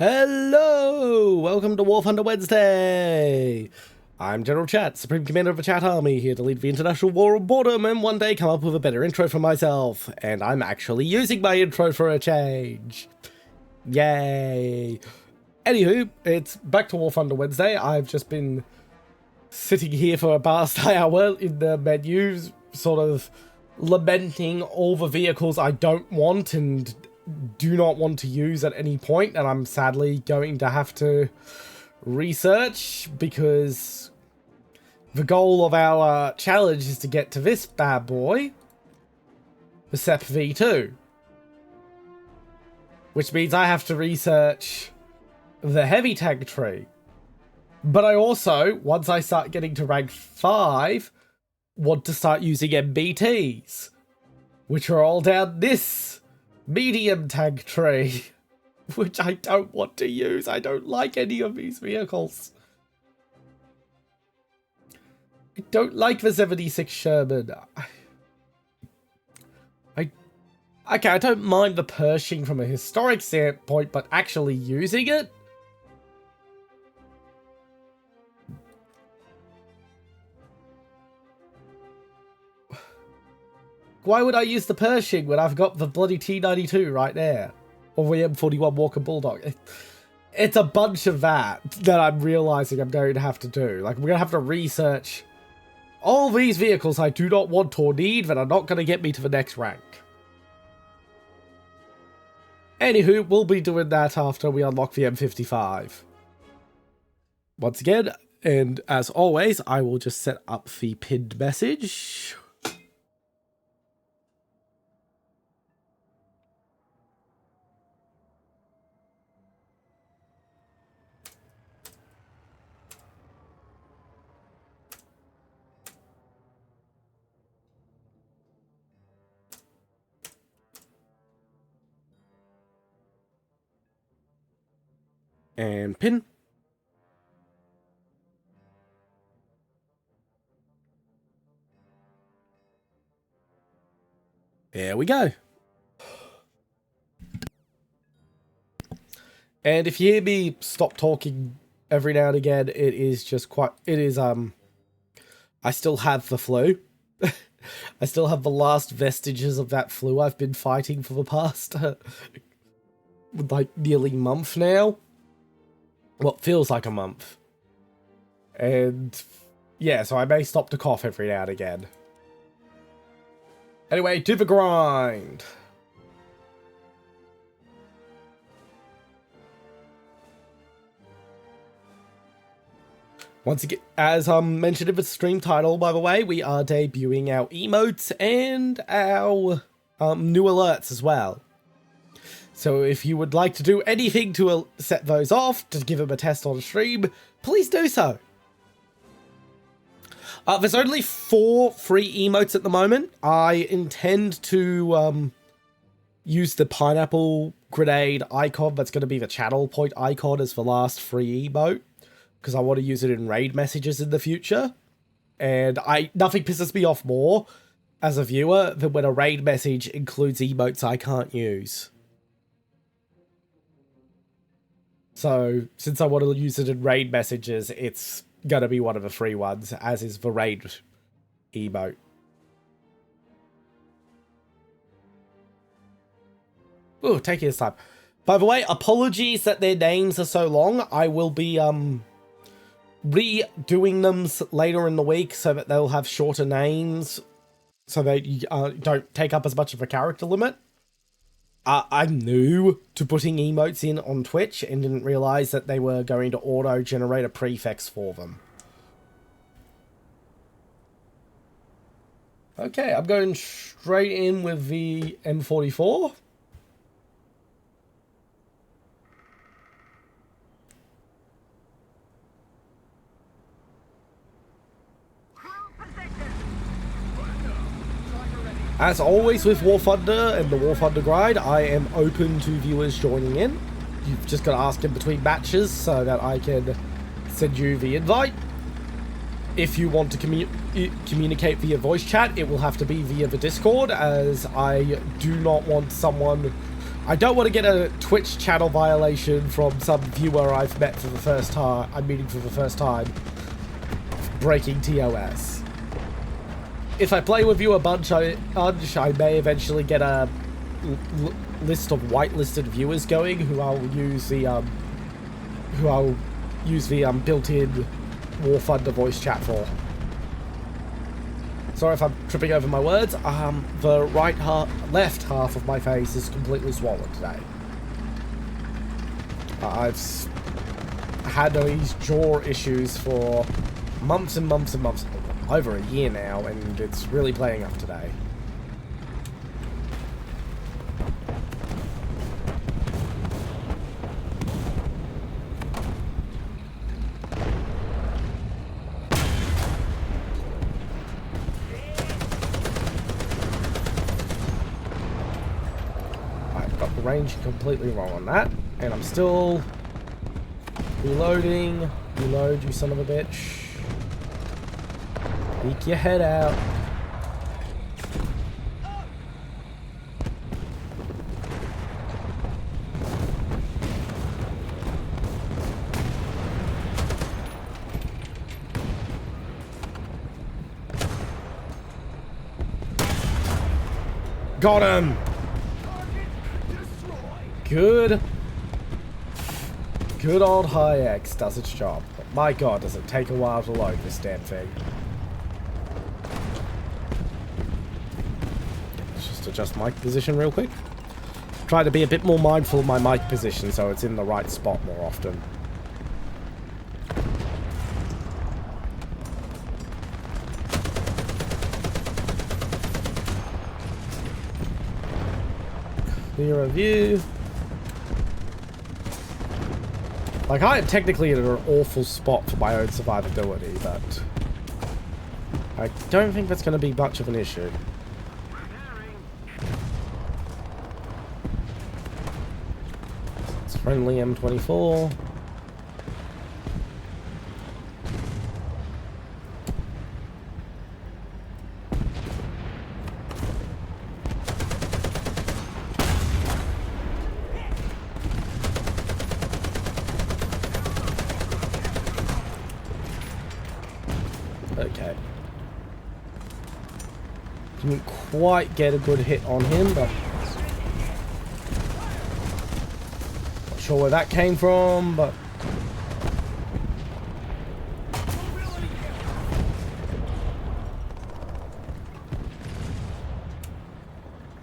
Hello! Welcome to Warthunder Wednesday! I'm General Chat, Supreme Commander of the Chat Army, here to lead the international war of boredom and one day come up with a better intro for myself. And I'm actually using my intro for a change. Yay! Anywho, it's back to Warthunder Wednesday. I've just been sitting here for a past hour in the menus, sort of lamenting all the vehicles I don't want and do not want to use at any point, and I'm sadly going to have to research because the goal of our challenge is to get to this bad boy, the SEP V2, which means I have to research the heavy tank tree. But I also, once I start getting to rank 5, want to start using MBTs, which are all down this medium tank tree, which I don't want to use. I don't like any of these vehicles. I don't like the 76 Sherman. Okay, I don't mind the Pershing from a historic standpoint, but actually using it? Why would I use the Pershing when I've got the bloody T92 right there? Or the M41 Walker Bulldog? It's a bunch of that I'm realizing I'm going to have to do. Like, we're going to have to research all these vehicles I do not want or need that are not going to get me to the next rank. Anywho, we'll be doing that after we unlock the M55. Once again, and as always, I will just set up the pinned message. And pin. There we go. And if you hear me stop talking every now and again, it is just I still have the flu. I still have the last vestiges of that flu I've been fighting for the past, like, nearly month now. Well, it feels like a month. And yeah, so I may stop to cough every now and again. Anyway, to the grind. Once again, as mentioned in the stream title, by the way, we are debuting our emotes and our new alerts as well. So if you would like to do anything to set those off, to give them a test on stream, please do so. There's only 4 free emotes at the moment. I intend to use the pineapple grenade icon, that's going to be the channel point icon, as the last free emote, because I want to use it in raid messages in the future. And nothing pisses me off more as a viewer than when a raid message includes emotes I can't use. So, since I want to use it in raid messages, it's going to be one of the free ones, as is the raid emote. Ooh, taking his time. By the way, apologies that their names are so long. I will be redoing them later in the week so that they'll have shorter names, so that you don't take up as much of a character limit. I'm new to putting emotes in on Twitch and didn't realize that they were going to auto-generate a prefix for them. Okay, I'm going straight in with the M44. As always with Warthunder and the Warthunder grind, I am open to viewers joining in. You've just got to ask in between matches so that I can send you the invite. If you want to communicate via voice chat, it will have to be via the Discord, as I do not want someone I don't want to get a Twitch channel violation from some viewer I've met for the first time. I'm meeting for the first time. Breaking TOS. If I play with you a bunch, I may eventually get a list of whitelisted viewers going who I'll use the built-in Warthunder voice chat for. Sorry if I'm tripping over my words. The left half of my face is completely swollen today. I've had these jaw issues for months and months and months, over a year now, and it's really playing up today. Range completely wrong on that, and I'm still reloading. Reload, you son of a bitch. Peek your head out. Got him. Good old High X does its job. But my god, does it take a while to load this damn thing. Let's just adjust mic position real quick. Try to be a bit more mindful of my mic position so it's in the right spot more often. Clear a view. Like, I am technically in an awful spot for my own survivability, but I don't think that's going to be much of an issue. It's friendly M24. Okay. Didn't quite get a good hit on him, but not sure where that came from, but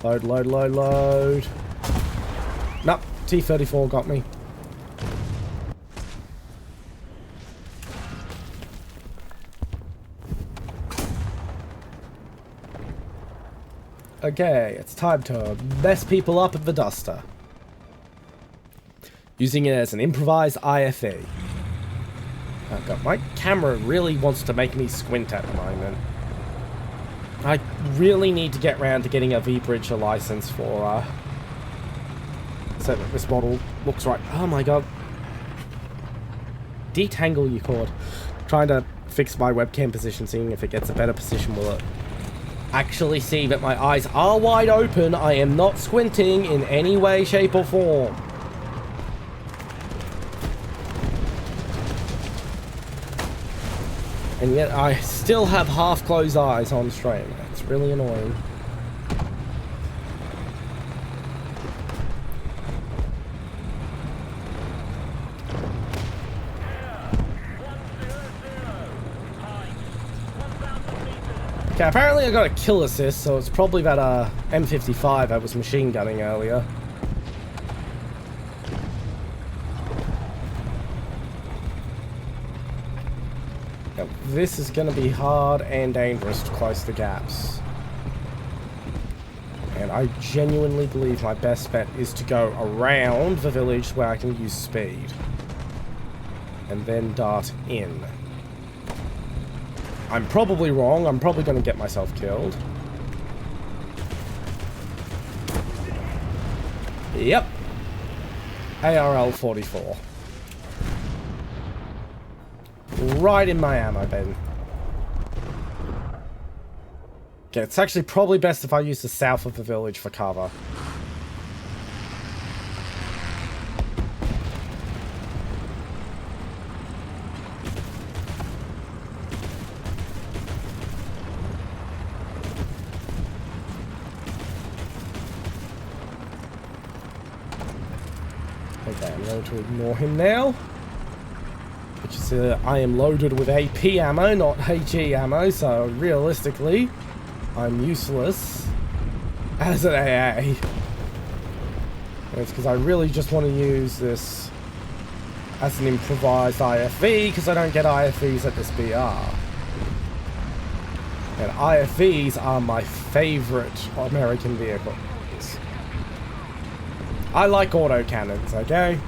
load, load, load, load. Nope, T-34 got me. Okay, it's time to mess people up at the duster. Using it as an improvised IFE. Oh god, my camera really wants to make me squint at the moment. I really need to get around to getting a V-Bridger license for, so that this model looks right. Oh my god. Detangle your cord. Trying to fix my webcam position, seeing if it gets a better position will it actually see that my eyes are wide open. I am not squinting in any way, shape, or form. And yet I still have half-closed eyes on stream. It's really annoying. Okay, apparently I got a kill assist, so it's probably that M55 I was machine gunning earlier. Now, this is going to be hard and dangerous to close the gaps. And I genuinely believe my best bet is to go around the village where I can use speed. And then dart in. I'm probably wrong. I'm probably going to get myself killed. Yep. ARL 44. Right in my ammo bin. Okay, it's actually probably best if I use the south of the village for cover. Okay, I'm going to ignore him now. Which is, I am loaded with AP ammo, not HE ammo, so realistically, I'm useless as an AA. It's because I really just want to use this as an improvised IFV, because I don't get IFVs at this BR. And IFVs are my favorite American vehicles. I like autocannons, okay?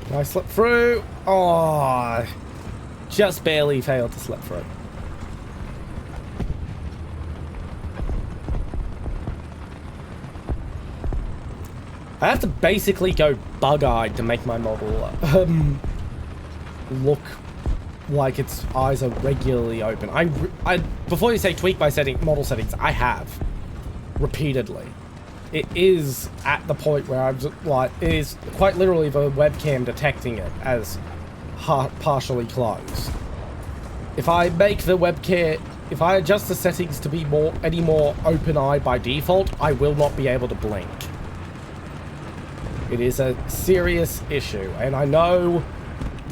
I slipped through. Oh, just barely failed to slip through. I have to basically go bug-eyed to make my model look like its eyes are regularly open. I before you say tweak my model settings, I have repeatedly. It is at the point where I'm just, like, it is quite literally the webcam detecting it as partially closed. If I make the webcam, if I adjust the settings to be any more open-eyed by default, I will not be able to blink. It is a serious issue, and I know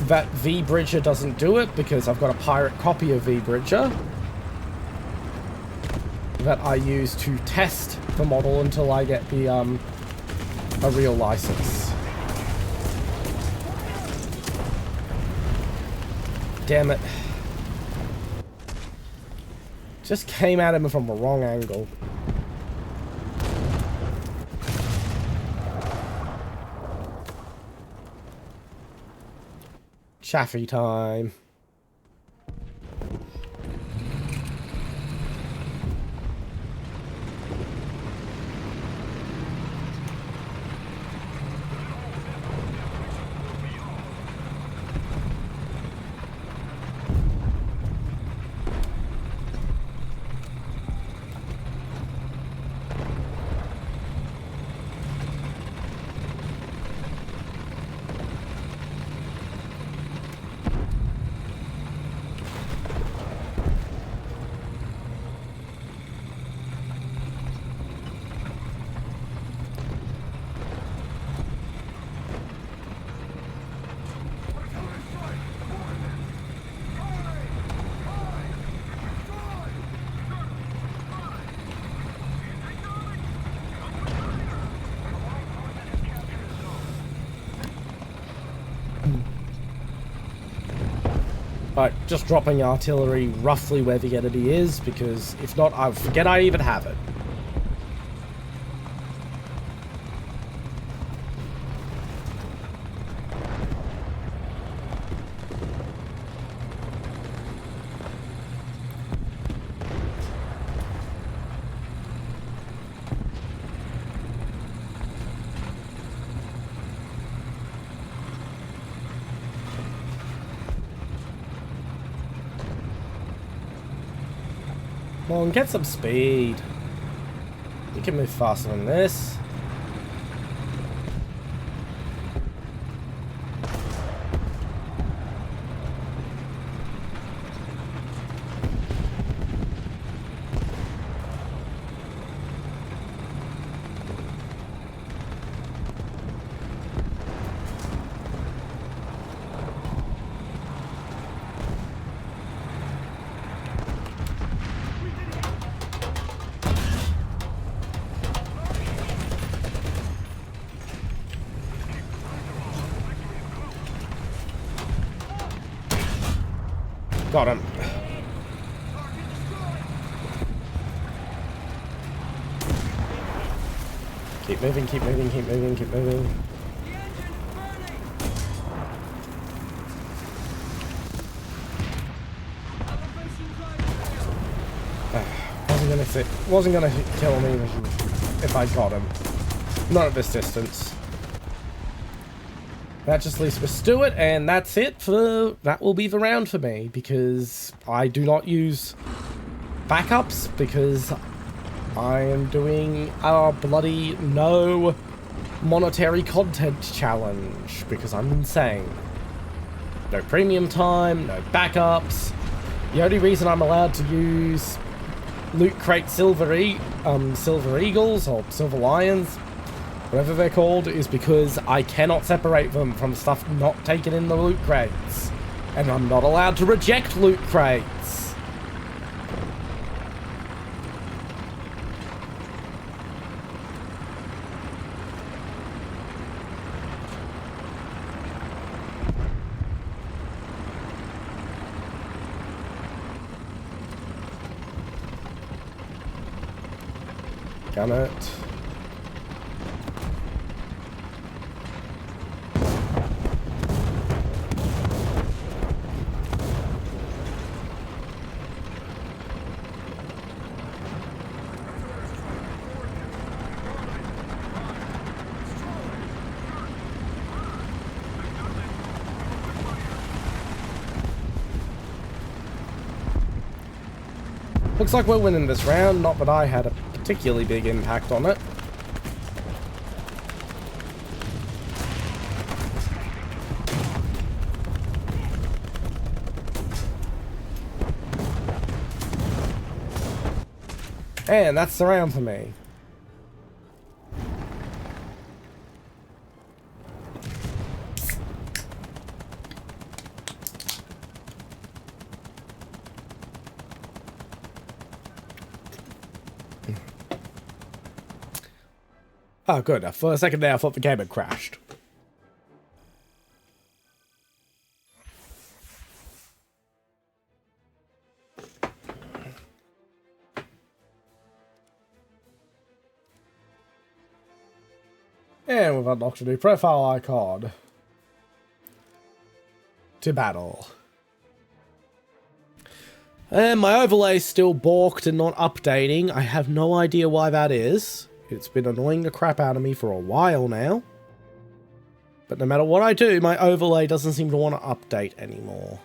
that VBridger doesn't do it because I've got a pirate copy of VBridger that I use to test the model until I get the a real license. Damn it. Just came at him from the wrong angle. Chaffee time. Right, just dropping artillery roughly where the enemy is, because if not, I'll forget I even have it. Come on, get some speed. You can move faster than this. Got him. Keep moving, keep moving, keep moving, keep moving. Wasn't gonna kill me if I got him. Not at this distance. That just leaves me to it, and that's it for that will be the round for me, because I do not use backups because I am doing a bloody no monetary content challenge because I'm insane. No premium time, no backups. The only reason I'm allowed to use Loot Crate Silver Eagles or Silver Lions, whatever they're called, is because I cannot separate them from stuff not taken in the loot crates. And I'm not allowed to reject loot crates. Damn it. Looks like we're winning this round, not that I had a particularly big impact on it. And that's the round for me. Oh, good. For a second there, I thought the game had crashed. And we've unlocked a new profile icon. To battle. And my overlay's still balked and not updating. I have no idea why that is. It's been annoying the crap out of me for a while now. But no matter what I do, my overlay doesn't seem to want to update anymore.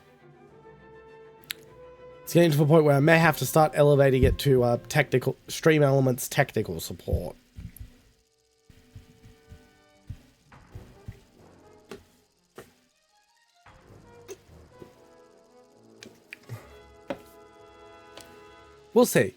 It's getting to the point where I may have to start elevating it to technical Stream Elements technical support. We'll see.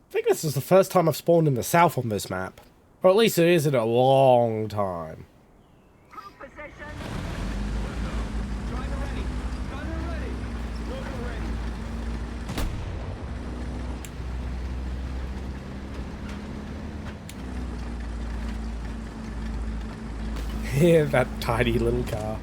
I think this is the first time I've spawned in the south on this map. Or at least it is in a long time. Yeah, that tiny little car.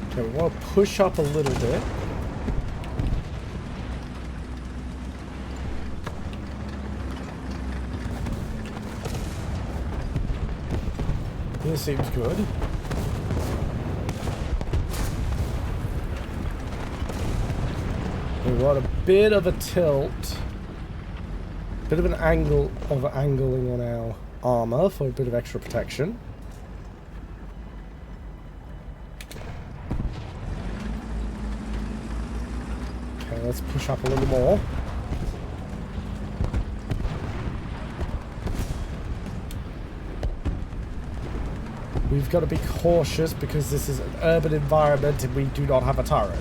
Okay, we want to push up a little bit. This seems good. We want a bit of a tilt. Bit of an angle of angling on our armor for a bit of extra protection. Okay, let's push up a little more. we've got to be cautious because this is an urban environment and we do not have a turret.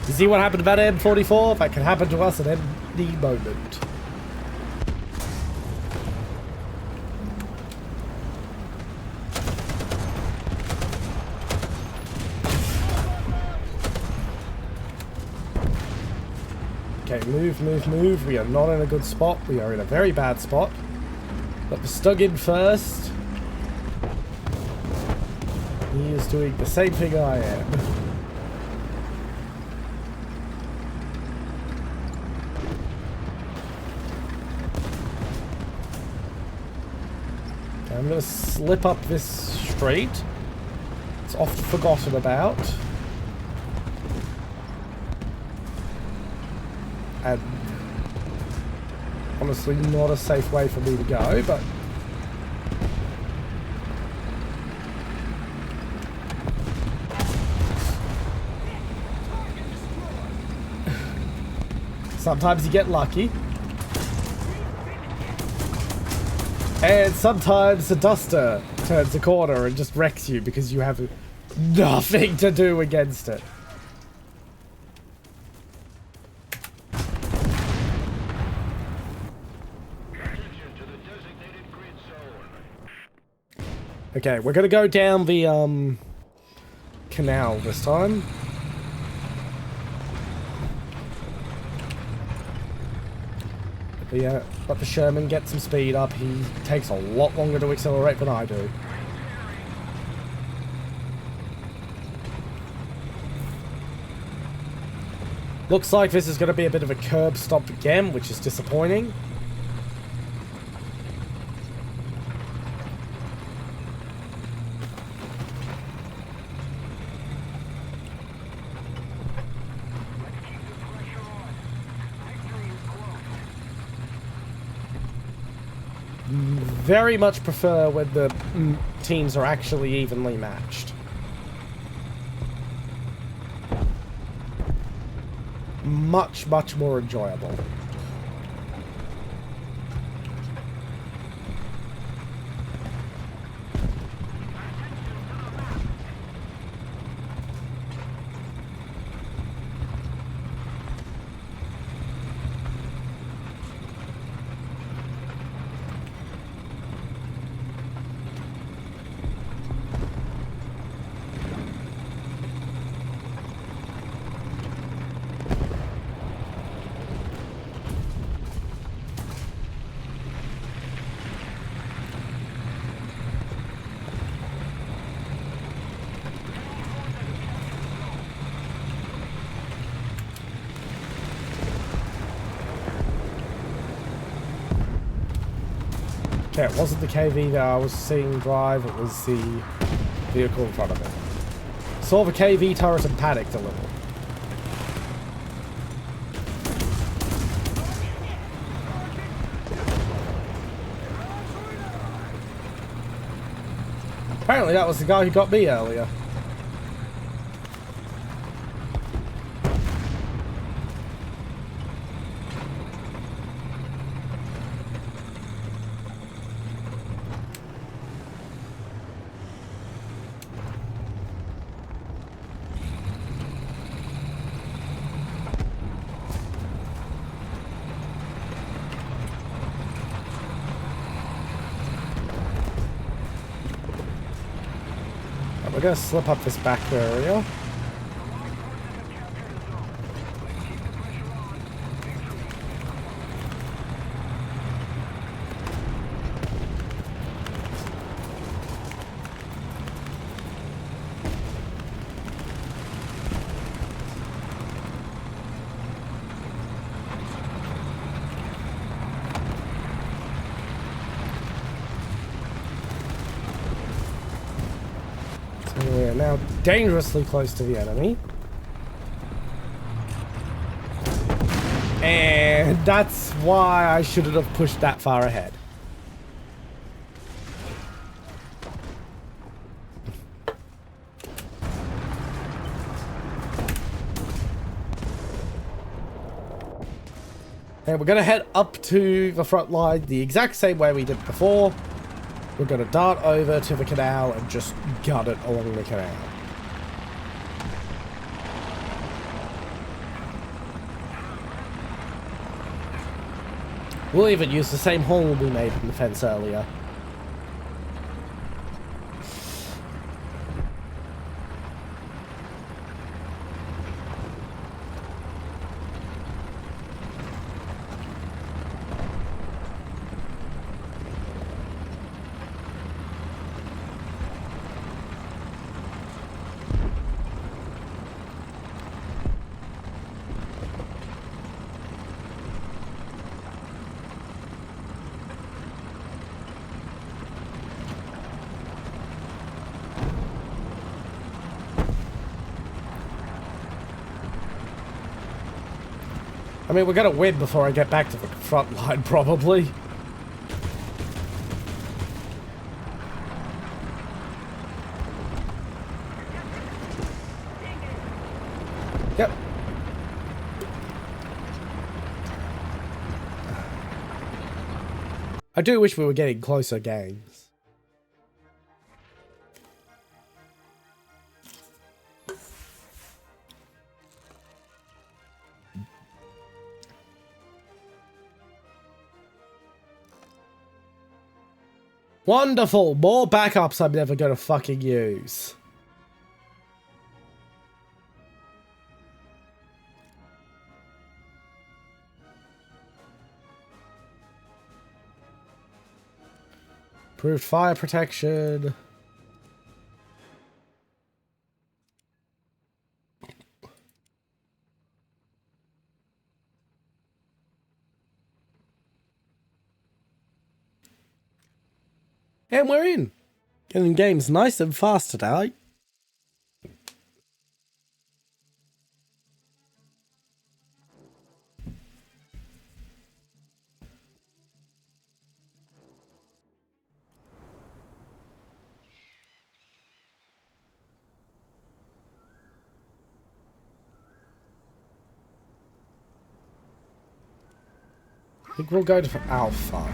You see what happened to that M44? That can happen to us at any moment. Okay, move, move, move. We are not in a good spot. We are in a very bad spot. Got the Stug in first. He is doing the same thing I am. I'm going to slip up this street. It's often forgotten about. And honestly not a safe way for me to go, but sometimes you get lucky. And sometimes the duster turns a corner and just wrecks you because you have nothing to do against it. Okay, we're gonna go down the canal this time. Yeah, but the Sherman gets some speed up. He takes a lot longer to accelerate than I do. Looks like this is going to be a bit of a curb stop again, which is disappointing. Very much prefer when the teams are actually evenly matched. Much, much more enjoyable. Okay, it wasn't the KV that I was seeing drive, it was the vehicle in front of it. Saw the KV turret and panicked a little. Apparently that was the guy who got me earlier. We're going to slip up this back area. We are now dangerously close to the enemy. And that's why I shouldn't have pushed that far ahead. And we're going to head up to the front line the exact same way we did before. We're going to dart over to the canal and just gut it along the canal. We'll even use the same hole we made in the fence earlier. I mean, we're gonna win before I get back to the front line, probably. Yep. I do wish we were getting closer games. Wonderful! More backups I'm never gonna fucking use. Improved fire protection. And we're in. Getting games nice and fast today. I think we'll go to Alpha.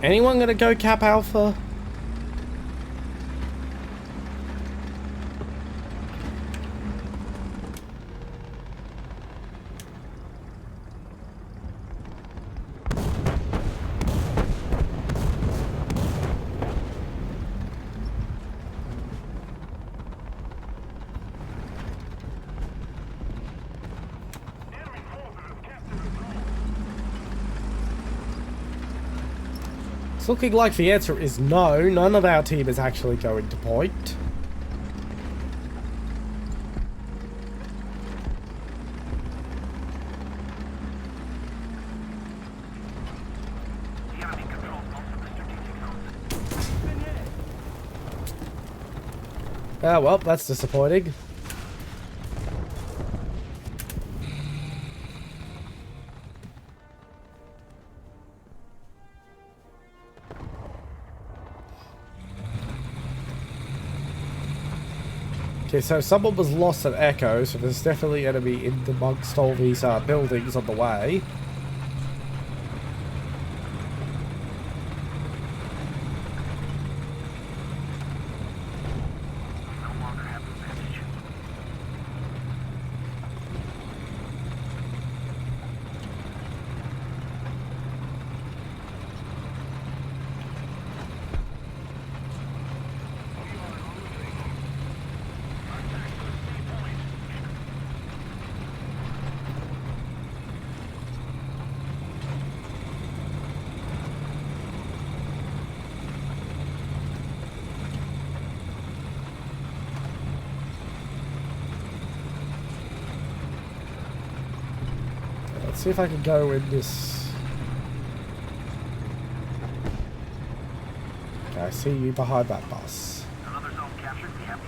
Anyone gonna go cap Alpha? It's looking like the answer is no. None of our team is actually going to point. Ah, well, that's disappointing. Okay, so someone was lost at Echo, so there's definitely enemy in amongst all these buildings on the way. Let's see if I can go in this. Okay, I see you behind that bus. Another zone captured. We have the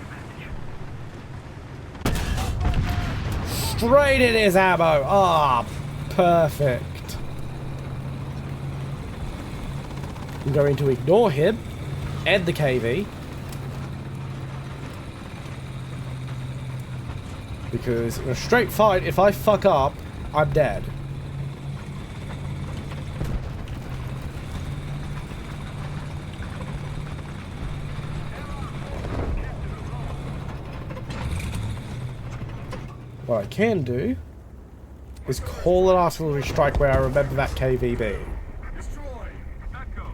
advantage. Straight in his ammo. Ah, perfect. I'm going to ignore him and the KV. Because in a straight fight, if I fuck up, I'm dead. What I can do is call an artillery strike where I remember that KV being. Destroy. Echo.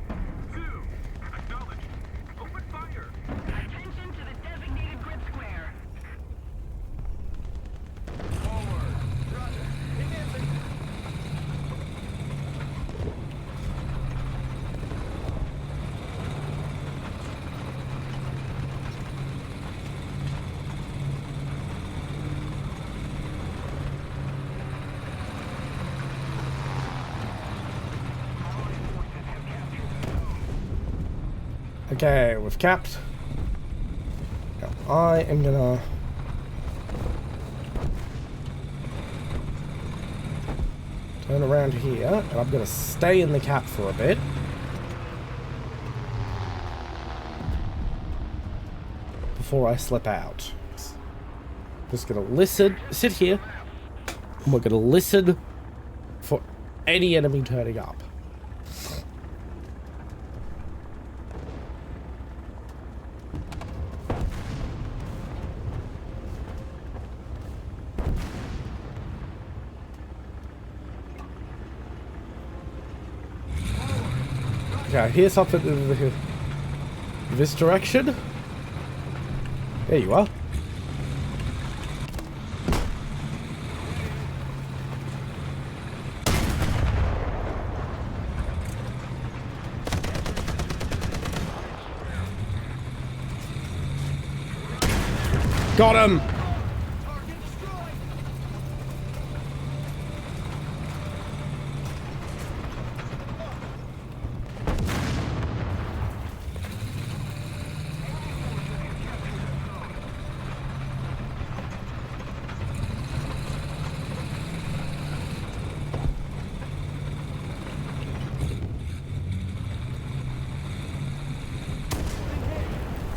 2. Acknowledge. Open fire. Attention to the designated grid square. Forward. Roger. Advancing. Okay, we've capped. Now I am gonna turn around here, and I'm gonna stay in the cap for a bit. Before I slip out. Just gonna listen, sit here, and we're gonna listen for any enemy turning up. Okay, here's something in this direction. There you are. Got him!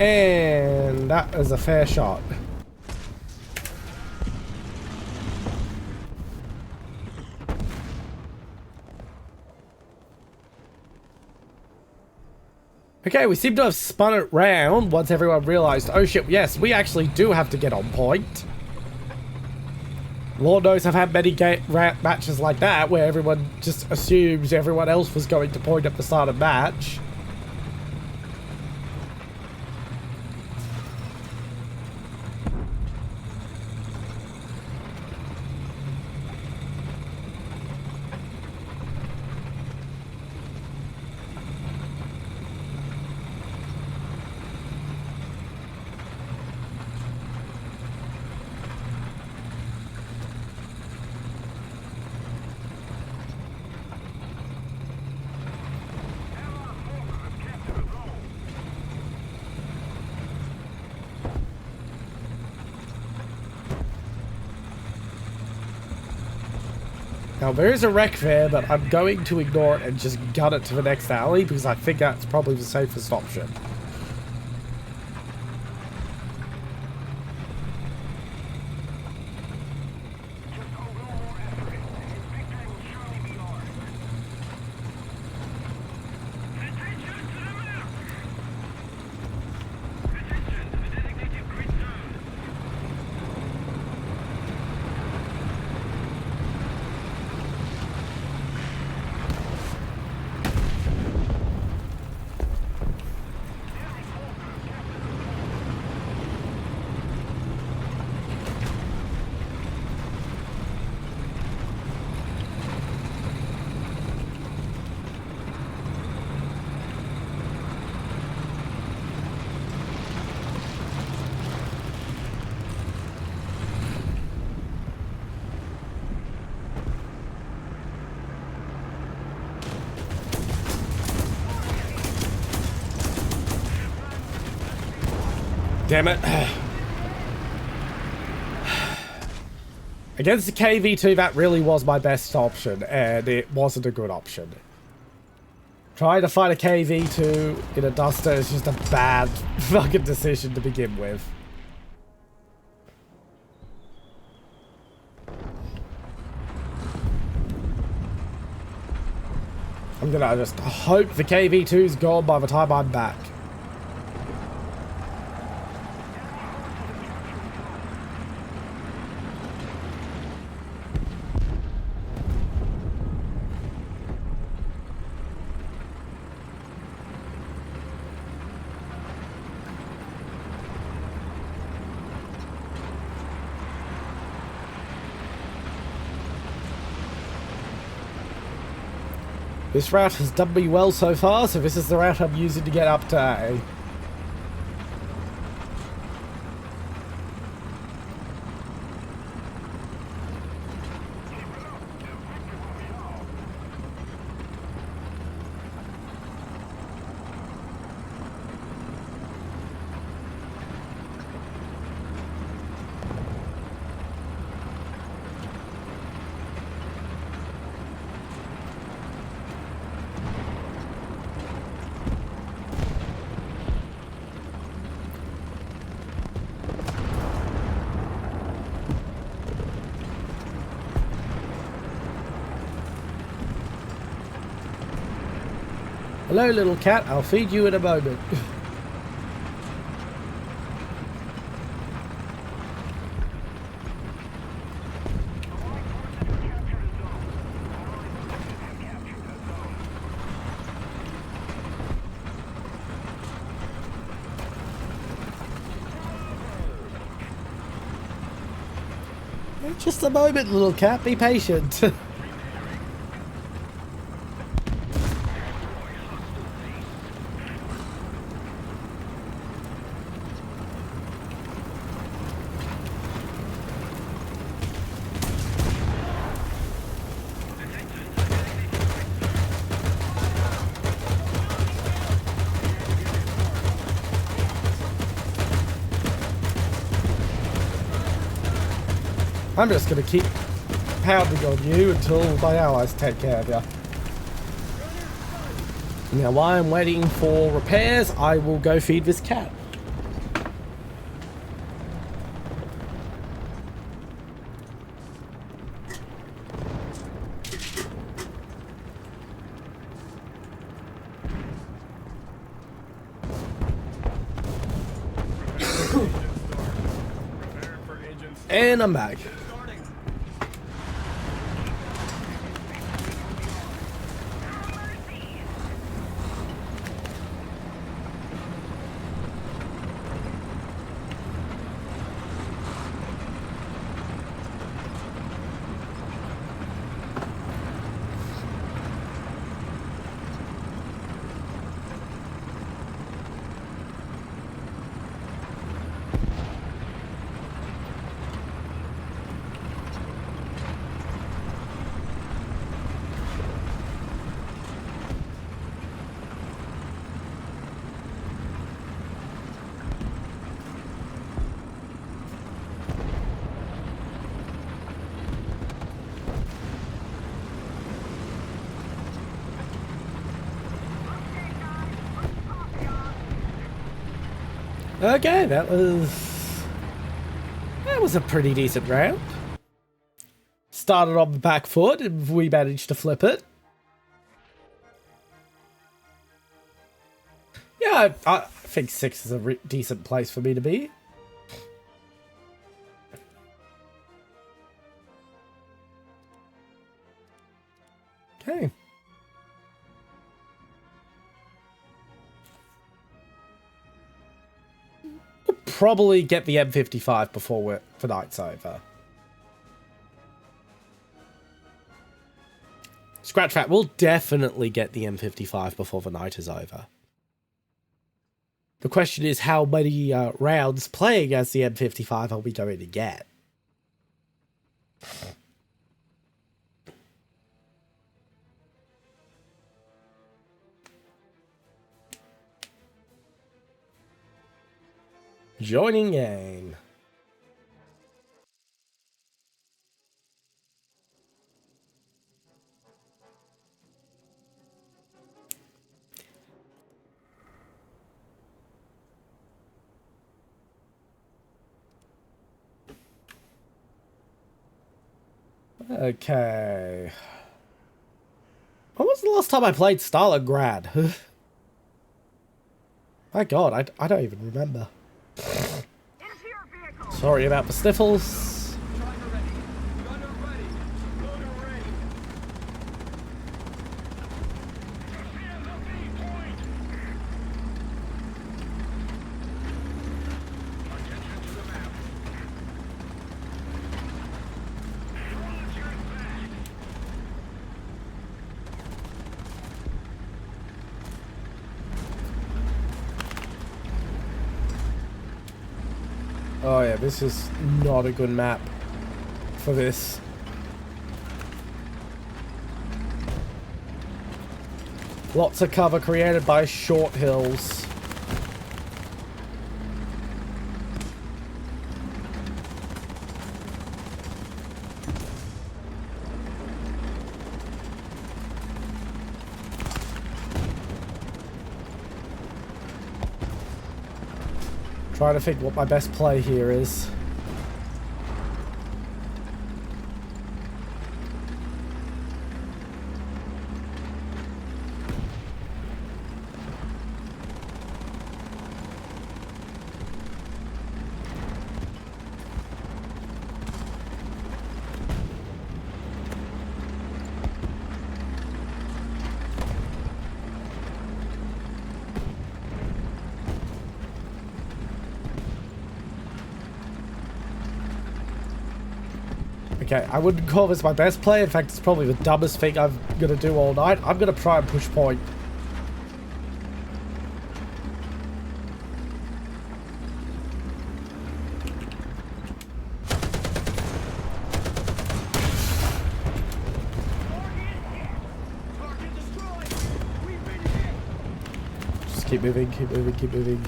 And that is a fair shot. Okay, we seem to have spun it round once everyone realized, oh shit, yes, we actually do have to get on point. Lord knows I've had many matches like that where everyone just assumes everyone else was going to point at the start of match. Now, there is a wreck there, but I'm going to ignore it and just gun it to the next alley because I think that's probably the safest option. Damn it. Against the KV2, that really was my best option, and it wasn't a good option. Trying to fight a KV2 in a duster is just a bad fucking decision to begin with. I'm gonna just hope the KV2's gone by the time I'm back. This route has done me well so far, so this is the route I'm using to get up to A. Hello, little cat. I'll feed you in a moment. Just a moment, little cat. Be patient. I'm just going to keep pounding on you until my allies take care of you. Now, while I'm waiting for repairs, I will go feed this cat. And I'm back. Okay, that was a pretty decent round. Started on the back foot and we managed to flip it. Yeah, I think 6 is a decent place for me to be. Okay. We'll probably get the M55 before the night's over. Scratch that, we'll definitely get the M55 before the night is over. The question is how many rounds playing as the M55 are we going to get? Joining game. Okay. When was the last time I played Stalingrad? My god, I don't even remember. Into your vehicle. Sorry about the sniffles. Driver ready. Gunner ready. Loader ready. Point. Attention to the map. Roger that. Oh yeah, this is not a good map for this. Lots of cover created by short hills. Trying to think what my best play here is. Okay, I wouldn't call this my best play. In fact, it's probably the dumbest thing I'm gonna do all night. I'm gonna try and push point. Target destroyed. We've been hit. Just keep moving, keep moving, keep moving.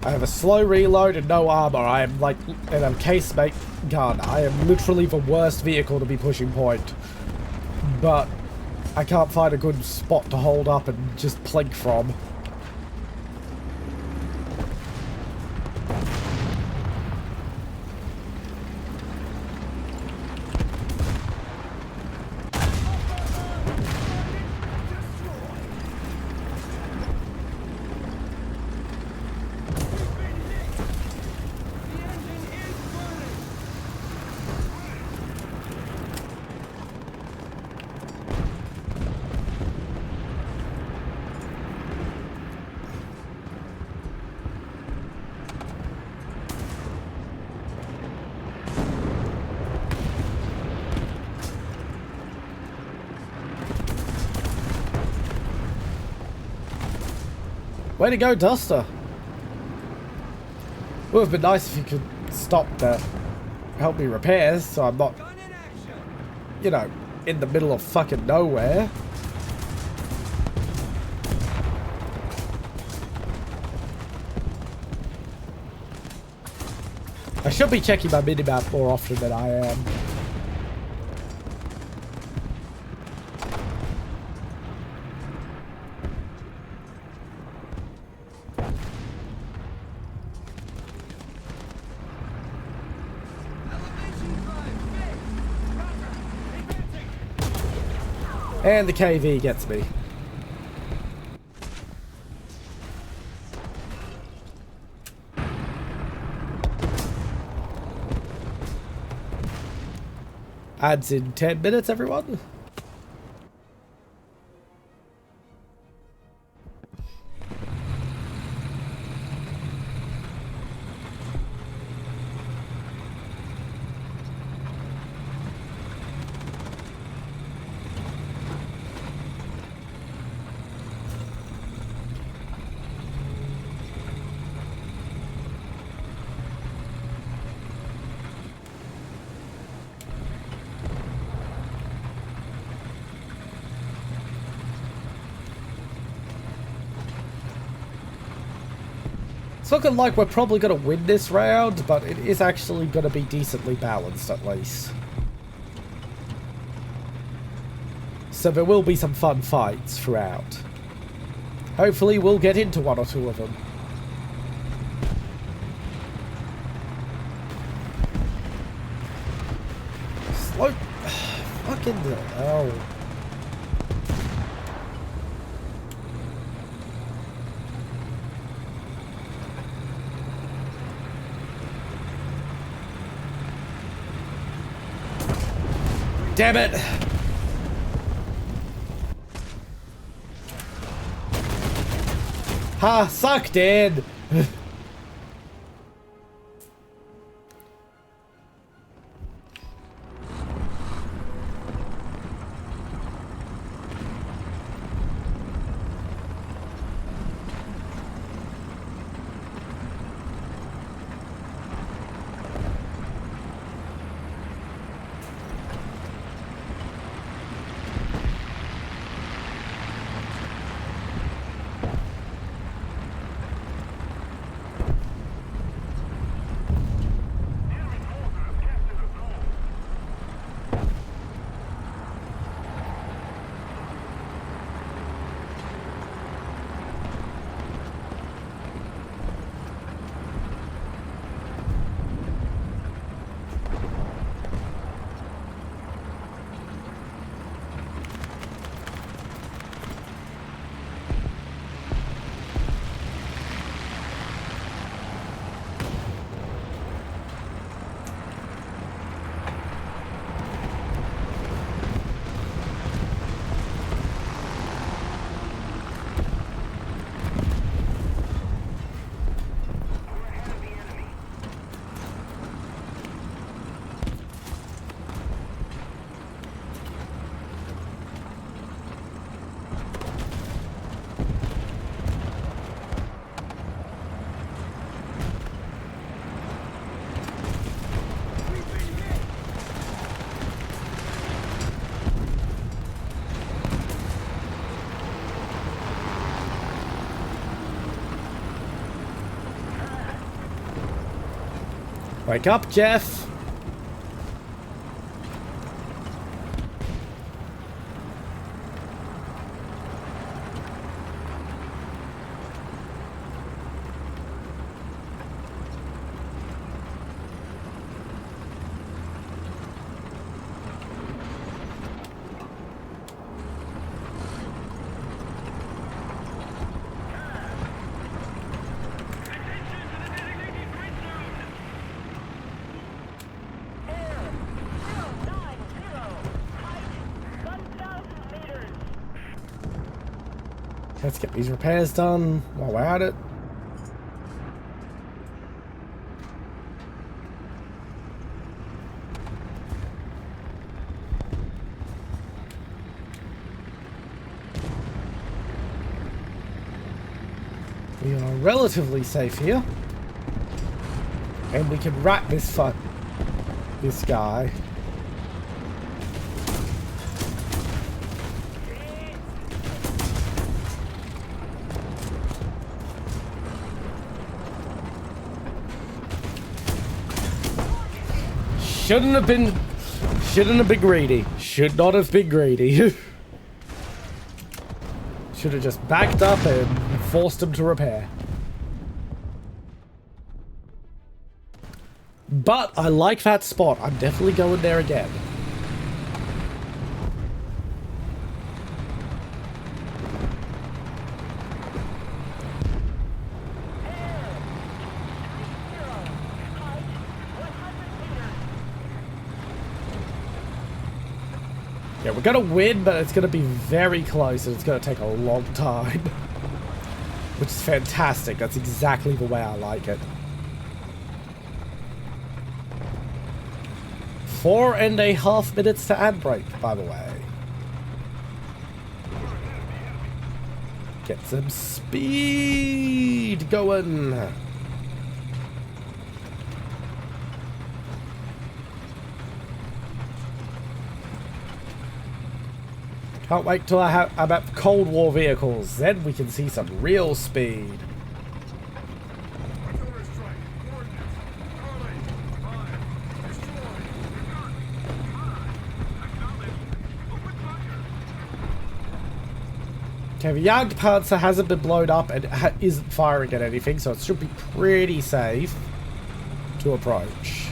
I have a slow reload and no armor. I am like, and a casemate gun. I am literally the worst vehicle to be pushing point. But I can't find a good spot to hold up and just plink from. Way to go, Duster. Would have been nice if you could stop to help me repairs so I'm not, you know, in the middle of fucking nowhere. I should be checking my minimap more often than I am. And the KV gets me. Ads in 10 minutes, everyone. It's looking like we're probably going to win this round, but it is actually going to be decently balanced at least. So there will be some fun fights throughout. Hopefully we'll get into one or two of them. Slow... Fucking hell. Damn it! Ha! Sucked in! Wake up, Jeff! Let's get these repairs done while we're at it. We are relatively safe here. And we can rat this guy. Shouldn't have been greedy. Should not have been greedy. Should have just backed up and forced him to repair. But I like that spot. I'm definitely going there again. Yeah, we're gonna win, but it's gonna be very close and it's gonna take a long time. Which is fantastic. That's exactly the way I like it. 4.5 minutes to ad break, by the way. Get some speed going. Can't wait till I'm at Cold War vehicles. Then we can see some real speed. Okay, the Jagd Panzer hasn't been blown up and isn't firing at anything, so it should be pretty safe to approach.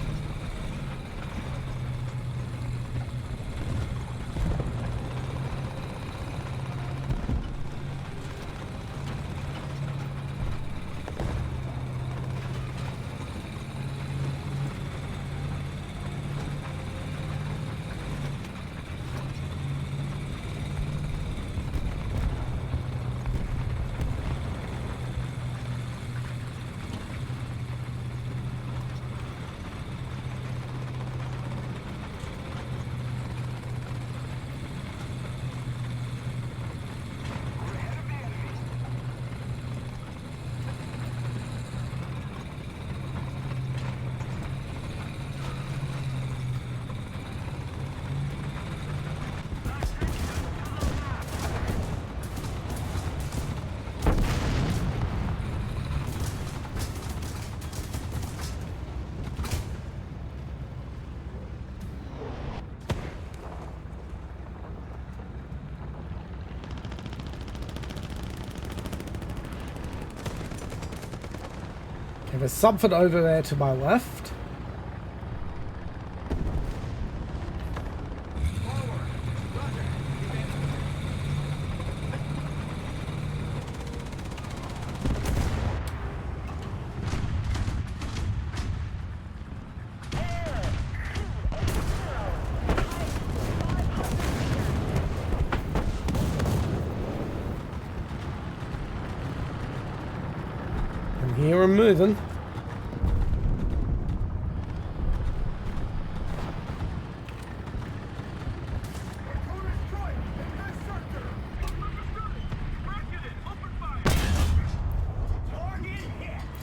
Okay, there's something over there to my left. And here I'm moving.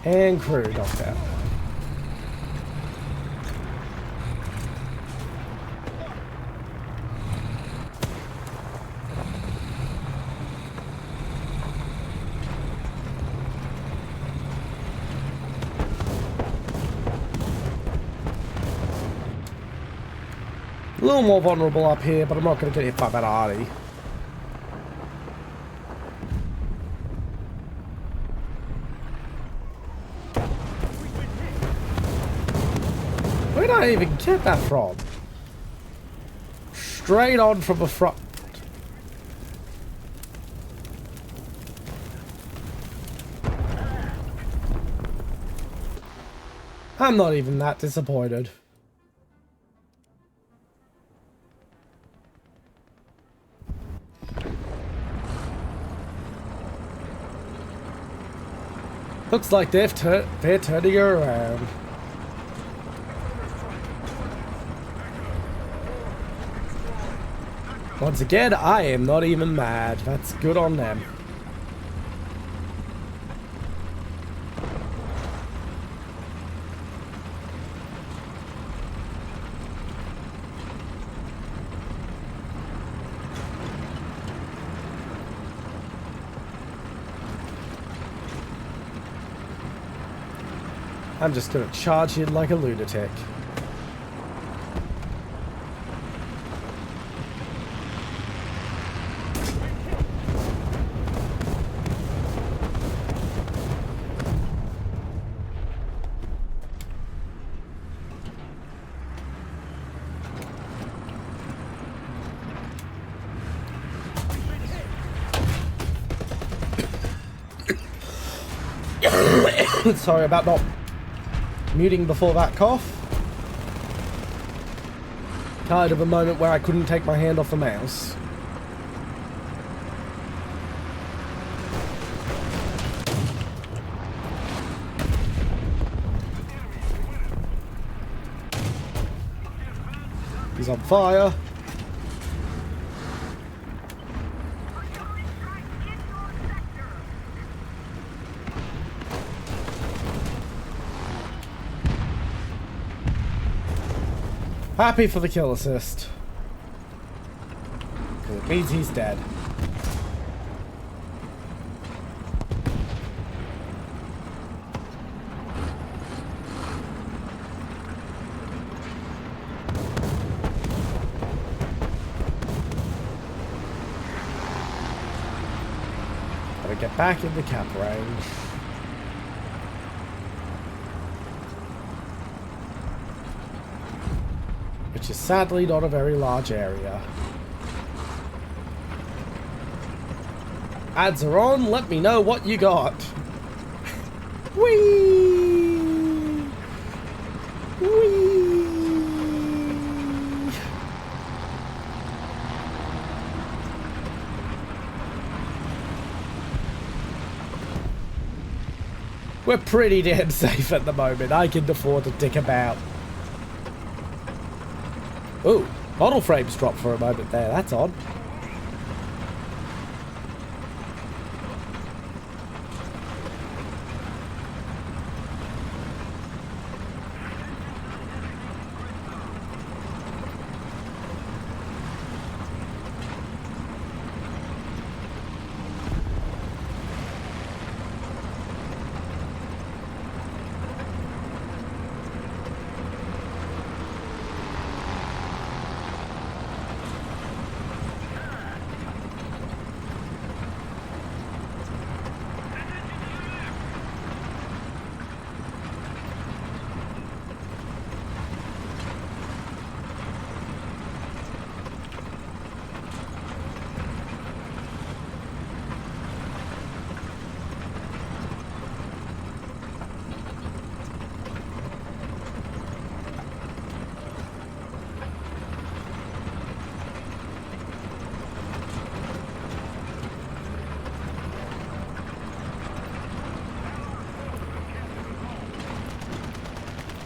And crew knocked out. A little more vulnerable up here, but I'm not going to get hit by that arty. Where did I even get that from? Straight on from the front. I'm not even that disappointed. Looks like they're turning her around. Once again, I am not even mad. That's good on them. I'm just gonna charge in like a lunatic. Sorry about not muting before that cough. Kind of a moment where I couldn't take my hand off the mouse. He's on fire. Happy for the kill assist. Because it means he's dead. Gotta get back in the cap range. Which is sadly not a very large area. Ads are on, let me know what you got. Whee! Whee! We're pretty damn safe at the moment. I can afford to dick about. Ooh, model frames dropped for a moment there. That's odd.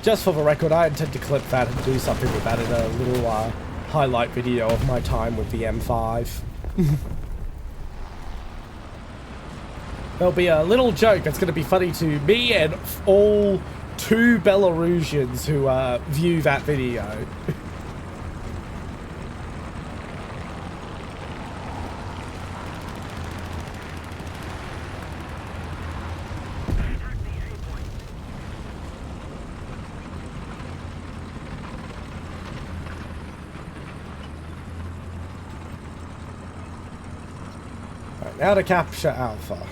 Just for the record, I intend to clip that and do something with that in a little highlight video of my time with the M5. There'll be a little joke that's going to be funny to me and all 2 Belarusians who view that video. Now to capture Alpha.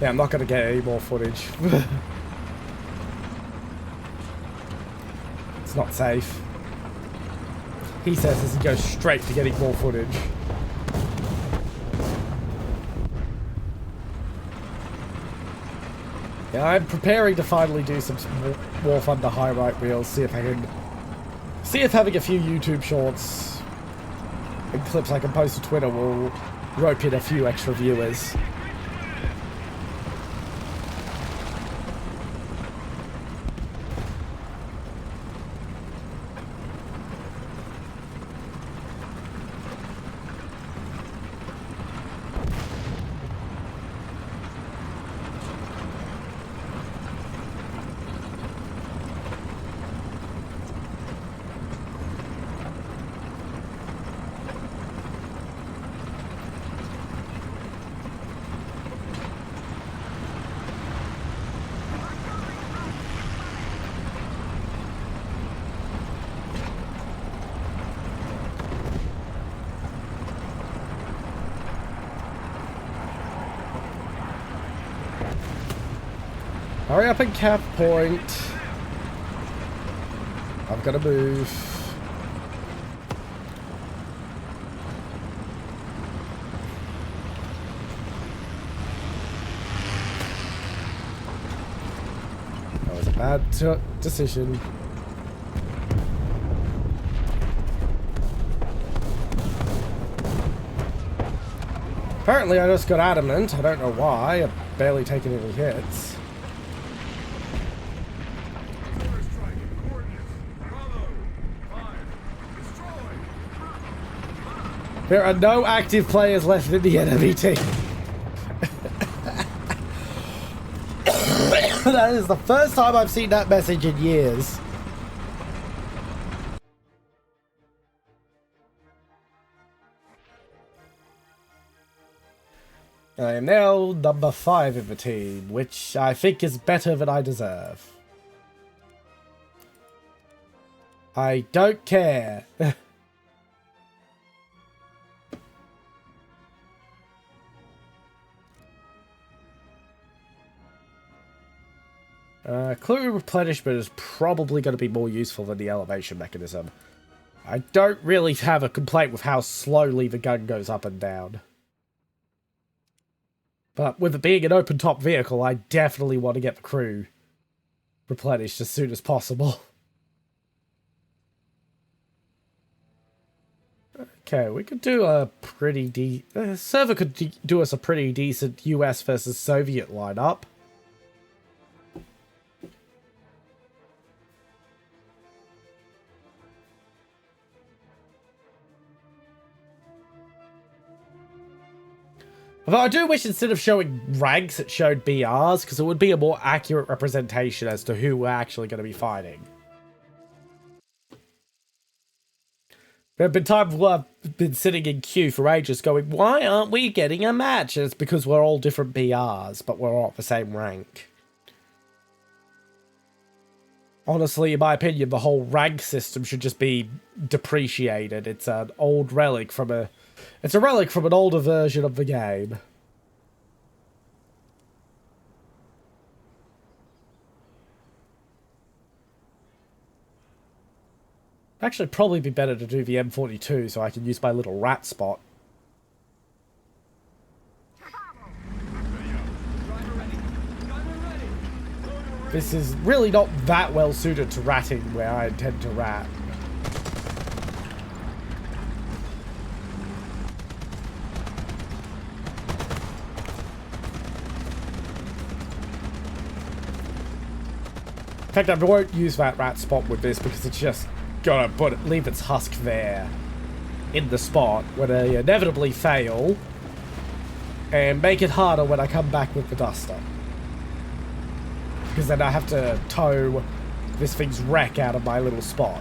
Yeah, I'm not going to get any more footage. It's not safe. He says as he goes straight to getting more footage. Yeah, I'm preparing to finally do some Warthunder highlight reels, see if having a few YouTube shorts and clips I can post to Twitter will rope in a few extra viewers. Hurry up and cap point. I've got to move. That was a bad decision. Apparently I just got adamant. I don't know why. I've barely taken any hits. There are no active players left in the enemy team. That is the first time I've seen that message in years. I am now number 5 in the team, which I think is better than I deserve. I don't care. Clue replenishment is probably going to be more useful than the elevation mechanism. I don't really have a complaint with how slowly the gun goes up and down. But with it being an open-top vehicle, I definitely want to get the crew replenished as soon as possible. Okay, we could do a pretty server could do us a pretty decent US versus Soviet lineup. Although I do wish instead of showing ranks, it showed BRs, because it would be a more accurate representation as to who we're actually going to be fighting. There have been times where I've been sitting in queue for ages going, why aren't we getting a match? And it's because we're all different BRs, but we're all at the same rank. Honestly, in my opinion, the whole rank system should just be depreciated. It's an old relic from a... It's a relic from an older version of the game. Actually, probably be better to do the M42 so I can use my little rat spot. This is really not that well suited to ratting where I intend to rat. In fact, I won't use that rat spot with this because it's just gonna leave its husk there in the spot when I inevitably fail and make it harder when I come back with the duster. Because then I have to tow this thing's wreck out of my little spot.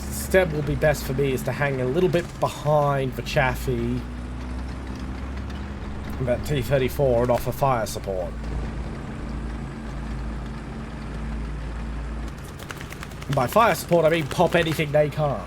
Step will be best for me is to hang a little bit behind the Chaffee, that T-34, and offer fire support. And by fire support, I mean pop anything they can't.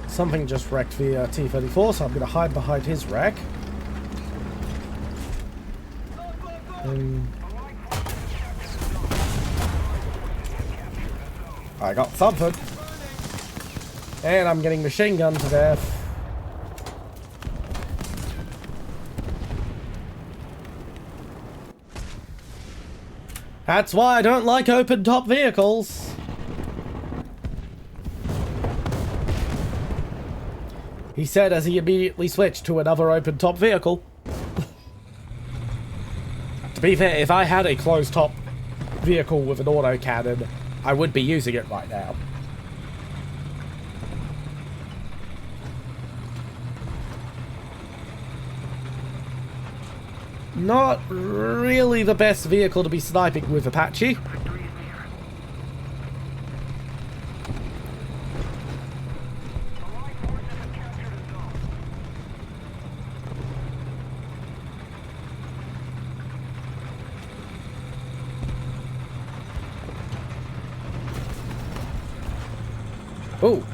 Something just wrecked the T-34, so I'm going to hide behind his wreck. I got something. And I'm getting machine gunned to death. That's why I don't like open-top vehicles. He said as he immediately switched to another open-top vehicle. To be fair, if I had a closed-top vehicle with an autocannon, I would be using it right now. Not really the best vehicle to be sniping with Apache. Oh.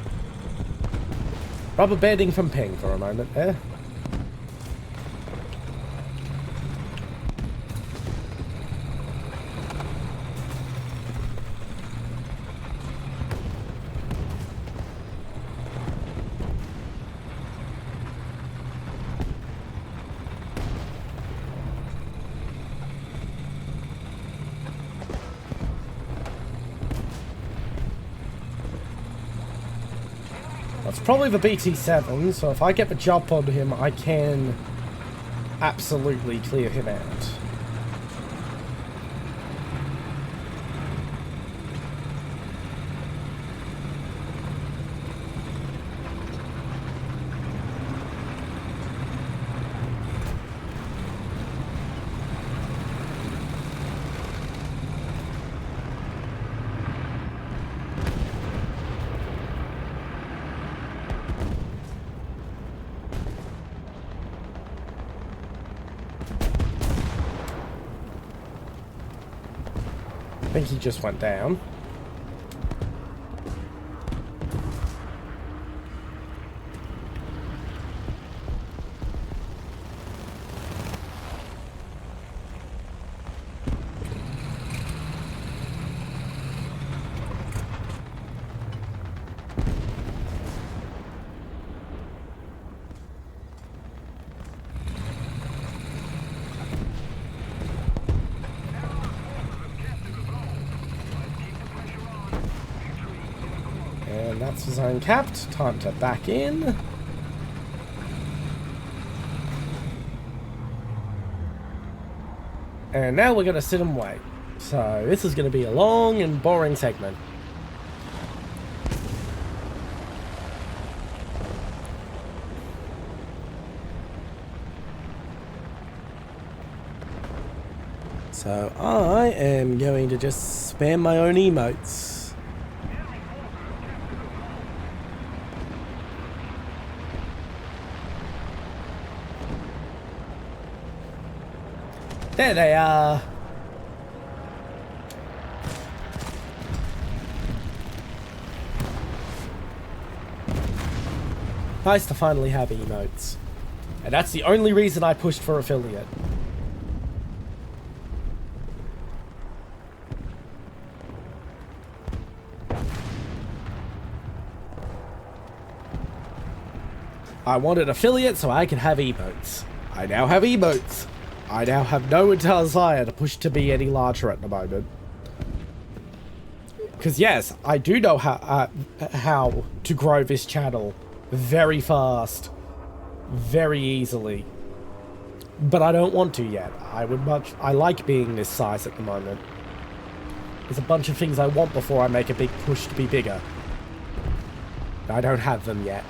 Rubber banding from Ping for a moment there. That's probably the BT-7, so if I get the jump on him, I can absolutely clear him out. I think he just went down. And that's his own capped. Time to back in. And now we're going to sit and wait. So this is going to be a long and boring segment. So I am going to just spam my own emotes. There they are. Nice to finally have emotes. And that's the only reason I pushed for affiliate. I wanted affiliate so I could have emotes. I now have emotes. I now have no desire to push to be any larger at the moment. Because yes, I do know how to grow this channel very fast, very easily. But I don't want to yet. I like being this size at the moment. There's a bunch of things I want before I make a big push to be bigger. I don't have them yet.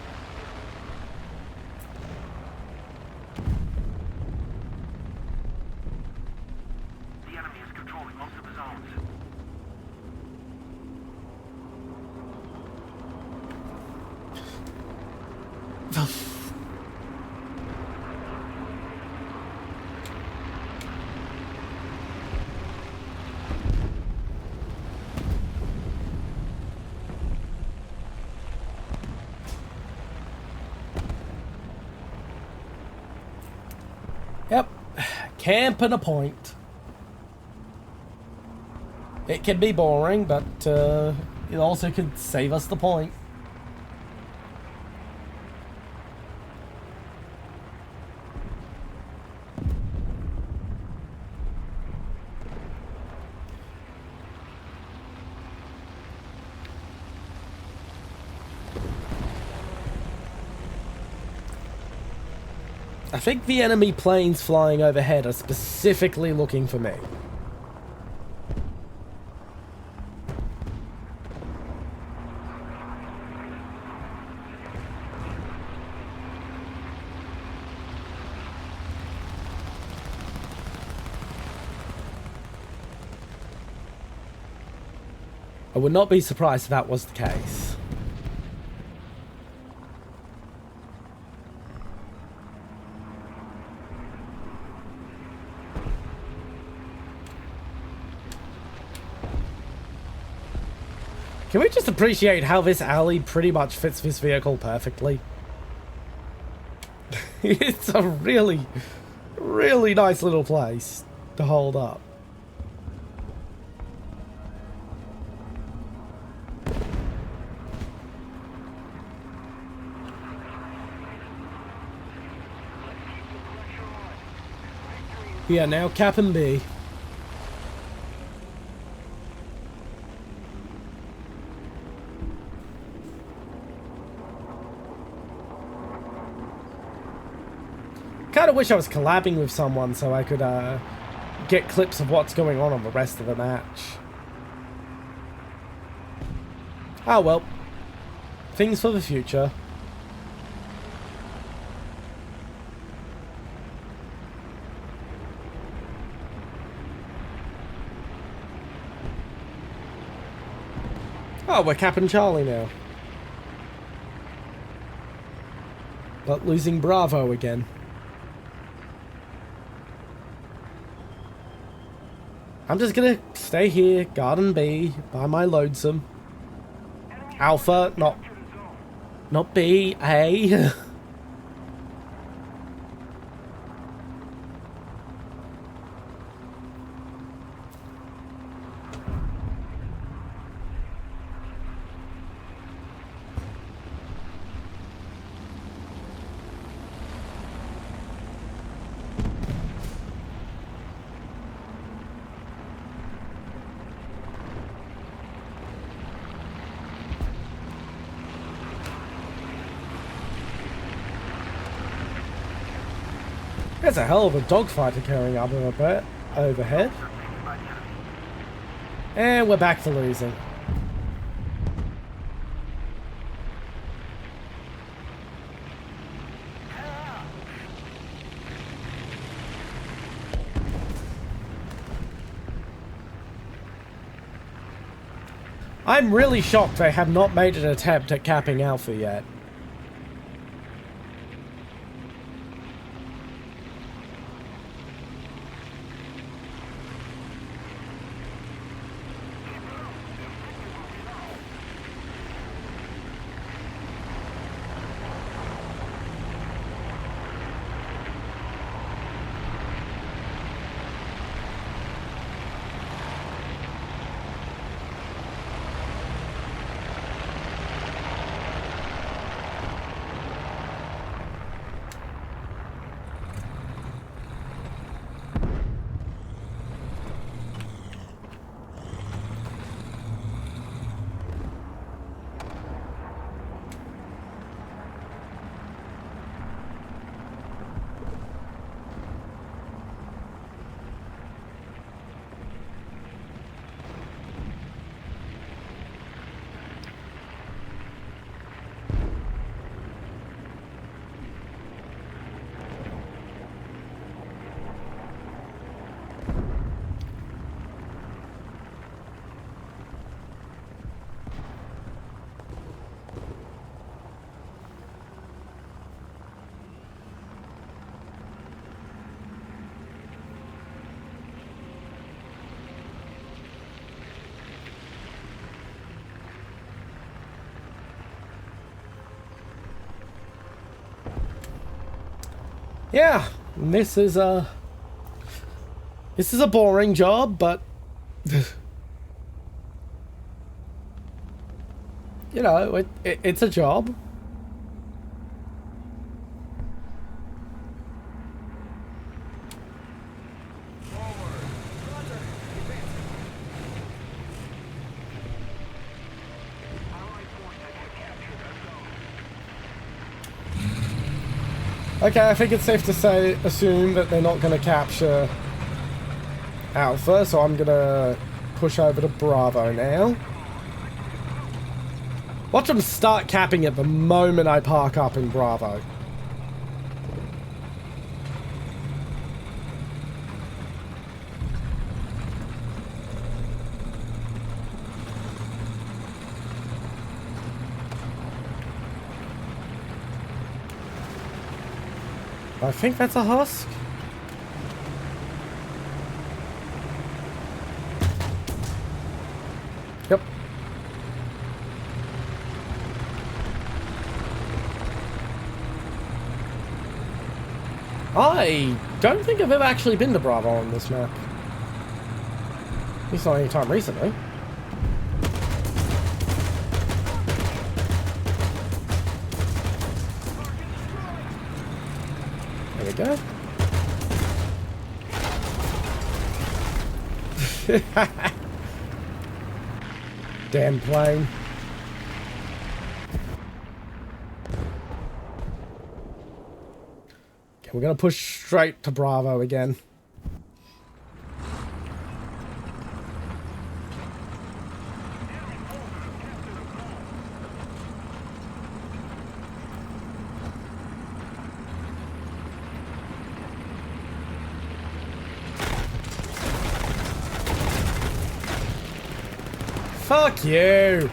Yep, camp and a point. It can be boring, but it also could save us the point. I think the enemy planes flying overhead are specifically looking for me. I would not be surprised if that was the case. Can we just appreciate how this alley pretty much fits this vehicle perfectly? It's a really, really nice little place to hold up. Yeah, now Cap and B. Kind of wish I was collabing with someone so I could get clips of what's going on the rest of the match. Oh well. Things for the future. Oh, we're capping Charlie now. But losing Bravo again. I'm just gonna stay here, Garden B, by my lonesome. Alpha, not B, A. There's a hell of a dogfighter carrying up a bit overhead. And we're back to losing. I'm really shocked they have not made an attempt at capping Alpha yet. Yeah, this is a boring job, but you know, it's a job. Okay, I think it's safe to assume that they're not going to capture Alpha, so I'm going to push over to Bravo now. Watch them start capping it the moment I park up in Bravo. I think that's a husk. Yep. I don't think I've ever actually been to Bravo on this map. At least not any time recently. There we go. Damn plane. Okay, we're gonna push straight to Bravo again. Fuck you!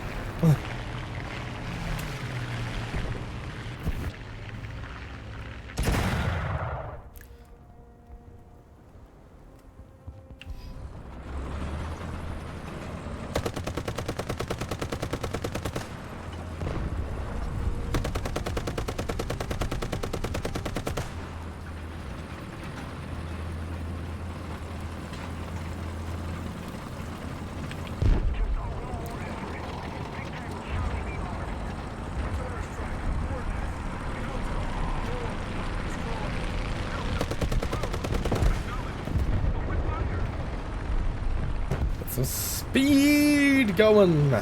Some speed going.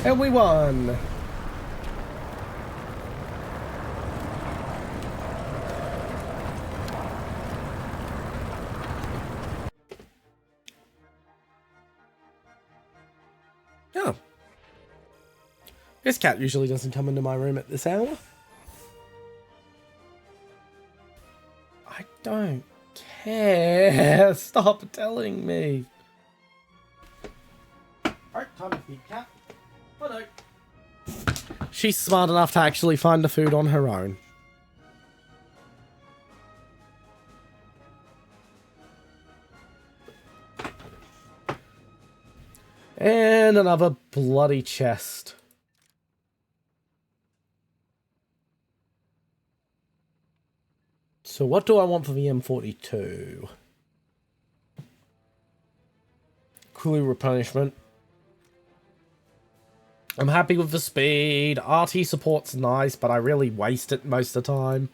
And we won! Oh. This cat usually doesn't come into my room at this hour. I don't care. Stop telling me. Alright, time to feed cat. Hello. She's smart enough to actually find the food on her own. And another bloody chest. So what do I want for the M42? Clue replenishment. I'm happy with the speed. RT support's nice, but I really waste it most of the time.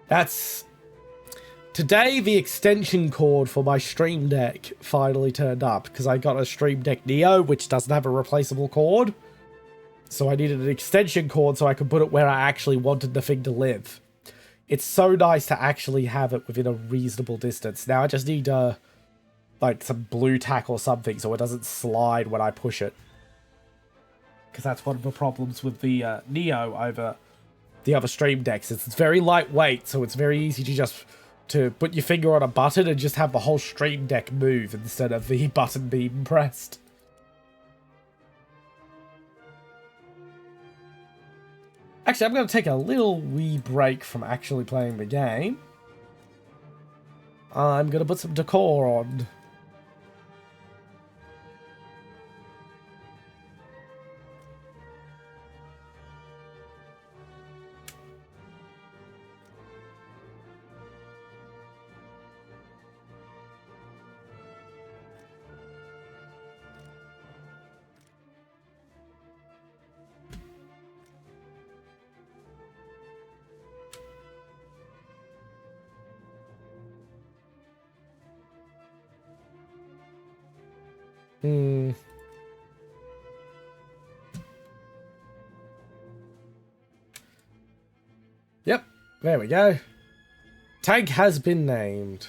That's... Today, the extension cord for my Stream Deck finally turned up, because I got a Stream Deck Neo, which doesn't have a replaceable cord. So I needed an extension cord so I could put it where I actually wanted the thing to live. It's so nice to actually have it within a reasonable distance. Now I just need, like, some blue tack or something so it doesn't slide when I push it. Because that's one of the problems with the Neo over the other Stream Decks. It's very lightweight, so it's very easy to just put your finger on a button and just have the whole Stream Deck move instead of the button being pressed. Actually, I'm going to take a little wee break from actually playing the game. I'm going to put some decor on. There we go. Tank has been named.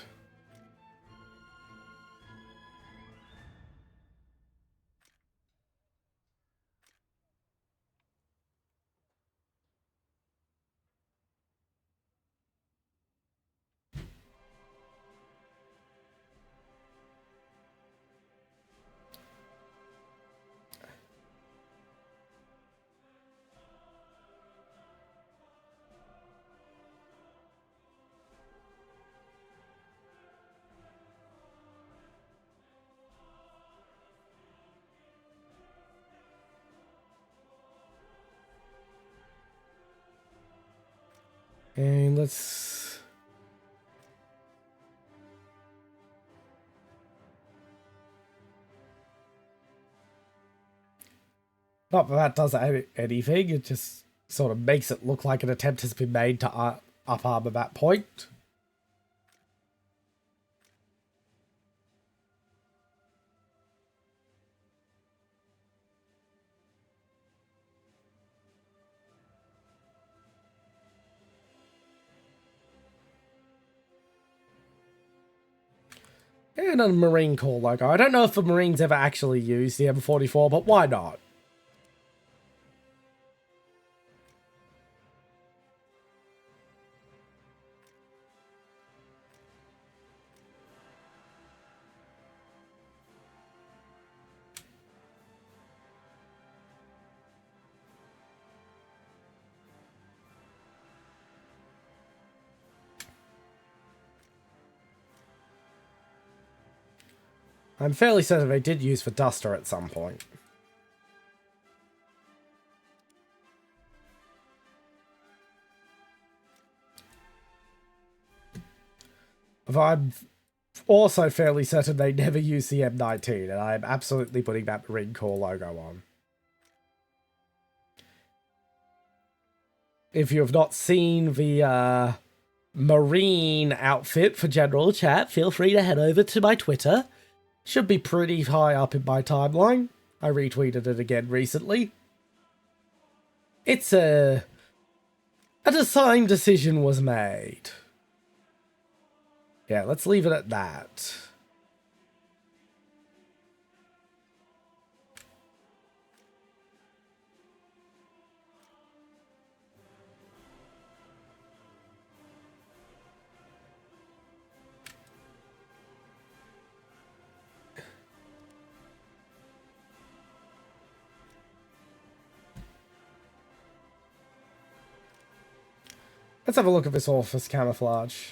And let's... Not that that does anything, it just sort of makes it look like an attempt has been made to up armor that point. And a Marine Corps logo. I don't know if the Marines ever actually used the M44, but why not? I'm fairly certain they did use the Duster at some point. But I'm also fairly certain they never used the M19, and I'm absolutely putting that Marine Corps logo on. If you have not seen the Marine outfit for general chat, feel free to head over to my Twitter. Should be pretty high up in my timeline. I retweeted it again recently. It's a design decision was made. Yeah, let's leave it at that. Let's have a look at this office camouflage.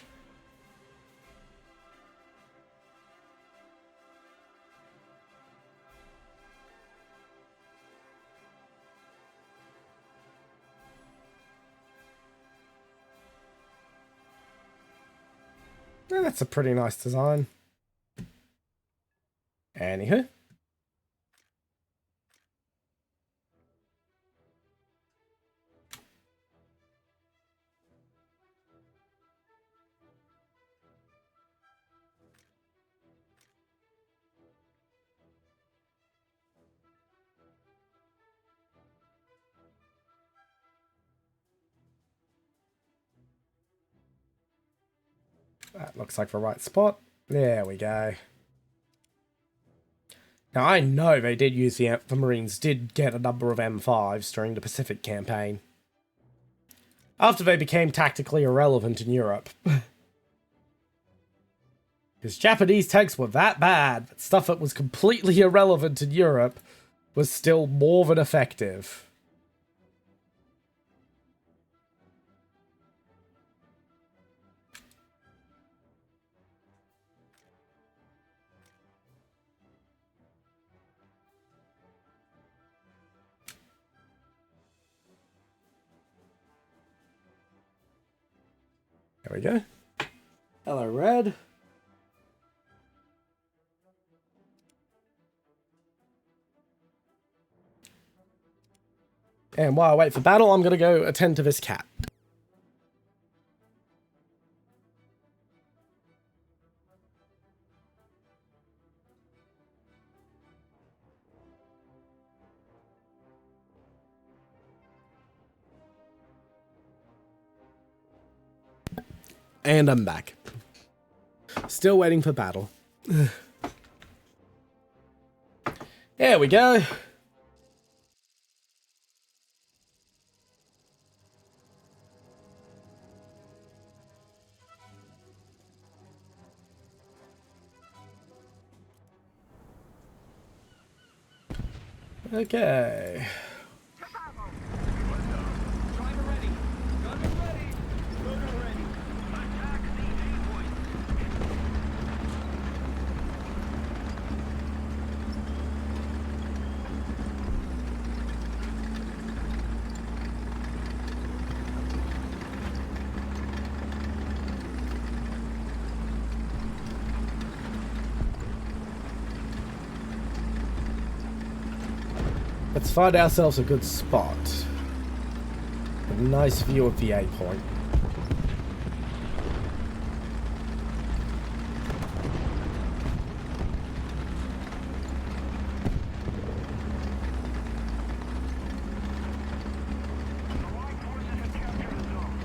Yeah, that's a pretty nice design. Anywho. That looks like the right spot. There we go. Now, I know they did use the Marines did get a number of M5s during the Pacific campaign. After they became tactically irrelevant in Europe. Because Japanese tanks were that bad, but stuff that was completely irrelevant in Europe was still more than effective. There we go. Hello, Red. And while I wait for battle, I'm going to go attend to this cat. And I'm back. Still waiting for battle. There we go. Okay. Driver ready. Gunner ready. Loader ready. Attack the A-point. Let's find ourselves a good spot. A nice view of the A point. Allied forces have captured the zone.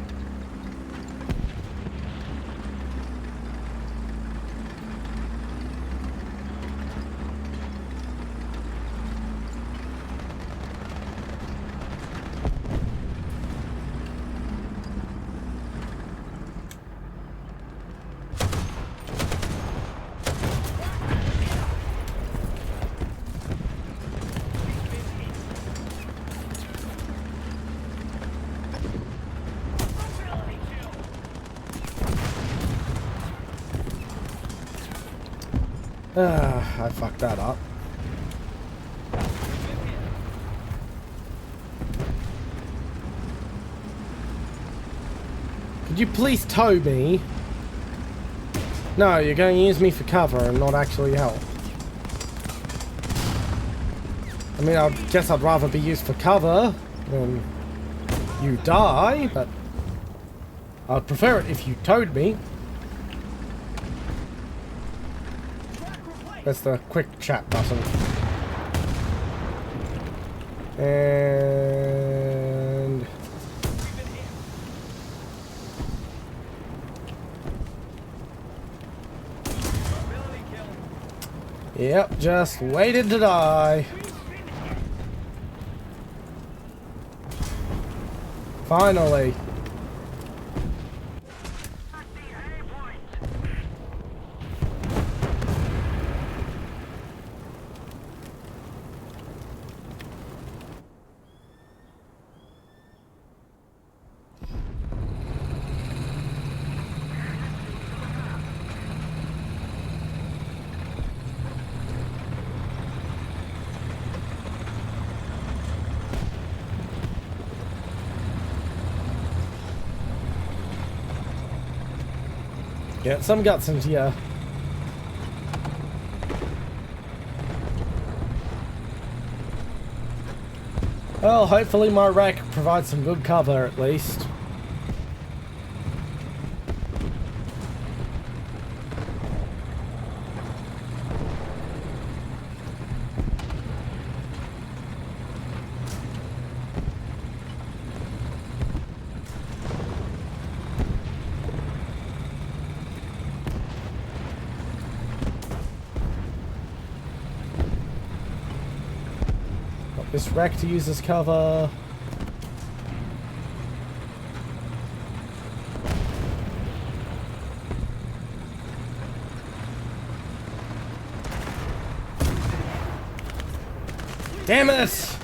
I fucked that up. Could you please tow me? No, you're going to use me for cover and not actually help. I mean, I guess I'd rather be used for cover than you die, but I'd prefer it if you towed me. That's the quick chat button. And yep, just waited to die. Finally. Get some guts into you. Well, hopefully my wreck provides some good cover at least. This wreck to use as cover. Damn it!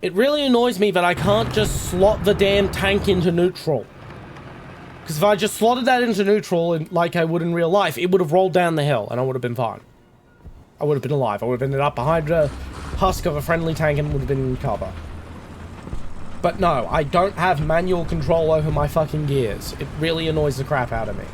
It really annoys me that I can't just slot the damn tank into neutral. Because if I just slotted that into neutral like I would in real life, it would have rolled down the hill and I would have been fine. I would have been alive. I would have ended up behind a husk of a friendly tank and would have been in cover. But no, I don't have manual control over my fucking gears. It really annoys the crap out of me.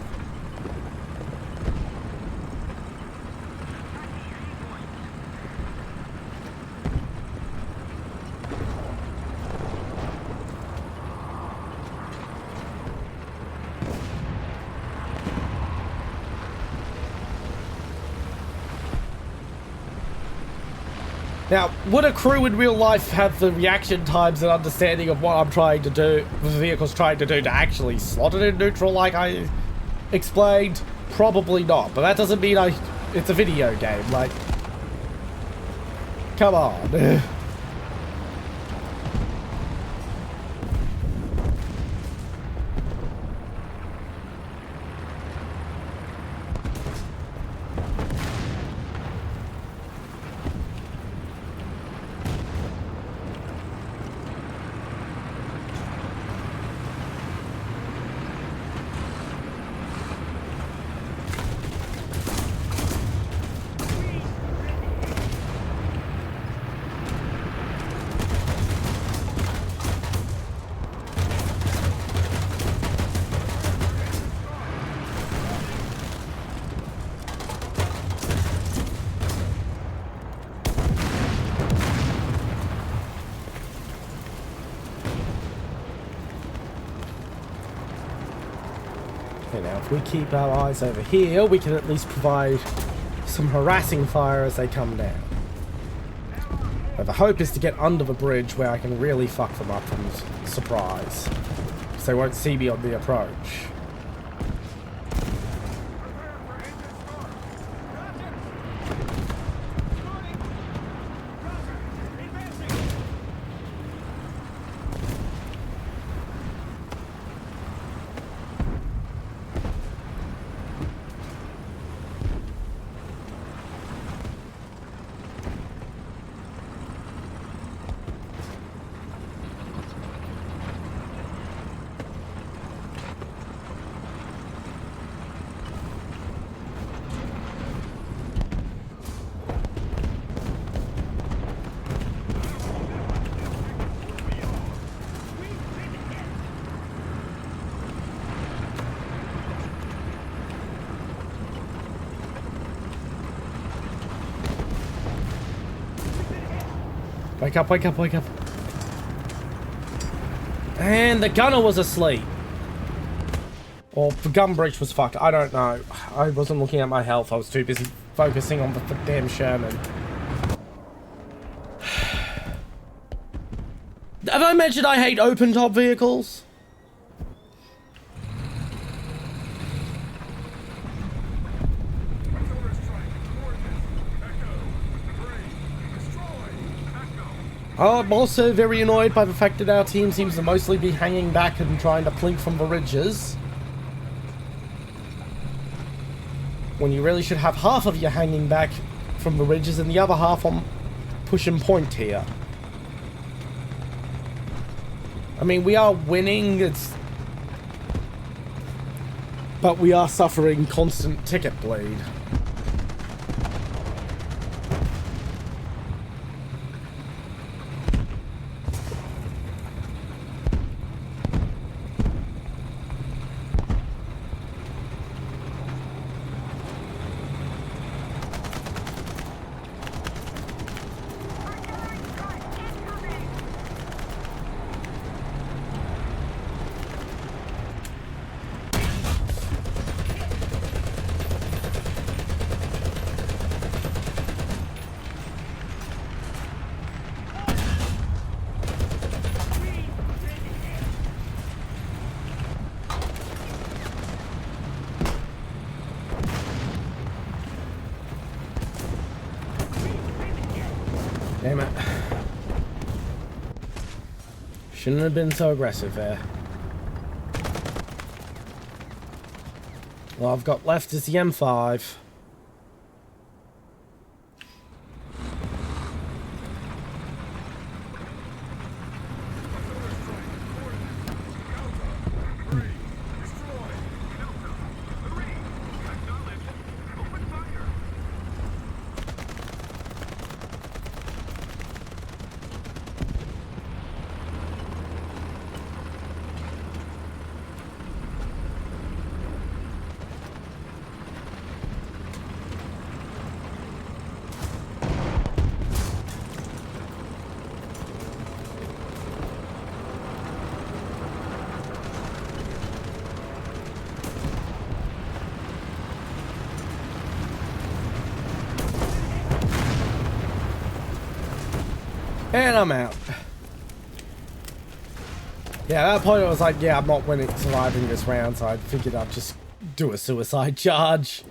Now, would a crew in real life have the reaction times and understanding of what I'm trying to do, the vehicle's trying to do to actually slot it in neutral like I explained? Probably not, but that doesn't mean it's a video game, like, come on. Okay, now if we keep our eyes over here, we can at least provide some harassing fire as they come down. But the hope is to get under the bridge where I can really fuck them up from surprise, because they won't see me on the approach. Wake up, wake up, wake up. And the gunner was asleep. Or the gun breach was fucked. I don't know. I wasn't looking at my health. I was too busy focusing on the damn Sherman. Have I mentioned I hate open top vehicles? I'm also very annoyed by the fact that our team seems to mostly be hanging back and trying to plink from the ridges, when you really should have half of you hanging back from the ridges and the other half on push and point here. I mean, we are winning, but we are suffering constant ticket bleed. Damn it. Shouldn't have been so aggressive there. All I've got left is the M5. And I'm out. Yeah, at that point I was like, yeah, I'm not surviving this round, so I figured I'd just do a suicide charge.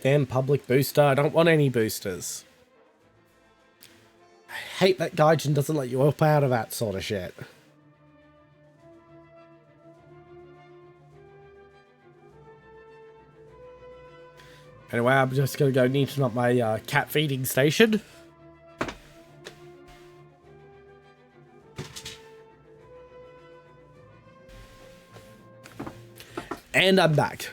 Damn public booster, I don't want any boosters. I hate that Gaijin doesn't let you up out of that sort of shit. Anyway, I'm just gonna go neaten up my cat feeding station. And I'm back.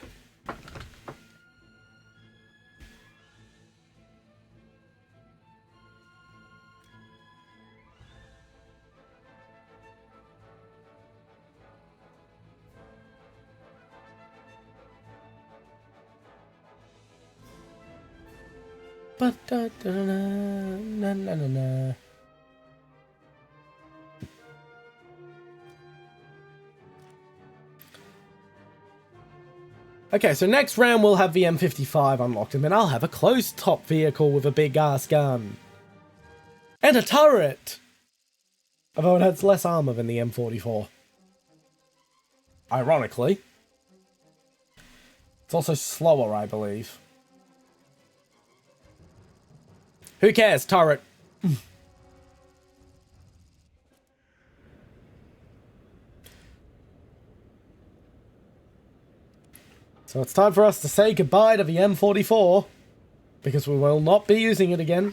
But da, da, na, na, na, na. Okay, so next round we'll have the M55 unlocked, and then I'll have a closed-top vehicle with a big-ass gun. And a turret! Although it has less armor than the M44. Ironically. It's also slower, I believe. Who cares? Turret. So it's time for us to say goodbye to the M44. Because we will not be using it again.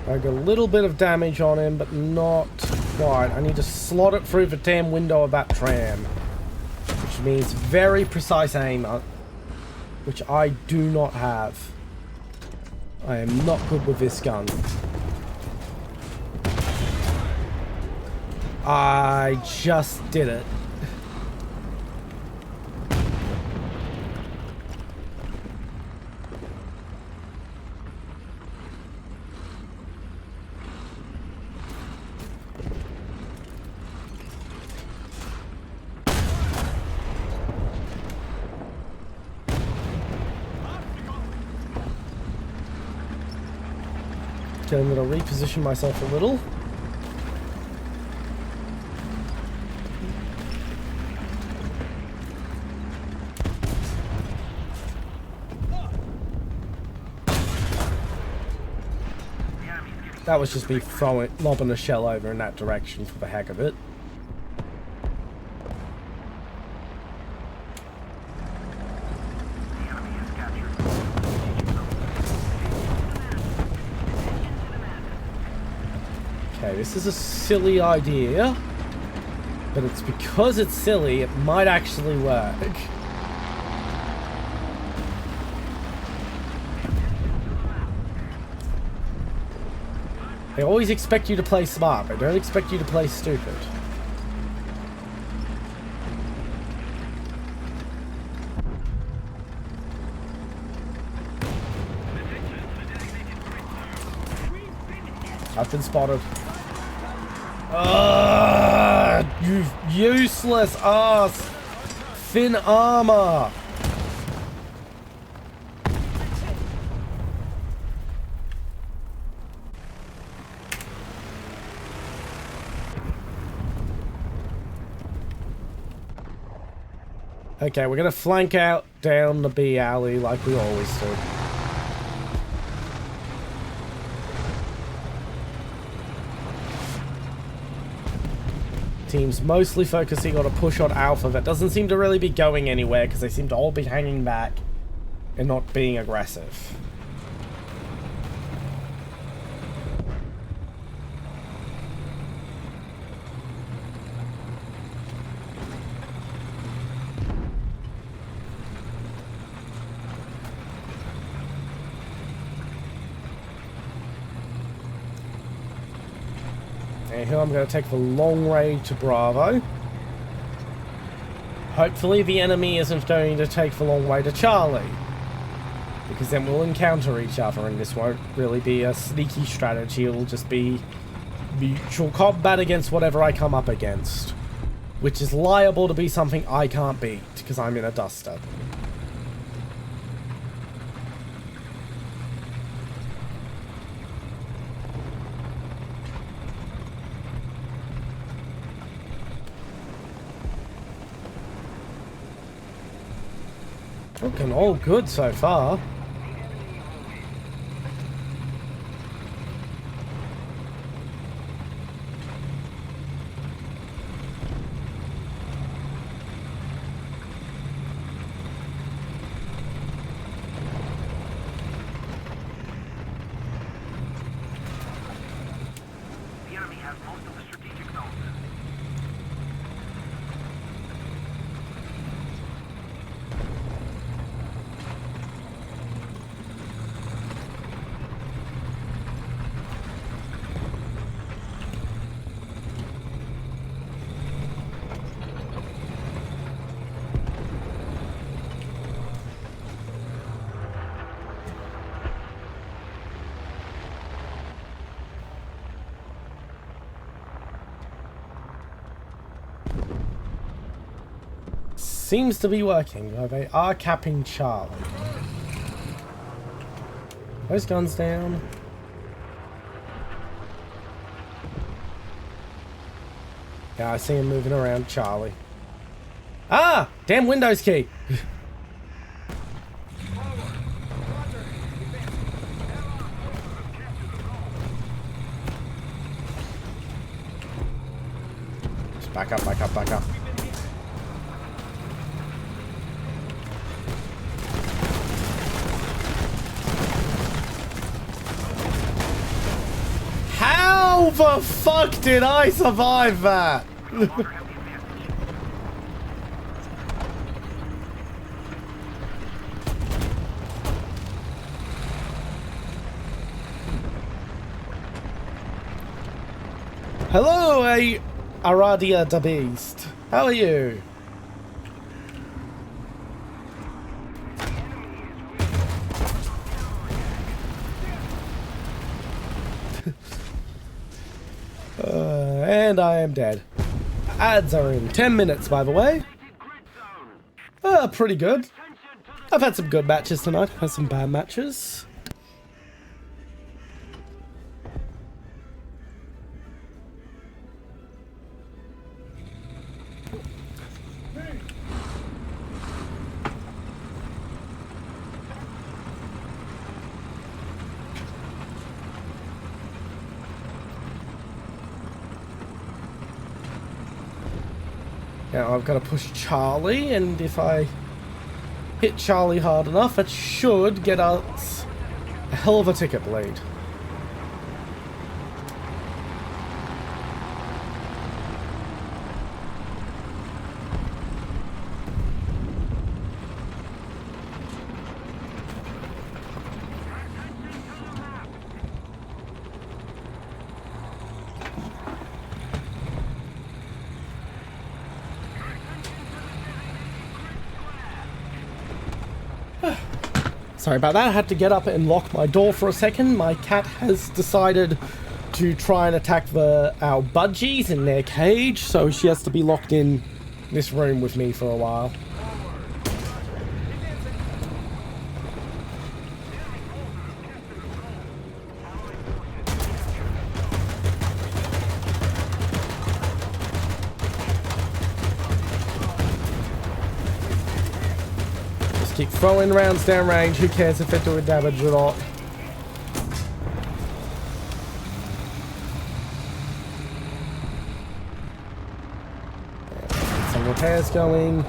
I got a little bit of damage on him, but not quite. I need to slot it through the damn window of that tram. Which means very precise aim, which I do not have. I am not good with this gun. I just did it. Okay, I'm going to reposition myself a little. That was just me lobbing a shell over in that direction for the heck of it. Okay, this is a silly idea, but it's because it's silly, it might actually work. They always expect you to play smart, they don't expect you to play stupid. I've been spotted. Ugh, you useless ass. Thin armor. Okay, we're gonna flank out down the B alley like we always do. Team's mostly focusing on a push on Alpha that doesn't seem to really be going anywhere because they seem to all be hanging back and not being aggressive. And here I'm going to take the long way to Bravo. Hopefully the enemy isn't going to take the long way to Charlie, because then we'll encounter each other and this won't really be a sneaky strategy. It'll just be mutual combat against whatever I come up against, which is liable to be something I can't beat because I'm in a duster. Looking all good so far. The enemy has most of the strategic zones. Seems to be working, though they are capping Charlie. Those guns down. Yeah, I see him moving around Charlie. Ah! Damn Windows key! Just back up, back up, back up. How the fuck did I survive that? Hello, Aradia the Beast. How are you? And I am dead. Ads are in 10 minutes, by the way. Pretty good. I've had some good matches tonight. Had some bad matches. Now I've got to push Charlie, and if I hit Charlie hard enough, it should get us a hell of a ticket bleed. Sorry about that, I had to get up and lock my door for a second. My cat has decided to try and attack our budgies in their cage, so she has to be locked in this room with me for a while. Just keep throwing rounds downrange. Who cares if they're doing damage or not? Some repairs going.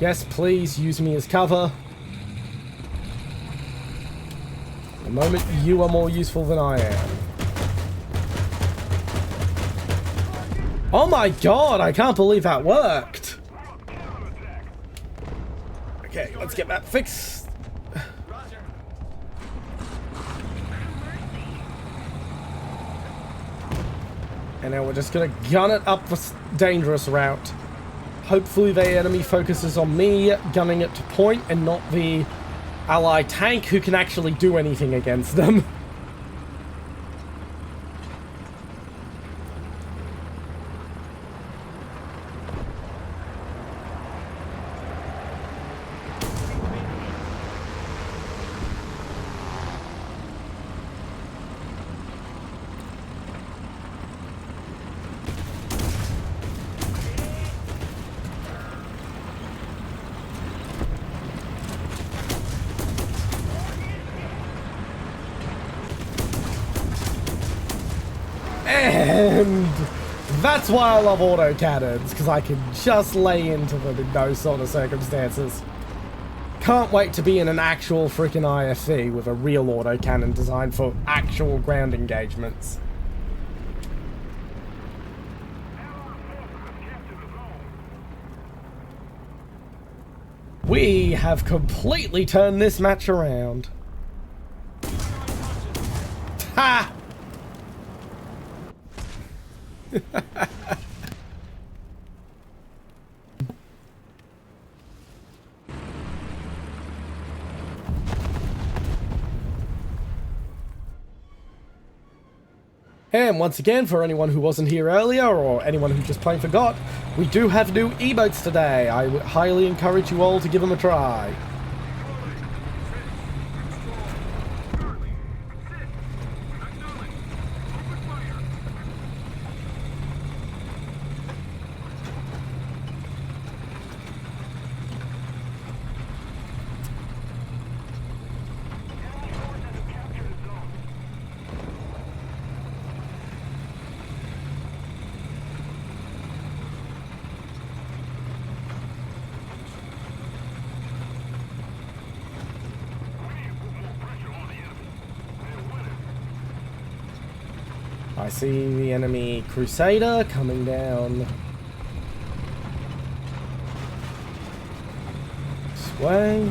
Yes, please use me as cover. The moment you are more useful than I am. Oh my god, I can't believe that worked. Okay, let's get that fixed. And now we're just gonna gun it up the dangerous route. Hopefully the enemy focuses on me gunning it to point and not the ally tank who can actually do anything against them. And that's why I love autocannons, because I can just lay into them in those sort of circumstances. Can't wait to be in an actual freaking IFC with a real autocannon designed for actual ground engagements. We have completely turned this match around. Ha! And once again, for anyone who wasn't here earlier, or anyone who just plain forgot, we do have new emotes today. I would highly encourage you all to give them a try. I see the enemy Crusader coming down this way.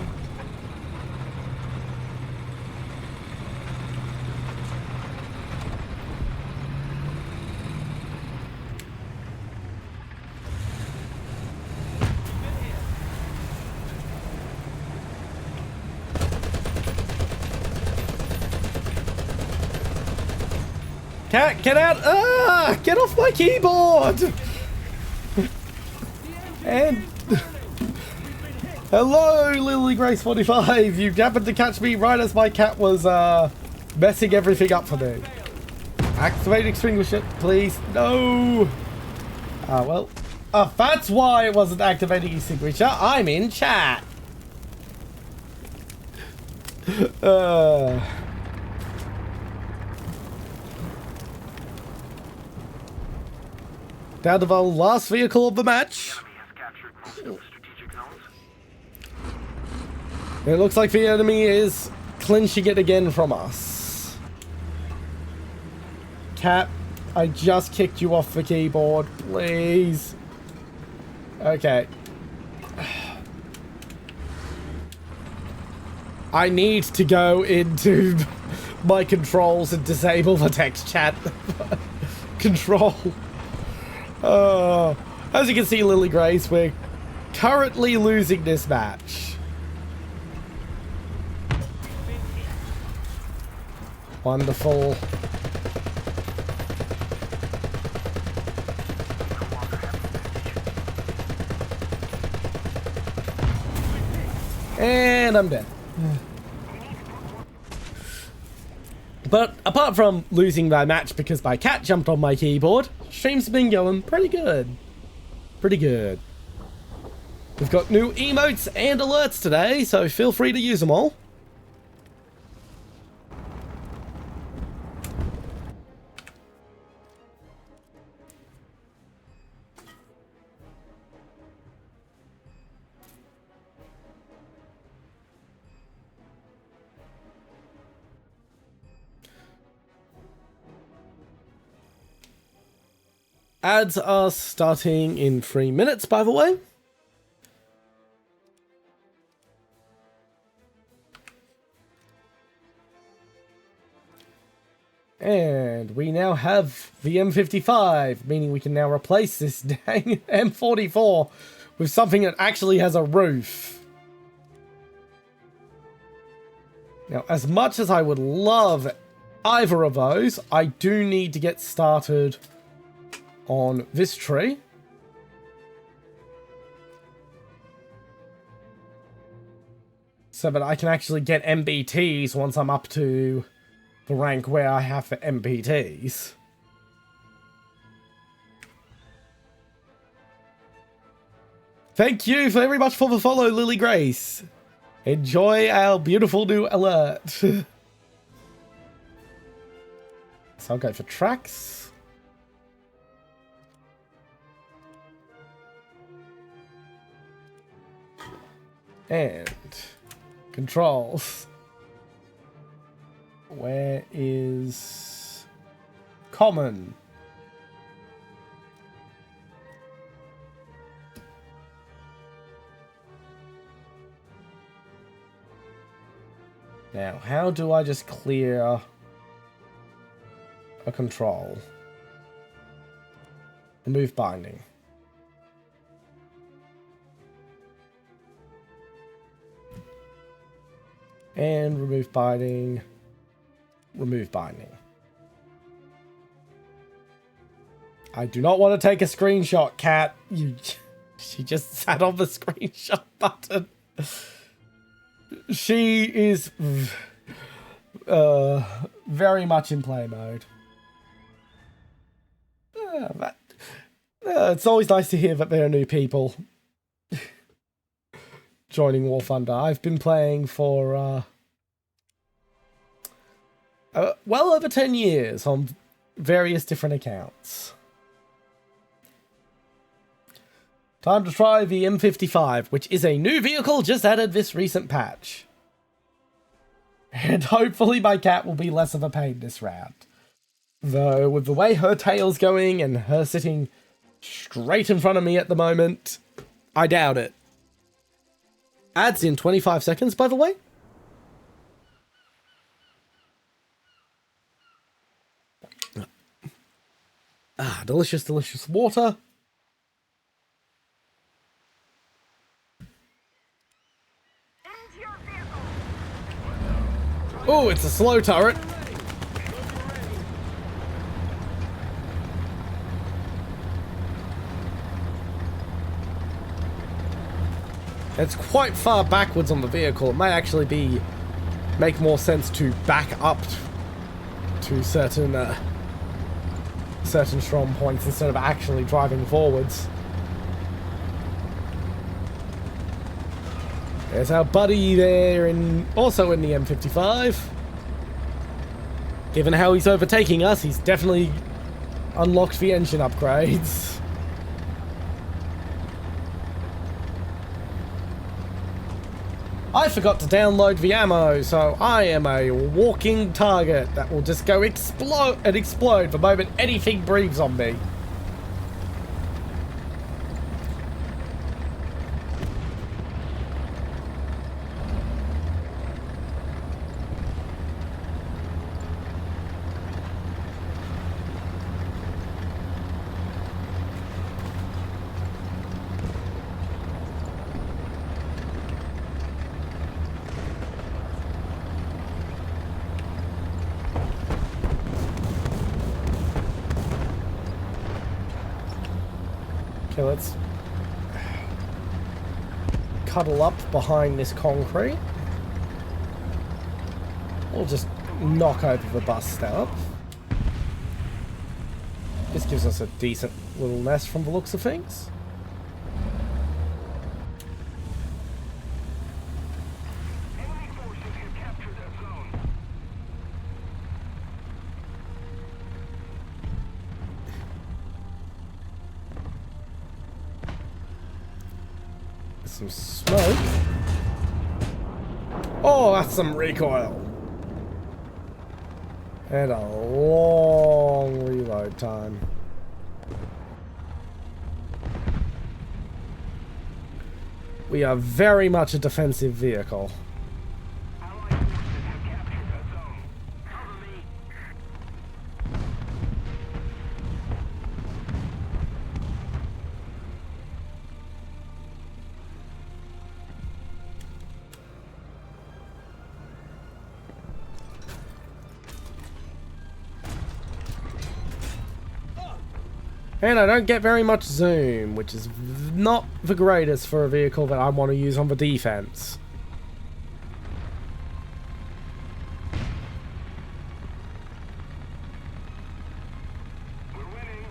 Cat, get out! Ah! Get off my keyboard! And hello, Lily Grace 45. You happened to catch me right as my cat was messing everything up for me. Activate extinguisher, please. No. Well, that's why it wasn't activating extinguisher. I'm in chat. Down to the last vehicle of the match. It looks like the enemy is clinching it again from us. Cat, I just kicked you off the keyboard, please. Okay. I need to go into my controls and disable the text chat control. As you can see, Lily Grace, we're currently losing this match. Wonderful. And I'm dead. But apart from losing my match because my cat jumped on my keyboard, stream's been going pretty good. Pretty good. We've got new emotes and alerts today, so feel free to use them all. Ads are starting in 3 minutes, by the way. And we now have the M55, meaning we can now replace this dang M44 with something that actually has a roof. Now, as much as I would love either of those, I do need to get started on this tree. So that I can actually get MBTs once I'm up to the rank where I have for MBTs. Thank you very much for the follow, Lily Grace. Enjoy our beautiful new alert. So I'll go for tracks. And controls. Where is common? Now, how do I just clear a control? Remove binding. And remove binding. Remove binding. I do not want to take a screenshot, cat. She just sat on the screenshot button. She is very much in play mode. It's always nice to hear that there are new people joining Warthunder. I've been playing for well over 10 years on various different accounts. Time to try the M55, which is a new vehicle just added this recent patch. And hopefully my cat will be less of a pain this round. Though, with the way her tail's going and her sitting straight in front of me at the moment, I doubt it. Ads in 25 seconds, by the way. Ah, delicious, delicious water. Oh, it's a slow turret. It's quite far backwards on the vehicle. It might actually make more sense to back up to certain strong points instead of actually driving forwards. There's our buddy there, also in the M55. Given how he's overtaking us, he's definitely unlocked the engine upgrades. I forgot to download the ammo, so I am a walking target that will just go explode the moment anything breathes on me. Okay, let's huddle up behind this concrete. We'll just knock over the bus stop. This gives us a decent little nest from the looks of things. Enemy forces have captured that zone. There's some smoke. Oh, that's some recoil. And a long reload time. We are very much a defensive vehicle. Allied forces have captured that zone. Cover me. And I don't get very much zoom, which is not the greatest for a vehicle that I want to use on the defense. We're winning.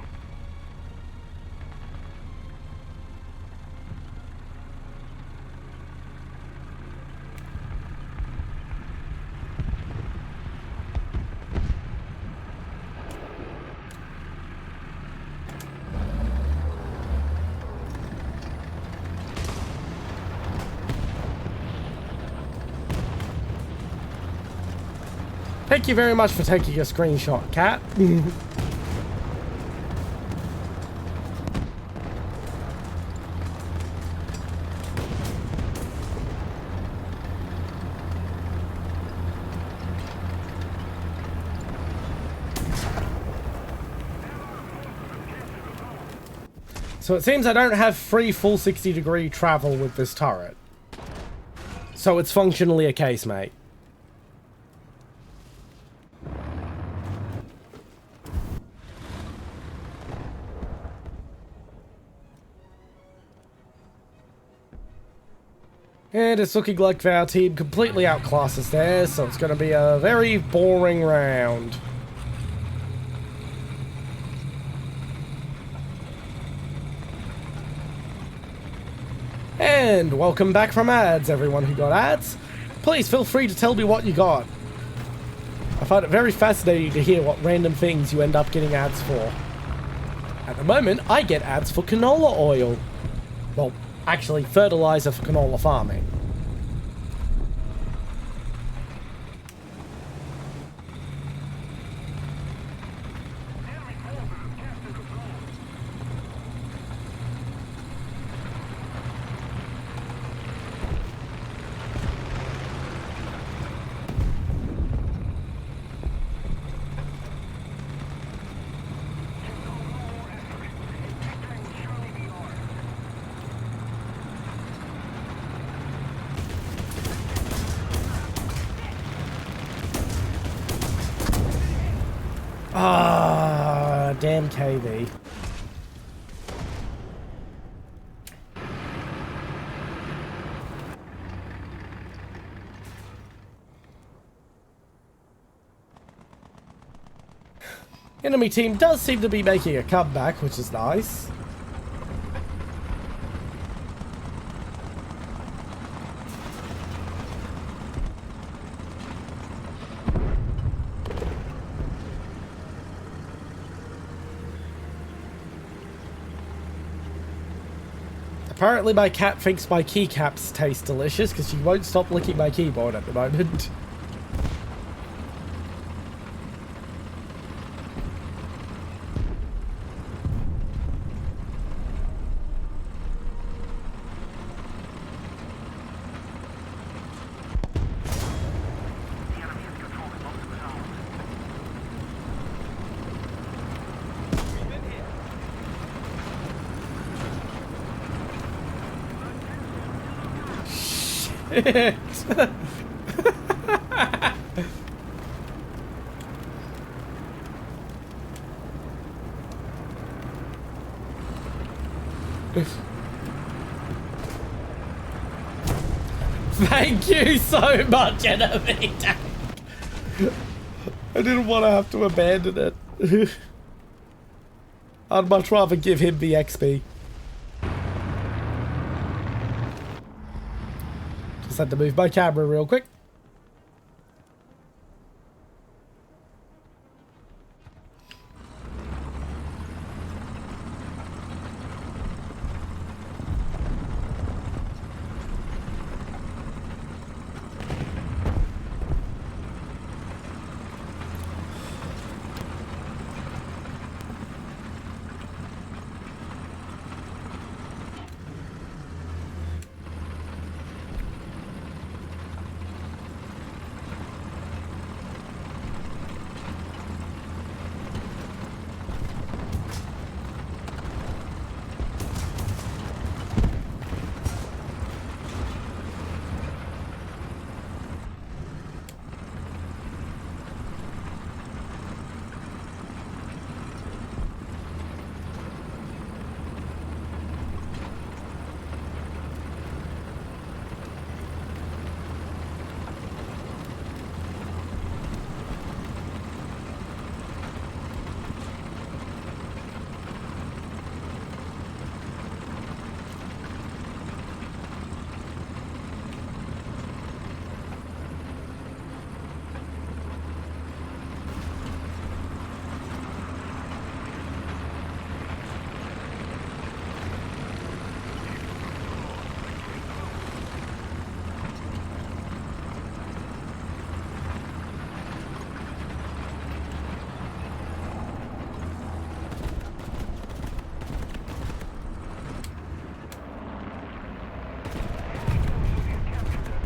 Thank you very much for taking a screenshot, Cat. So it seems I don't have free full 60-degree travel with this turret. So it's functionally a casemate. And it's looking like our team completely outclasses theirs, so it's going to be a very boring round. And welcome back from ads, everyone who got ads. Please feel free to tell me what you got. I find it very fascinating to hear what random things you end up getting ads for. At the moment, I get ads for canola oil. Well, actually, fertilizer for canola farming. Ah, damn KV. Enemy team does seem to be making a comeback, which is nice. Apparently my cat thinks my keycaps taste delicious because she won't stop licking my keyboard at the moment. The enemy is controlling most of the zone. We've been hit. Thank you so much, enemy tank. I didn't want to have to abandon it. I'd much rather give him the XP. Just had to move my camera real quick.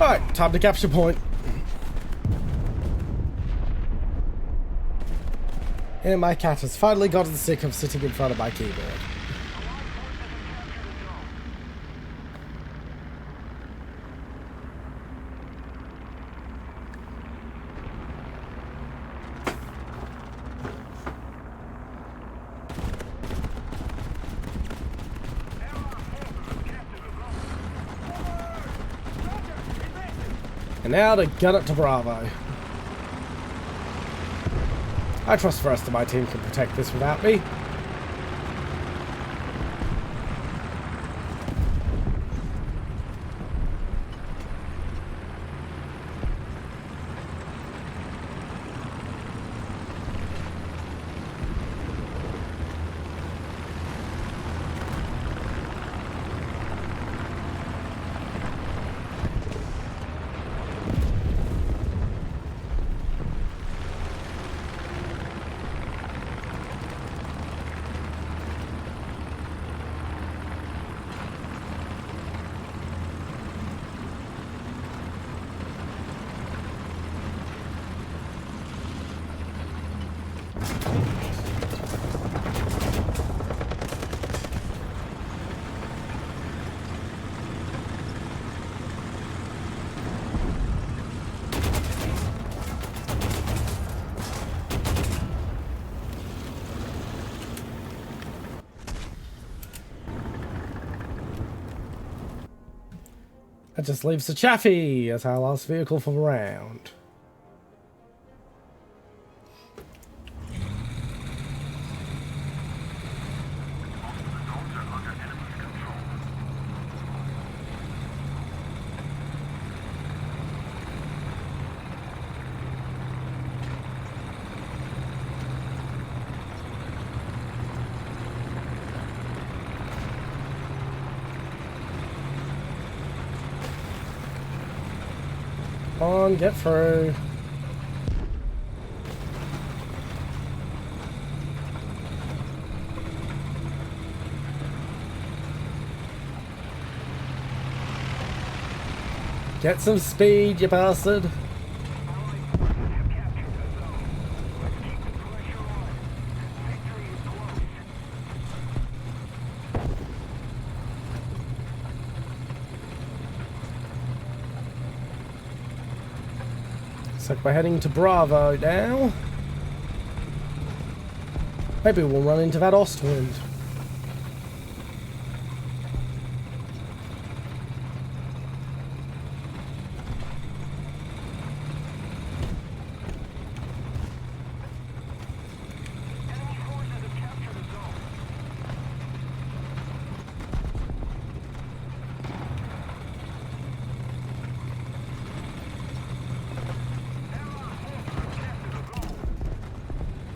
Alright, time to capture point. And my cat has finally gotten sick of sitting in front of my keyboard. And now to gun it to Bravo. I trust the rest of my team can protect this without me. That just leaves the Chaffee as our last vehicle for the round. Come on, get through. Get some speed, you bastard. Looks like we're heading to Bravo now. Maybe we'll run into that Ostwind.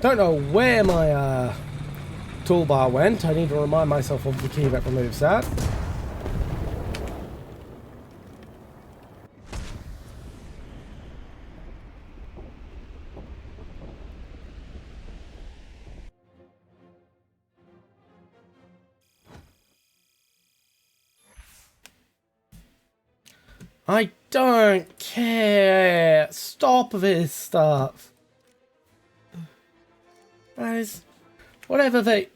Don't know where my toolbar went. I need to remind myself of the key that removes that. I don't care. Stop this stuff. That is... Whatever they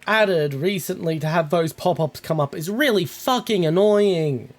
added recently to have those pop-ups come up is really fucking annoying.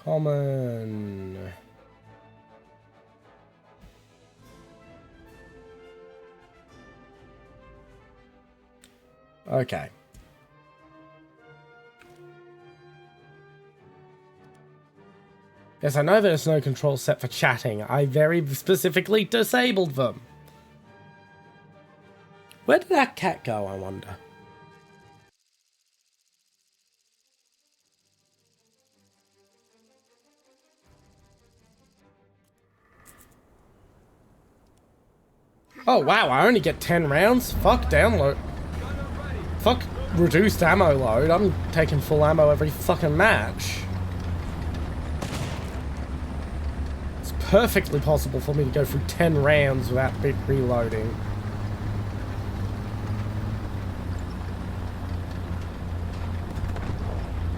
Common. Okay. Yes, I know there's no control set for chatting. I very specifically disabled them. Where did that cat go, I wonder? Oh wow, I only get 10 rounds? Fuck download. Fuck reduced ammo load. I'm taking full ammo every fucking match. It's perfectly possible for me to go through 10 rounds without reloading.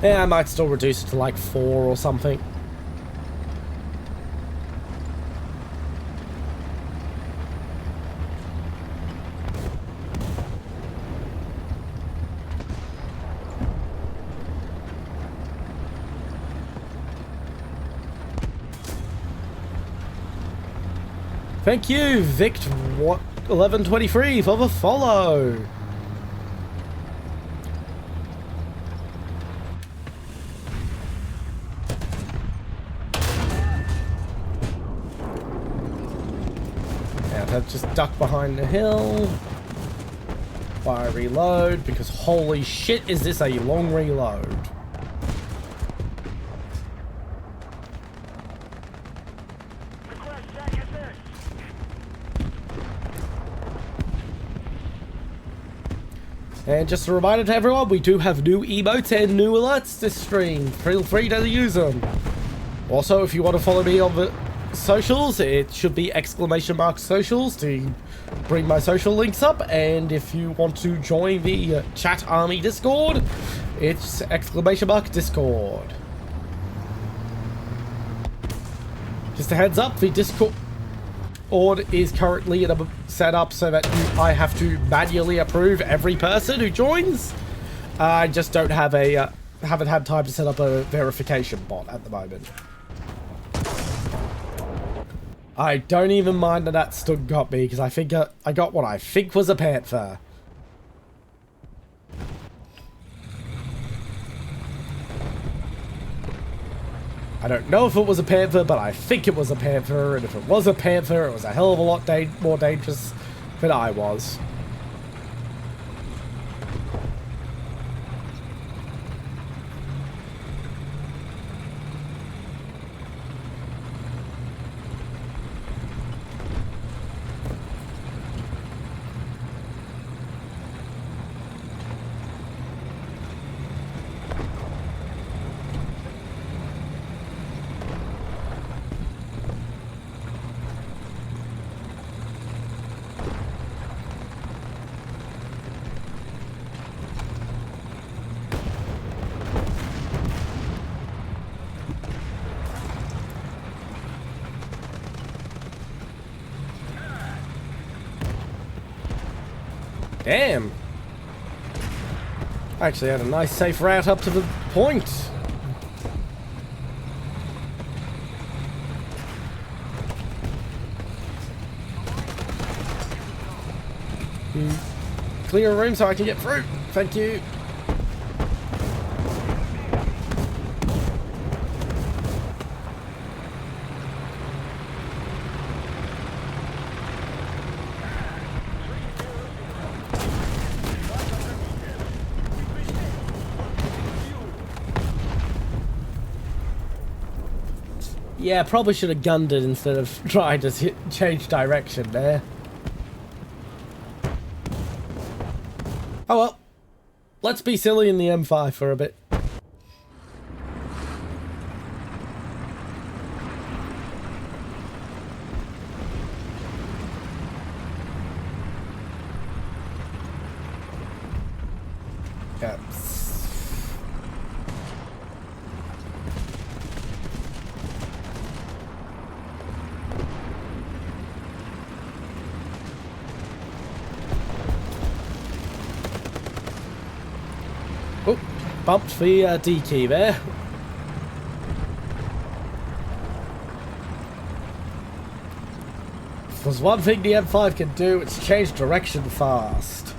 Yeah, I might still reduce it to like 4 or something. Thank you, Vict1123 for the follow. Yeah, that just duck behind the hill. Fire reload, because holy shit is this a long reload. And just a reminder to everyone, we do have new emotes and new alerts this stream. Feel free to use them. Also, if you want to follow me on the socials, it should be !socials to bring my social links up. And if you want to join the Chat Army Discord, it's !Discord. Just a heads up, the Discord is currently set up so that I have to manually approve every person who joins. I just don't have haven't had time to set up a verification bot at the moment. I don't even mind that still got me, because I think I got what I think was a panther. I don't know if it was a panther, but I think it was a panther, and if it was a panther, it was a hell of a lot more dangerous than I was. Damn. I actually had a nice safe route up to the point. Can you clear a room so I can get through? Thank you. Yeah, probably should have gunned it instead of trying to change direction there. Oh well. Let's be silly in the M5 for a bit. Yeah. Oh, bumped the D key there. If there's one thing the M5 can do, it's change direction fast.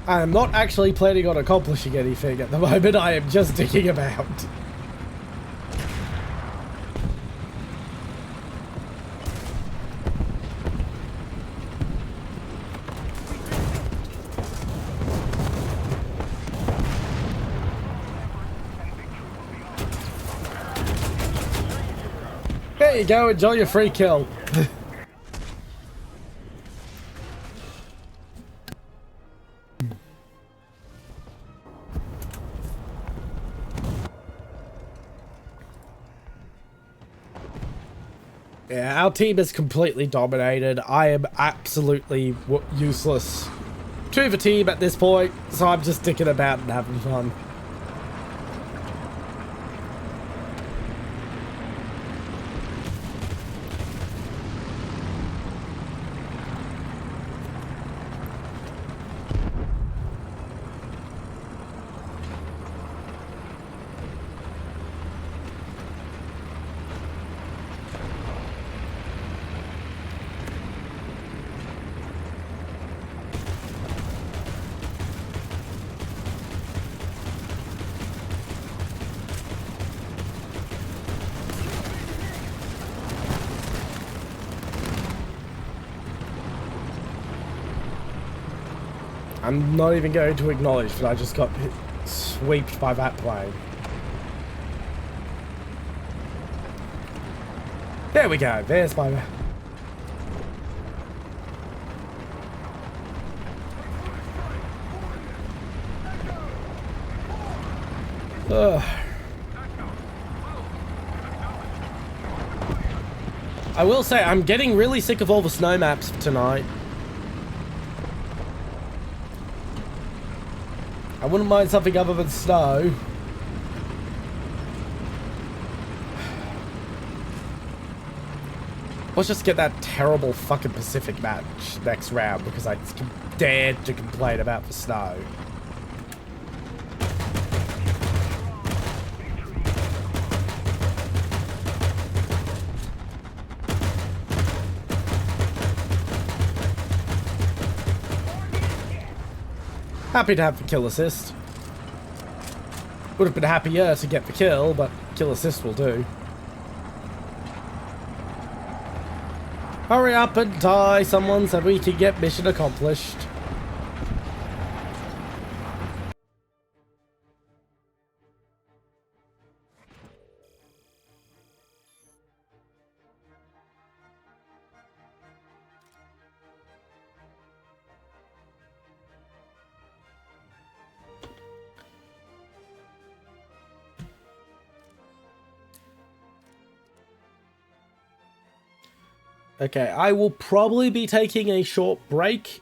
I am not actually planning on accomplishing anything at the moment. I am just digging about. There you go, enjoy your free kill. Yeah, our team is completely dominated. I am absolutely useless to the team at this point, so I'm just dicking about and having fun. I'm not even going to acknowledge that I just got swept by that plane. There we go, there's my... Ugh. I will say, I'm getting really sick of all the snow maps tonight. I wouldn't mind something other than snow. Let's just get that terrible fucking Pacific match next round because I dared to complain about the snow. Happy to have the kill assist. Would have been happier to get the kill, but kill assist will do. Hurry up and die, someone, so we can get mission accomplished. Okay, I will probably be taking a short break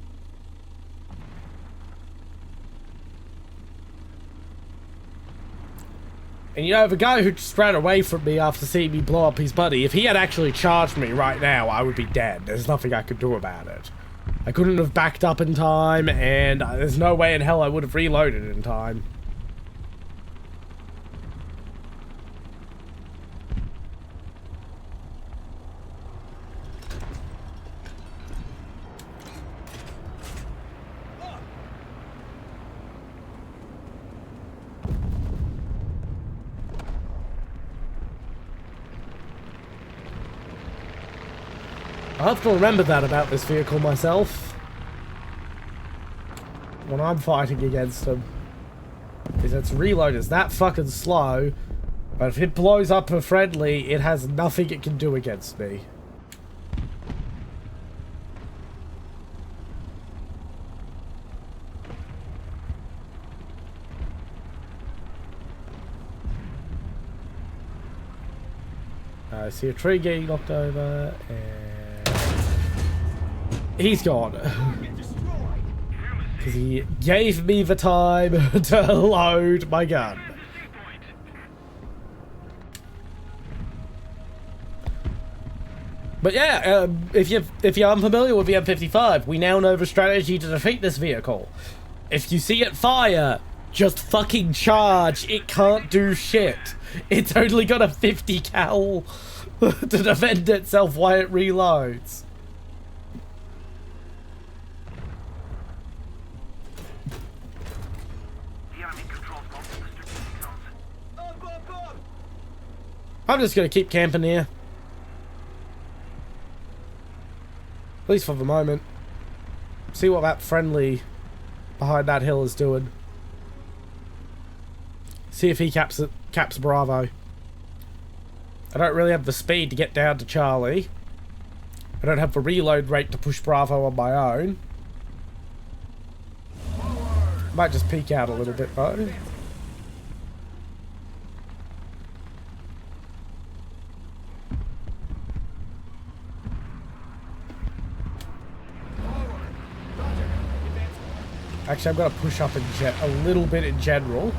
And you know, the guy who just ran away from me after seeing me blow up his buddy, if he had actually charged me right now, I would be dead. There's nothing I could do about it. I couldn't have backed up in time, and there's no way in hell I would have reloaded in time. I have to remember that about this vehicle myself when I'm fighting against him. Is its reload is that fucking slow, but if it blows up a friendly, it has nothing it can do against me. I see a tree getting knocked over, and he's gone. Because he gave me the time to load my gun. But yeah, if you're unfamiliar with the M55, we now know the strategy to defeat this vehicle. If you see it fire, just fucking charge. It can't do shit. It's only got a 50 cal to defend itself while it reloads. I'm just gonna keep camping here. At least for the moment. See what that friendly behind that hill is doing. See if he caps Bravo. I don't really have the speed to get down to Charlie. I don't have the reload rate to push Bravo on my own. Might just peek out a little bit though. Actually, I'm going to push up a little bit in general.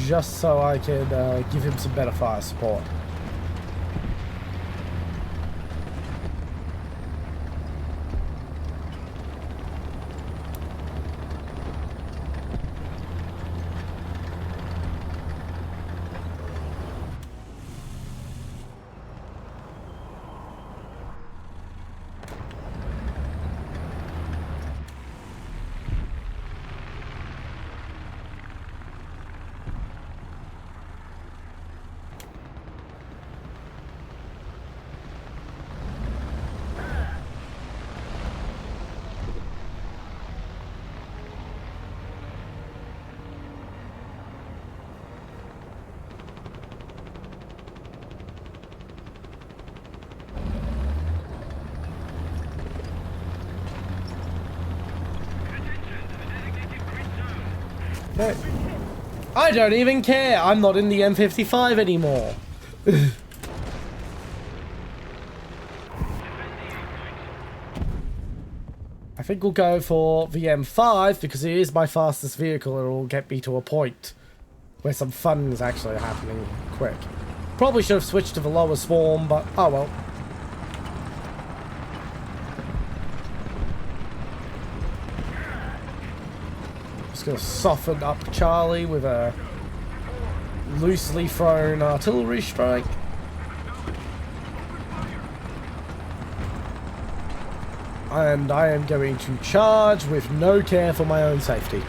Just so I can give him some better fire support. No. I don't even care. I'm not in the M55 anymore. I think we'll go for the M5 because it is my fastest vehicle and it will get me to a point where some fun is actually happening quick. Probably should have switched to the lower swarm, but oh well. Just gonna soften up Charlie with a loosely thrown artillery strike. And I am going to charge with no care for my own safety.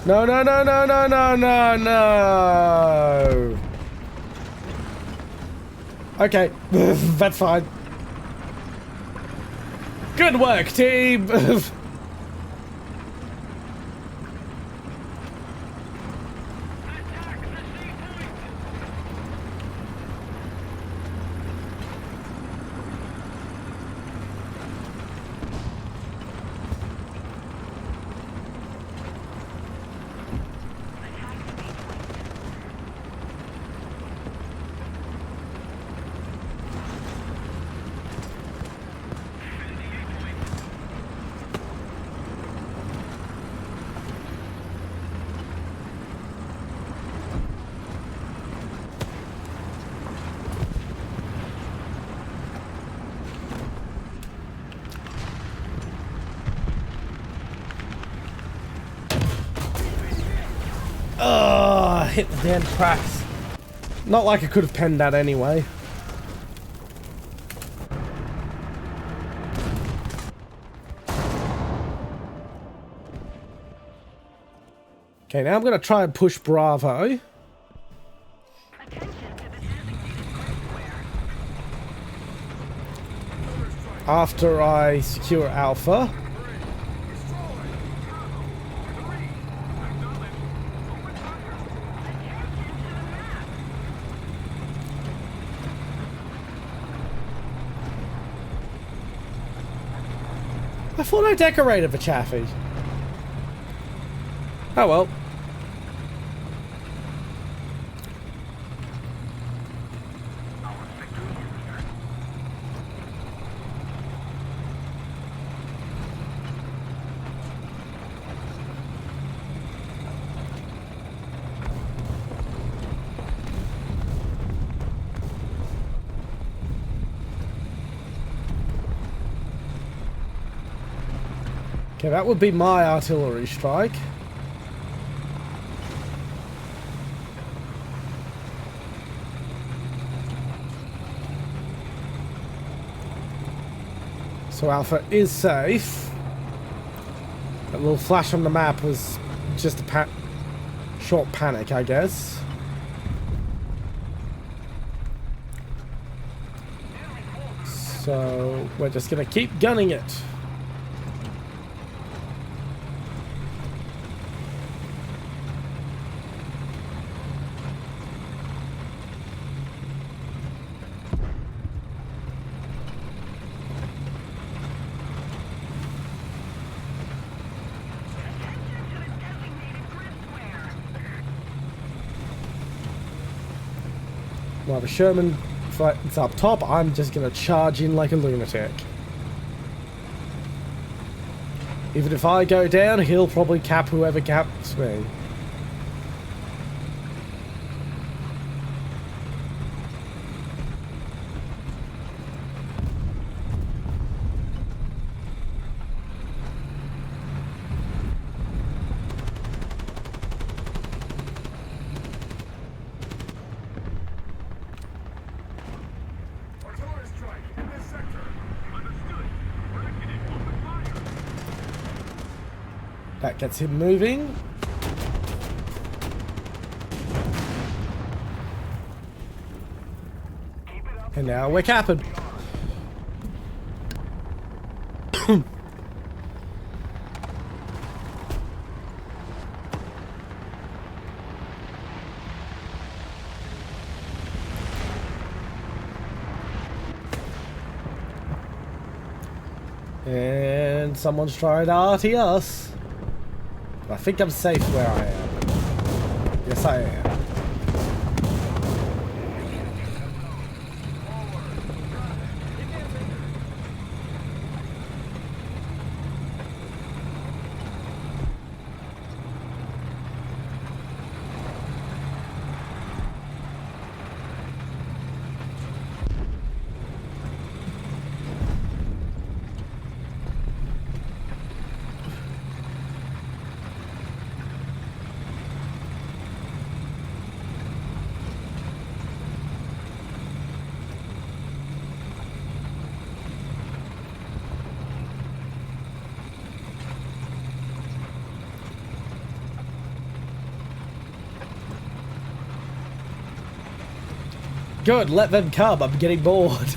No, no, no, no, no, no, no, no. Okay, that's fine. Good work, team. Ugh, hit the damn tracks. Not like I could have penned that anyway. Okay, now I'm going to try and push Bravo. After I secure Alpha. I thought I decorated for Chaffee. Oh well. Okay, that would be my artillery strike. So Alpha is safe. That little flash on the map was just a short panic, I guess. So we're just gonna keep gunning it. While the Sherman fights up top, I'm just gonna charge in like a lunatic. Even if I go down, he'll probably cap whoever caps me. That gets him moving. And now we're capping. And someone's trying to RT us. I think I'm safe where I am. Yes, I am. Good, let them come. I'm getting bored.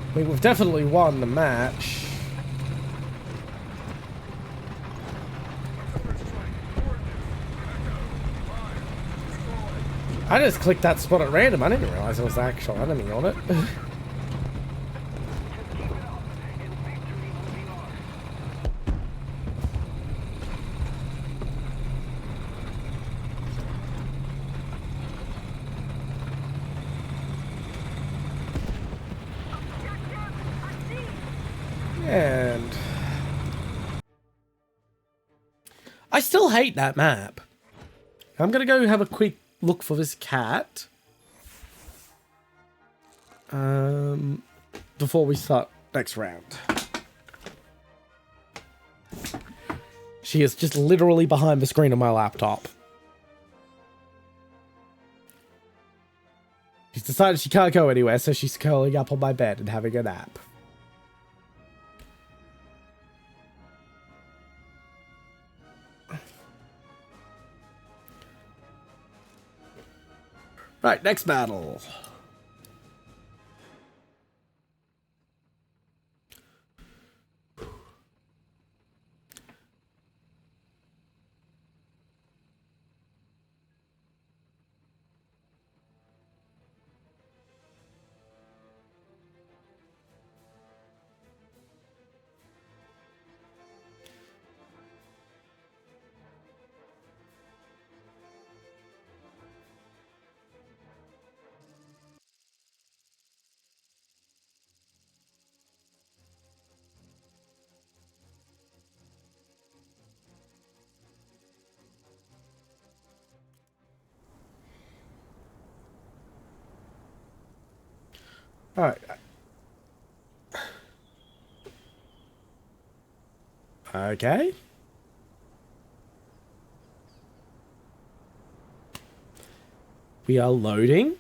I mean, we've definitely won the match. I just clicked that spot at random. I didn't realize there was an actual enemy on it. And I still hate that map. I'm gonna go have a quick look for this cat. Before we start next round. She is just literally behind the screen of my laptop. She's decided she can't go anywhere, so she's curling up on my bed and having a nap. Right, next battle. Alright. Okay. We are loading.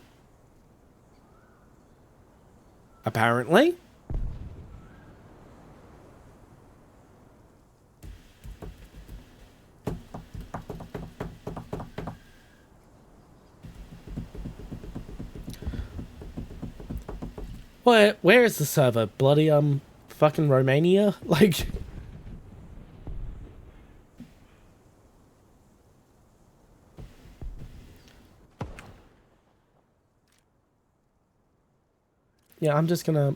Apparently. Where is the server? Bloody, fucking Romania? Like... Yeah, I'm just gonna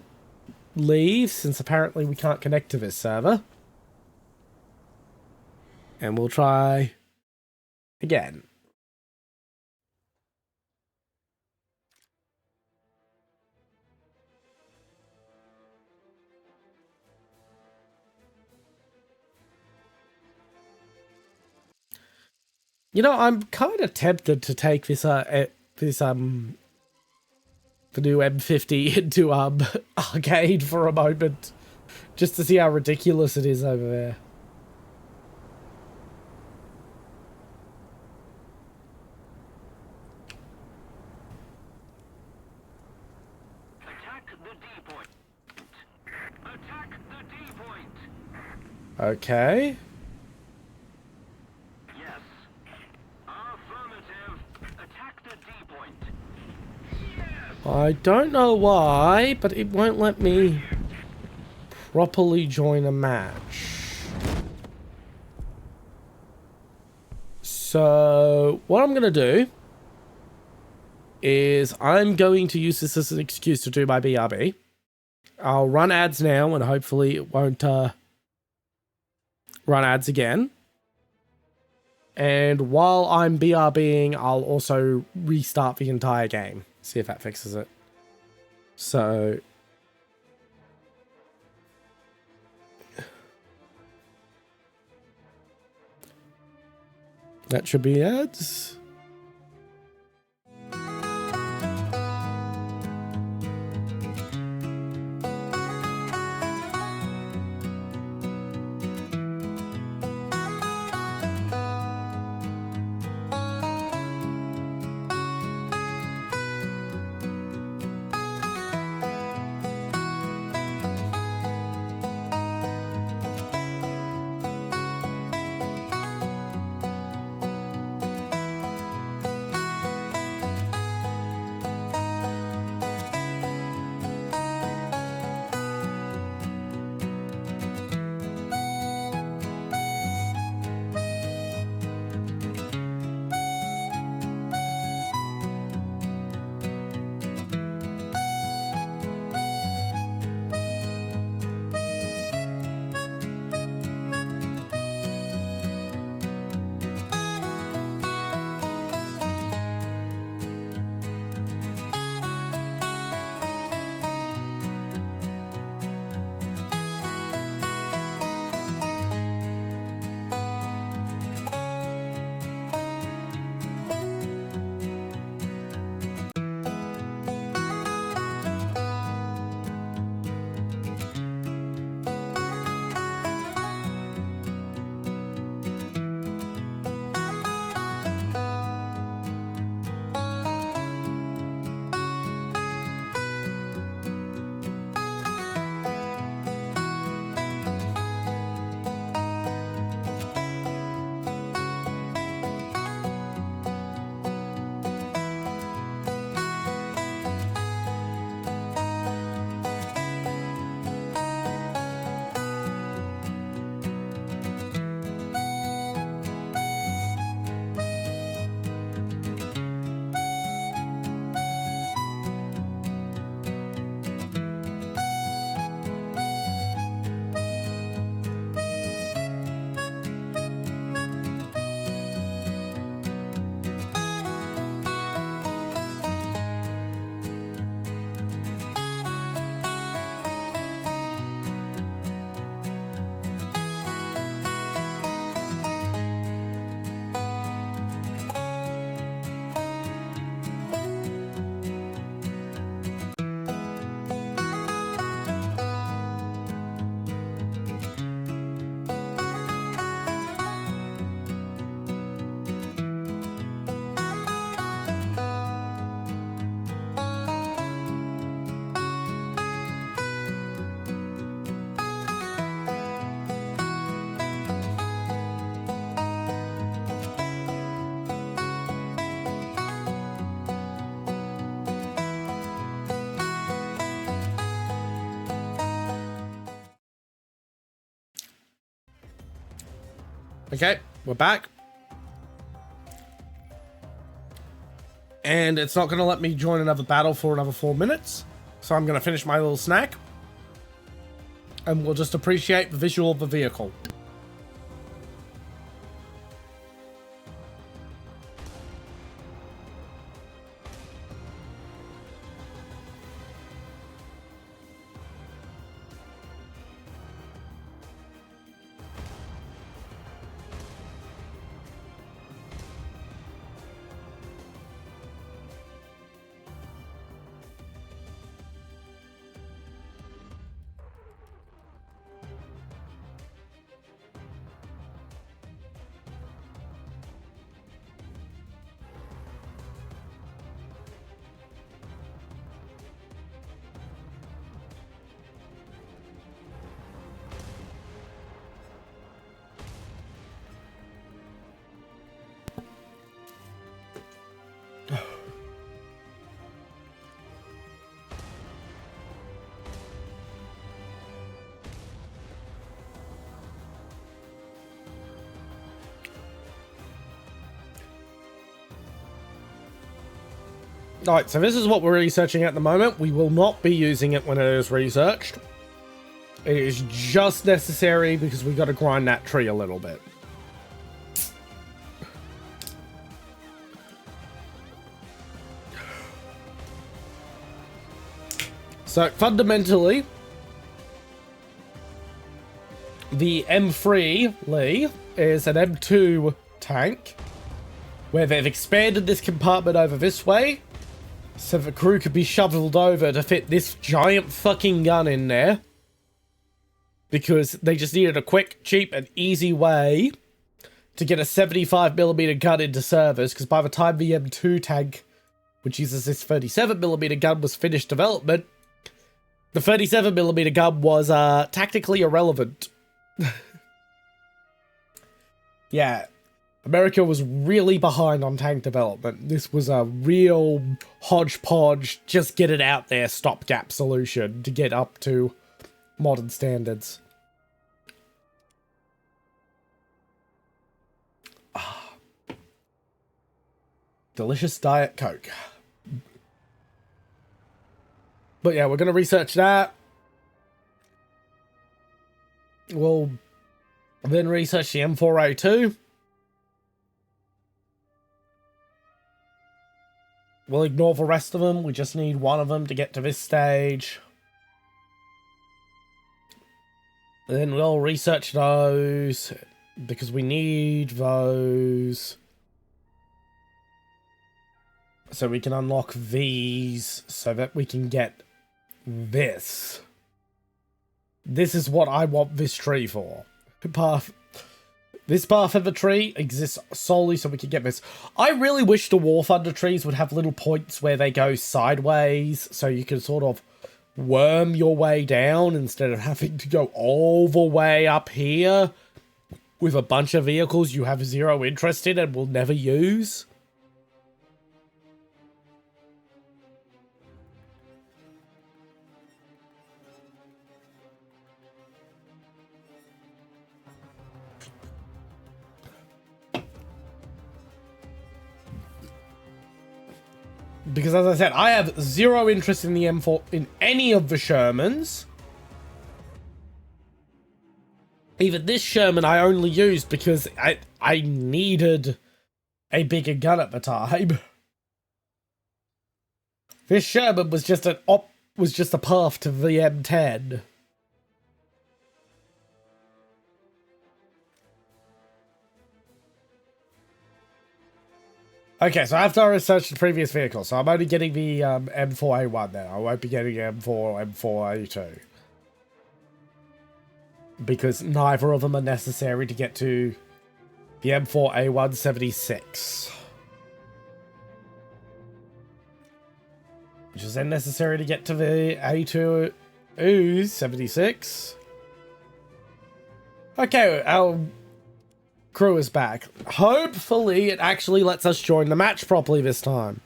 leave, since apparently we can't connect to this server. And we'll try again. You know, I'm kind of tempted to take this, the new M50 into, arcade for a moment. Just to see how ridiculous it is over there. Attack the D point. Attack the D point. Okay. Yes. Affirmative. Attack the D point. Yes. I don't know why, but it won't let me properly join a match. So, what I'm going to do is I'm going to use this as an excuse to do my BRB. I'll run ads now, and hopefully it won't run ads again. And while I'm BRBing, I'll also restart the entire game. See if that fixes it. So... that should be ads. Okay, we're back. And it's not going to let me join another battle for another 4 minutes. So I'm going to finish my little snack. And we'll just appreciate the visual of the vehicle. Alright, so this is what we're researching at the moment. We will not be using it when it is researched. It is just necessary because we got to grind that tree a little bit. So, fundamentally, the M3 Lee is an M2 tank where they've expanded this compartment over this way so the crew could be shoveled over to fit this giant fucking gun in there. Because they just needed a quick, cheap, and easy way to get a 75mm gun into service. Because by the time the M2 tank, which uses this 37mm gun, was finished development, the 37mm gun was tactically irrelevant. Yeah. America was really behind on tank development. This was a real hodgepodge, just get it out there stopgap solution to get up to modern standards. Delicious Diet Coke. But yeah, we're going to research that. We'll then research the M4A2. We'll ignore the rest of them. We just need one of them to get to this stage. Then we'll research those because we need those so we can unlock these so that we can get this. This is what I want this tree for. This path of the tree exists solely so we can get this. I really wish the Warthunder trees would have little points where they go sideways so you can sort of worm your way down instead of having to go all the way up here with a bunch of vehicles you have zero interest in and will never use. Because as I said, I have zero interest in the M4, in any of the Shermans. Even this Sherman I only used because I needed a bigger gun at the time. This Sherman was just a path to the M10. Okay, so after I researched the previous vehicle, so I'm only getting the M4A1 now. I won't be getting M4 or M4A2. Because neither of them are necessary to get to the M4A176. Which is then necessary to get to the A276. Okay, our crew is back. Hopefully it actually lets us join the match properly this time.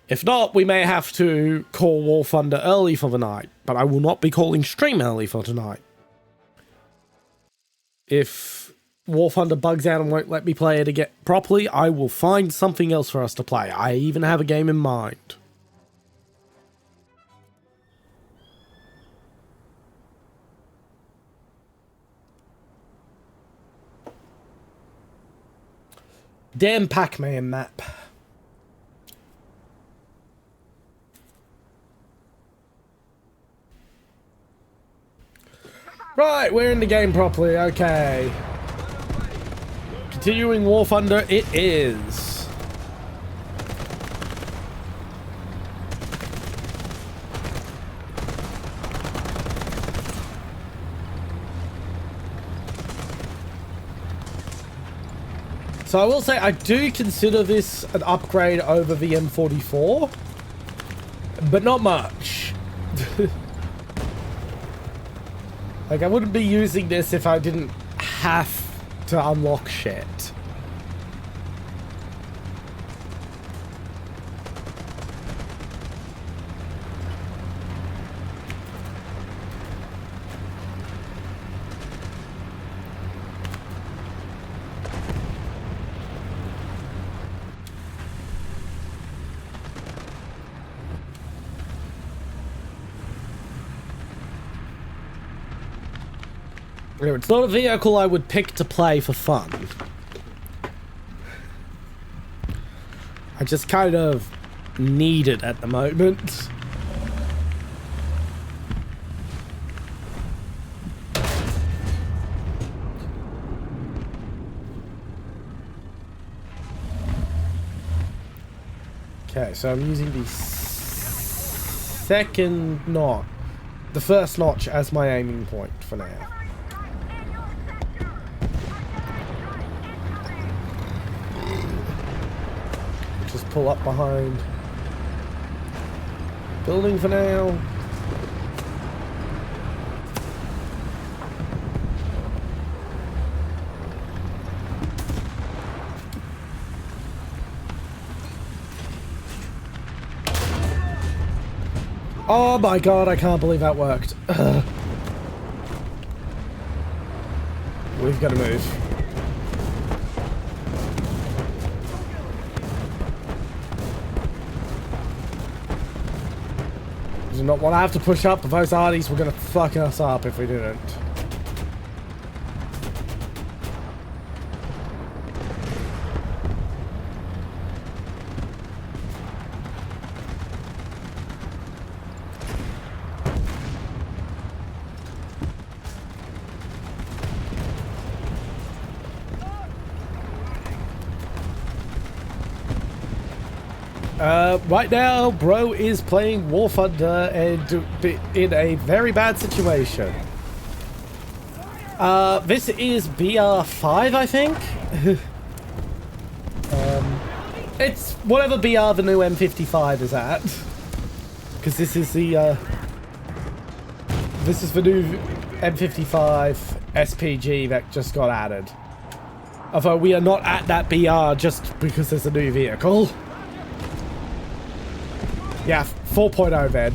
If not, we may have to call Warthunder early for the night, but I will not be calling stream early for tonight. If Warthunder bugs out and won't let me play it again properly, I will find something else for us to play. I even have a game in mind. Damn Pac-Man map. Right, we're in the game properly, okay. Continuing Warthunder it is. So I will say I do consider this an upgrade over the M44, but not much. Like, I wouldn't be using this if I didn't have to unlock shit. It's not a vehicle I would pick to play for fun. I just kind of need it at the moment. Okay, so I'm using the second notch, the first notch as my aiming point for now. Just pull up behind building for now. Oh my god, I can't believe that worked. We've got to move. Do not want to have to push up, but those arties were going to fuck us up if we didn't. Right now, bro is playing Warthunder and in a very bad situation. This is BR5, I think. It's whatever BR the new M55 is at, because this is the new M55 SPG that just got added. Although we are not at that BR just because there's a new vehicle. Yeah, 4.0 then.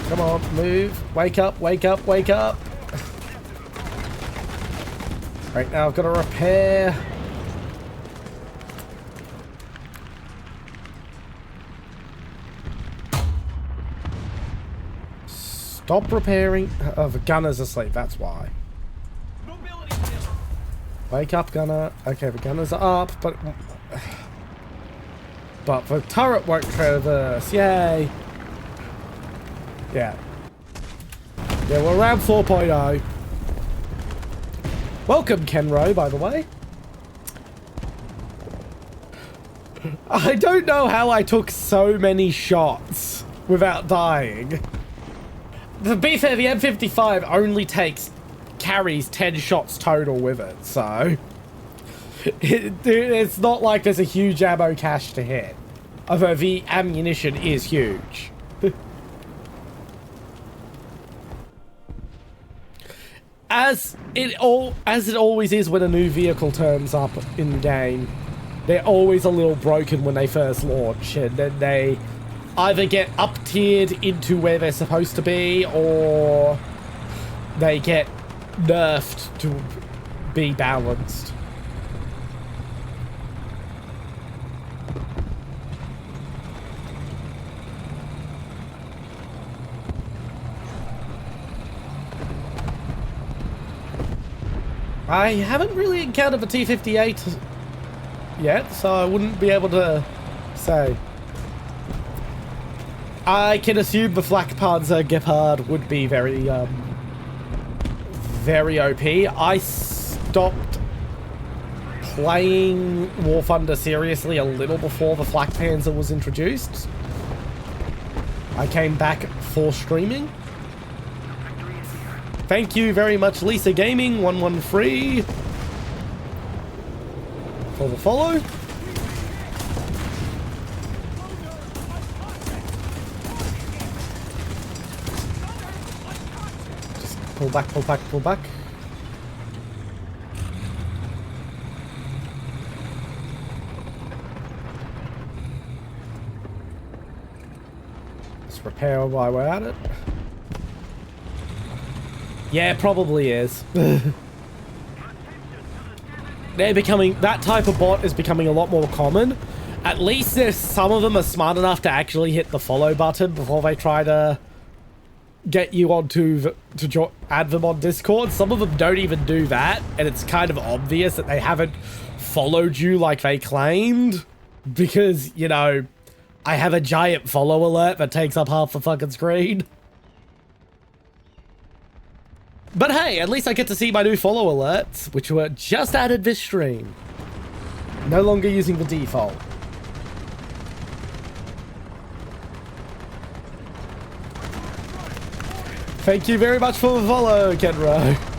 Come on, move. Wake up, wake up, wake up. Right now I've got to repair. Stop repairing. Oh, the gunner's asleep, that's why. Wake up, gunner. Okay, the gunners are up, but the turret won't traverse. Yay. Yeah. Yeah, we're around 4.0. Welcome, Kenro, by the way. I don't know how I took so many shots without dying. To be fair, the M55 only carries 10 shots total with it, so it's not like there's a huge ammo cache to hit. Although the ammunition is huge. As it always is when a new vehicle turns up in the game, they're always a little broken when they first launch, and then they either get up-tiered into where they're supposed to be, or they get nerfed to be balanced. I haven't really encountered the T-58 yet, so I wouldn't be able to say. I can assume the Flak Panzer Gepard would be very OP. I stopped playing Warthunder seriously a little before the Flak Panzer was introduced. I came back for streaming. Thank you very much, Lisa Gaming 113, for the follow. Just pull back, pull back, pull back. Let's repair while we're at it. Yeah, it probably is. They're becoming, that type of bot is becoming a lot more common. At least there's some of them are smart enough to actually hit the follow button before they try to get you onto add them on Discord. Some of them don't even do that, and it's kind of obvious that they haven't followed you like they claimed, because, you know, I have a giant follow alert that takes up half the fucking screen. But hey, at least I get to see my new follow alerts, which were just added this stream. No longer using the default. Thank you very much for the follow, Kenro.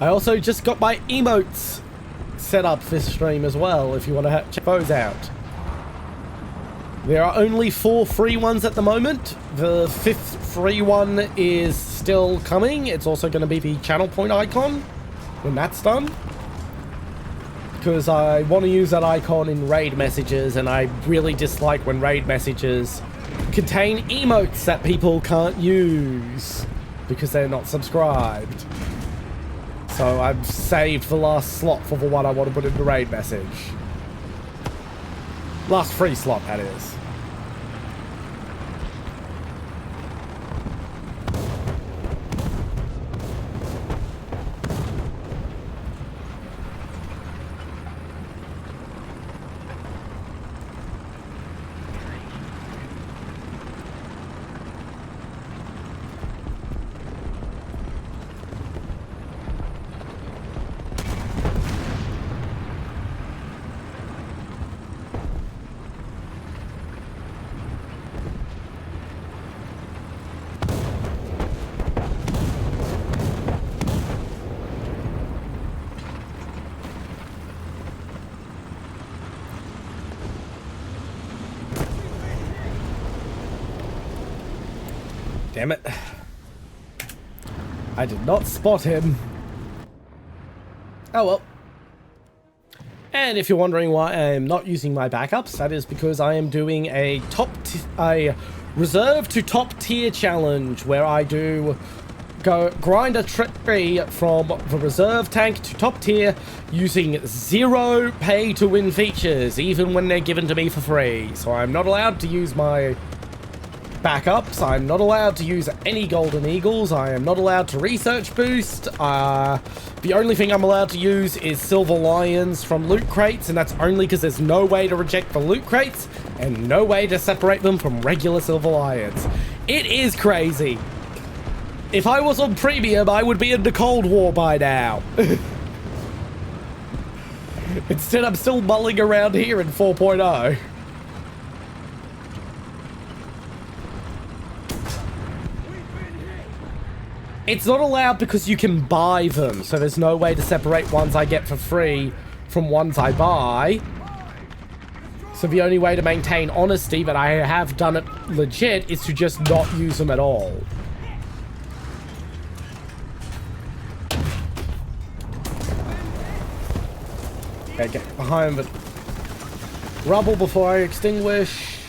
I also just got my emotes set up this stream as well, if you want to check those out. There are only 4 free ones at the moment. The 5th free one is still coming. It's also going to be the channel point icon when that's done, because I want to use that icon in raid messages, and I really dislike when raid messages contain emotes that people can't use because they're not subscribed. So I've saved the last slot for the one I want to put in the raid message. Last free slot, that is. Damn it. I did not spot him. Oh well. And if you're wondering why I am not using my backups, that is because I am doing a reserve to top tier challenge where I do grind a tree from the reserve tank to top tier using 0 pay to win features, even when they're given to me for free. So I'm not allowed to use my backups, I'm not allowed to use any golden eagles, I am not allowed to research boost, the only thing I'm allowed to use is silver lions from loot crates, and that's only because there's no way to reject the loot crates and no way to separate them from regular silver lions. It is crazy. If I was on premium, I would be in the Cold War by now. Instead, I'm still mulling around here in 4.0. It's not allowed because you can buy them, so there's no way to separate ones I get for free from ones I buy. So the only way to maintain honesty that I have done it legit is to just not use them at all. Okay, get behind the rubble before I extinguish.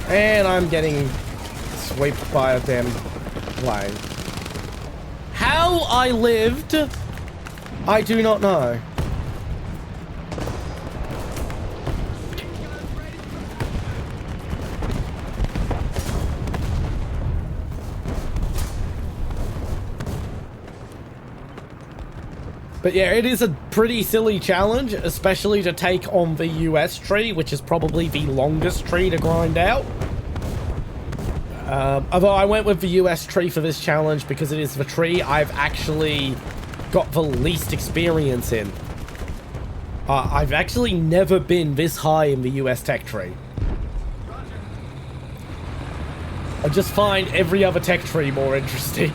And I'm getting swept by a damn plane. How I lived, I do not know. But yeah, it is a pretty silly challenge, especially to take on the US tree, which is probably the longest tree to grind out. Although I went with the US tree for this challenge because it is the tree I've actually got the least experience in. I've actually never been this high in the US tech tree. I just find every other tech tree more interesting.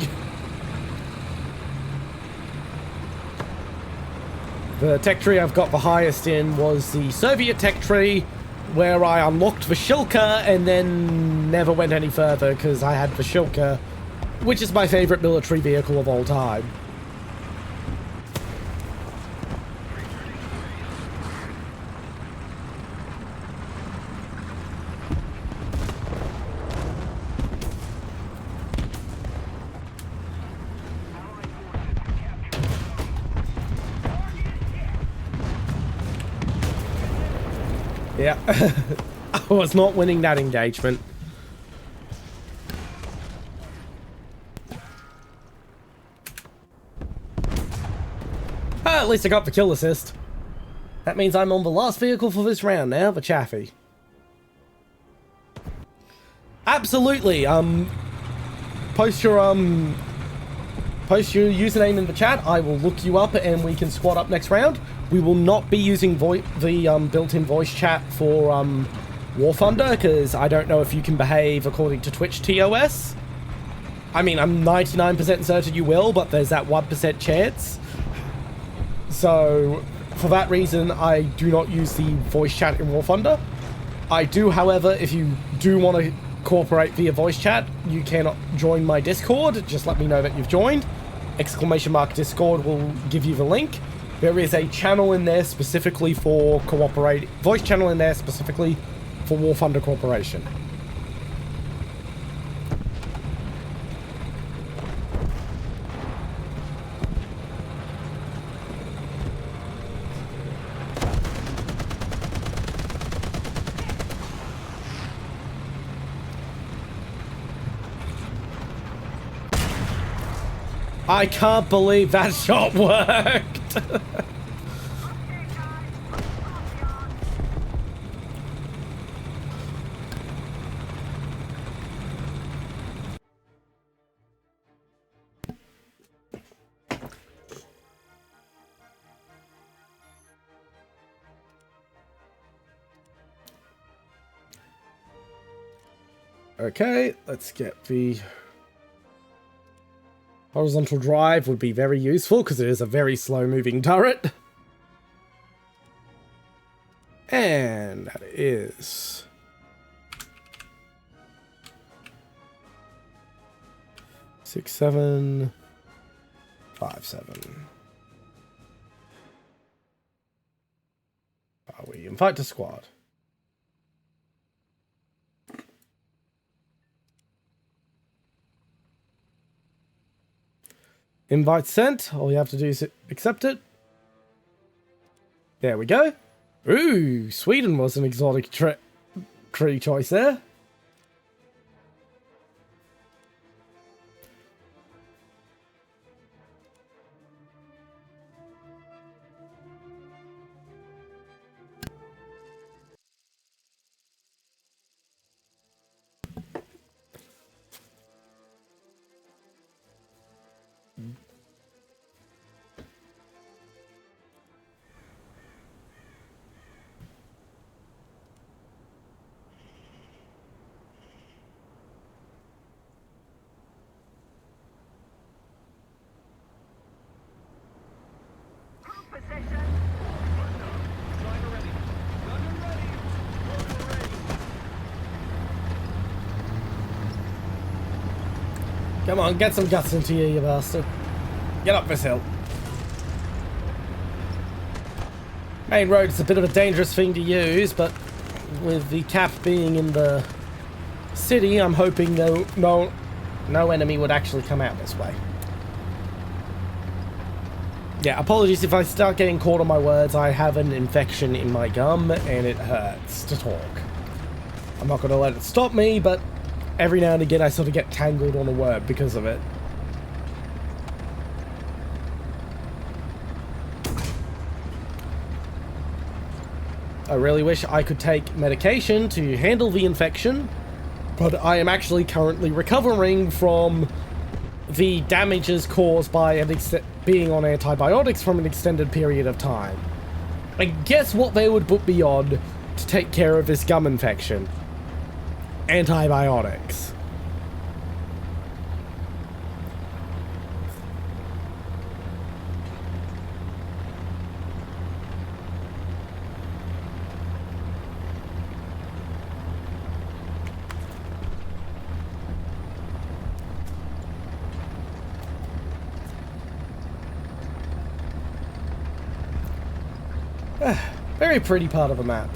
The tech tree I've got the highest in was the Soviet tech tree, where I unlocked the Shilka and then never went any further because I had the Shilka, which is my favorite military vehicle of all time. Yeah, I was not winning that engagement. At least I got the kill assist. That means I'm on the last vehicle for this round now, the Chaffee. Absolutely, post your username in the chat. I will look you up and we can squad up next round. We will not be using the built-in voice chat for Warthunder because I don't know if you can behave according to Twitch TOS. I mean, I'm 99% certain you will, but there's that 1% chance. So, for that reason, I do not use the voice chat in Warthunder. I do, however, if you do want to cooperate via voice chat, you cannot join my Discord. Just let me know that you've joined. !Discord will give you the link. There is a channel in there specifically for voice channel in there specifically for Warthunder Corporation. I can't believe that shot worked. Okay, let's get the horizontal drive would be very useful because it is a very slow moving turret. And that is 6757. We invite to squad. Invite sent. All you have to do is accept it. There we go. Ooh, Sweden was an exotic tree choice there. Position. Driver ready. Come on, get some guts into you, you bastard. Get up this hill. Main road's a bit of a dangerous thing to use, but with the cap being in the city, I'm hoping no enemy would actually come out this way. Yeah, apologies if I start getting caught on my words. I have an infection in my gum and it hurts to talk. I'm not going to let it stop me, but every now and again I sort of get tangled on a word because of it. I really wish I could take medication to handle the infection, but I am actually currently recovering from the damages caused by being on antibiotics from an extended period of time. And guess what they would put me on to take care of this gum infection? Antibiotics. Very pretty part of the map.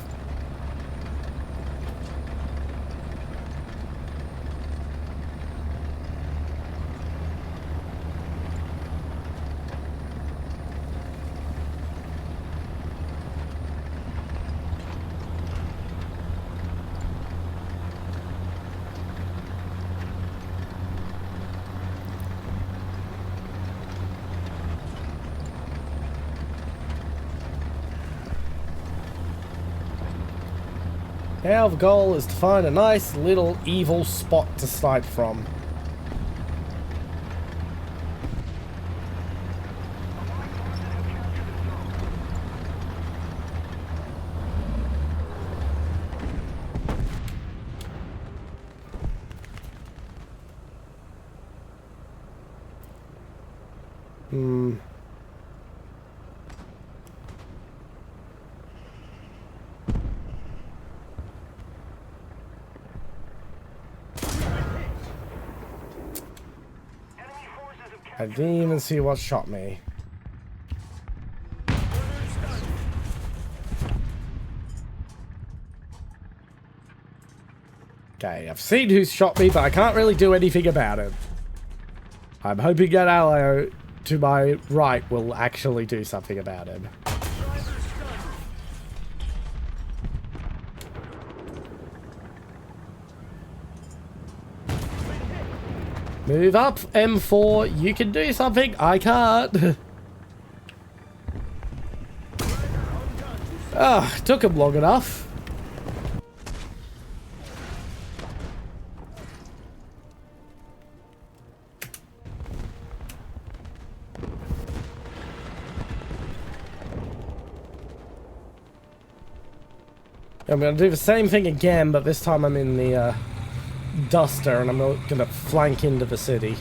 Our goal is to find a nice little evil spot to snipe from. I didn't even see what shot me. Okay, I've seen who's shot me, but I can't really do anything about it. I'm hoping that ally to my right will actually do something about him. Move up, M4. You can do something. I can't. Ah, took him long enough. I'm going to do the same thing again, but this time I'm in the Duster, and I'm going to flank into the city.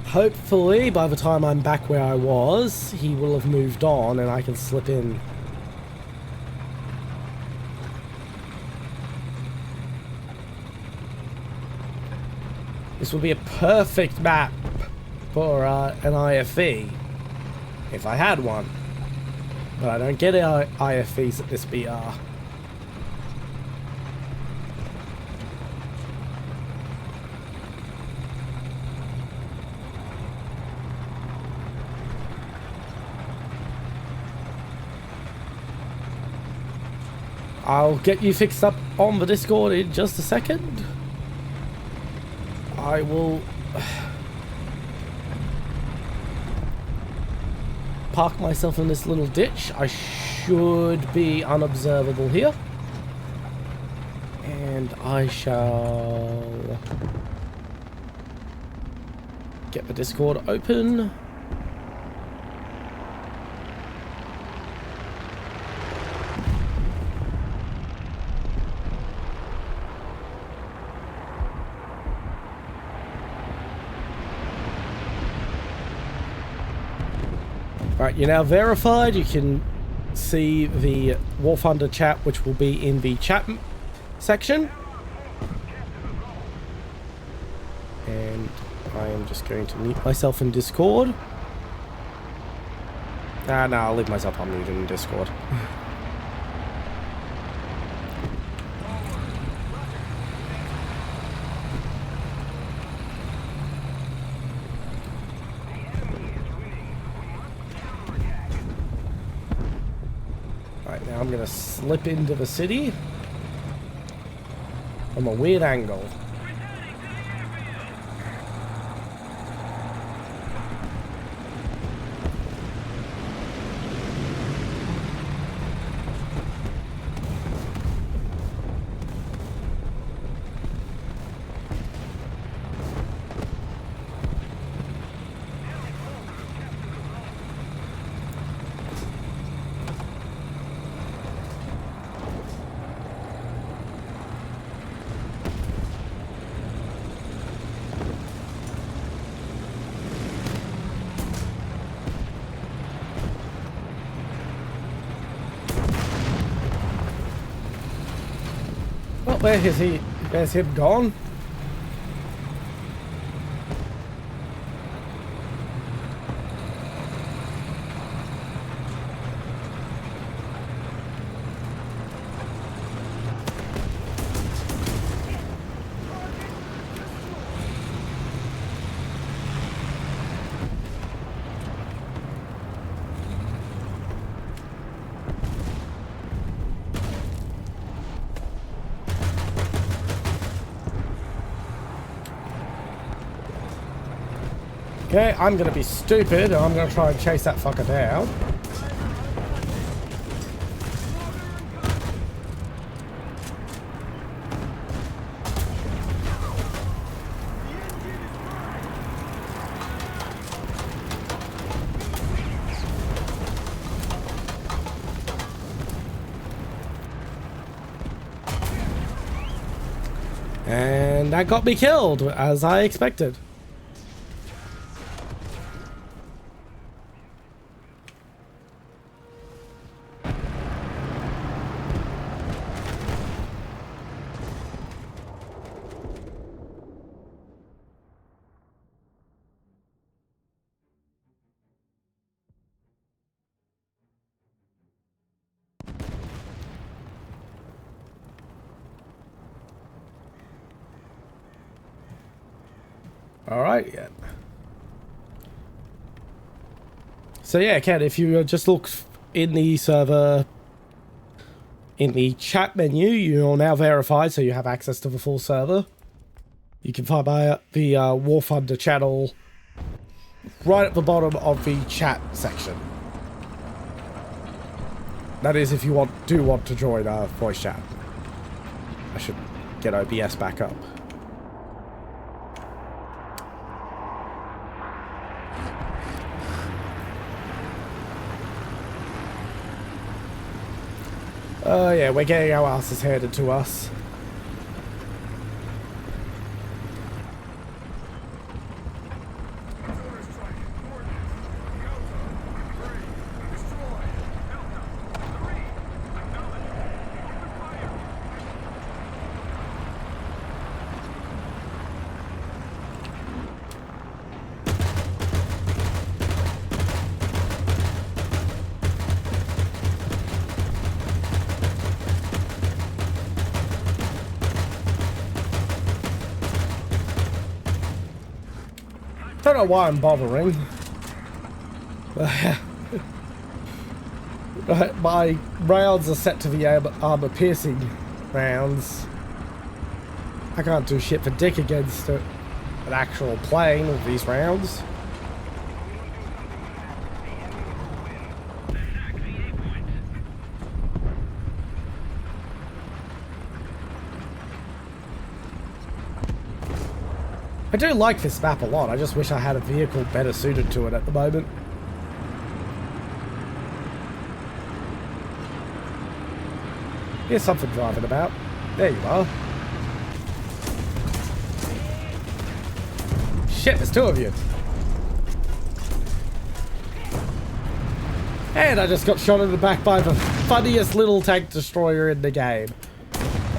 Hopefully, by the time I'm back where I was, he will have moved on and I can slip in. This will be a perfect map for an IFV, if I had one. But I don't get IFVs at this BR. I'll get you fixed up on the Discord in just a second. I will park myself in this little ditch. I should be unobservable here. And I shall get the Discord open. Right, you're now verified. You can see the Warthunder chat, which will be in the chat section. And I am just going to mute myself in Discord. No, I'll leave myself unmuted in Discord. Right, now I'm going to slip into the city from a weird angle. Well, where is he? There's him gone. Okay, I'm gonna be stupid and I'm gonna try and chase that fucker down. And that got me killed, as I expected. Alright, yeah. So yeah, Ken, if you just look in the server, in the chat menu, you're now verified, so you have access to the full server. You can find the Warthunder channel right at the bottom of the chat section. That is if you do want to join voice chat. I should get OBS back up. Oh yeah, we're getting our asses handed to us. Don't know why I'm bothering. My rounds are set to the armor piercing rounds. I can't do shit for dick against an actual plane with these rounds. I do like this map a lot. I just wish I had a vehicle better suited to it at the moment. Here's something driving about. There you are. Shit, there's two of you. And I just got shot in the back by the funniest little tank destroyer in the game.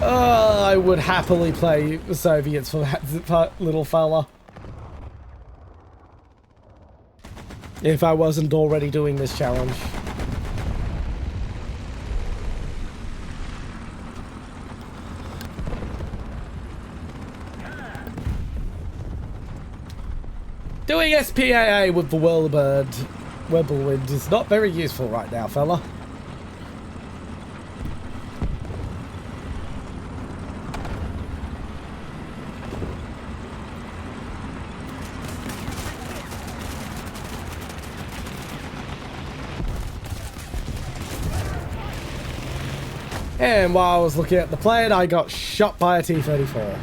I would happily play the Soviets for that little fella. If I wasn't already doing this challenge. Doing SPAA with the Whirlwind is not very useful right now, fella. And while I was looking at the plane, I got shot by a T-34.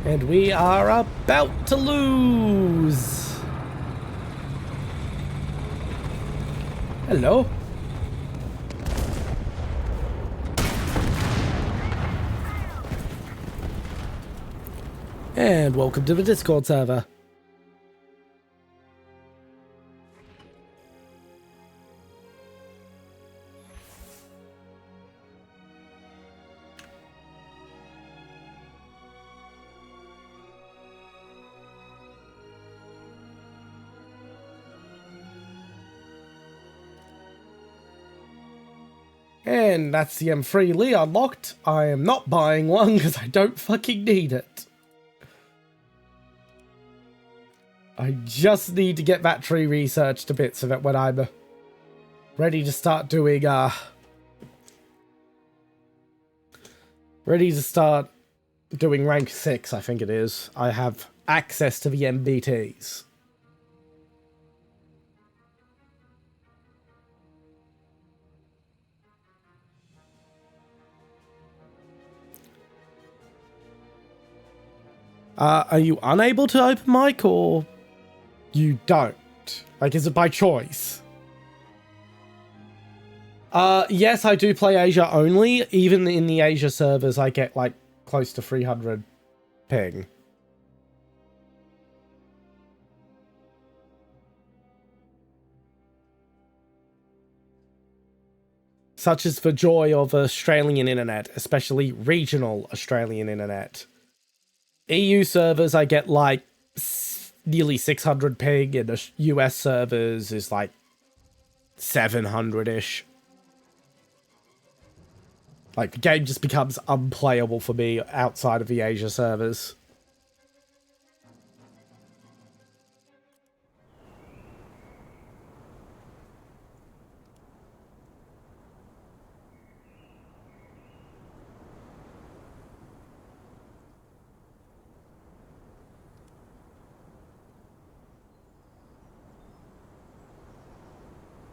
And we are about to lose. Hello. And welcome to the Discord server. And that's the M3 Lee unlocked. I am not buying one because I don't fucking need it. I just need to get that tree researched a bit so that when I'm ready to start doing, rank 6, I think it is, I have access to the MBTs. Are you unable to open mic, or you don't? Like, is it by choice? Yes, I do play Asia only. Even in the Asia servers, I get, like, close to 300 ping. Such is the joy of Australian internet, especially regional Australian internet. EU servers, I get like nearly 600 ping, and the US servers is like 700-ish. Like, the game just becomes unplayable for me outside of the Asia servers.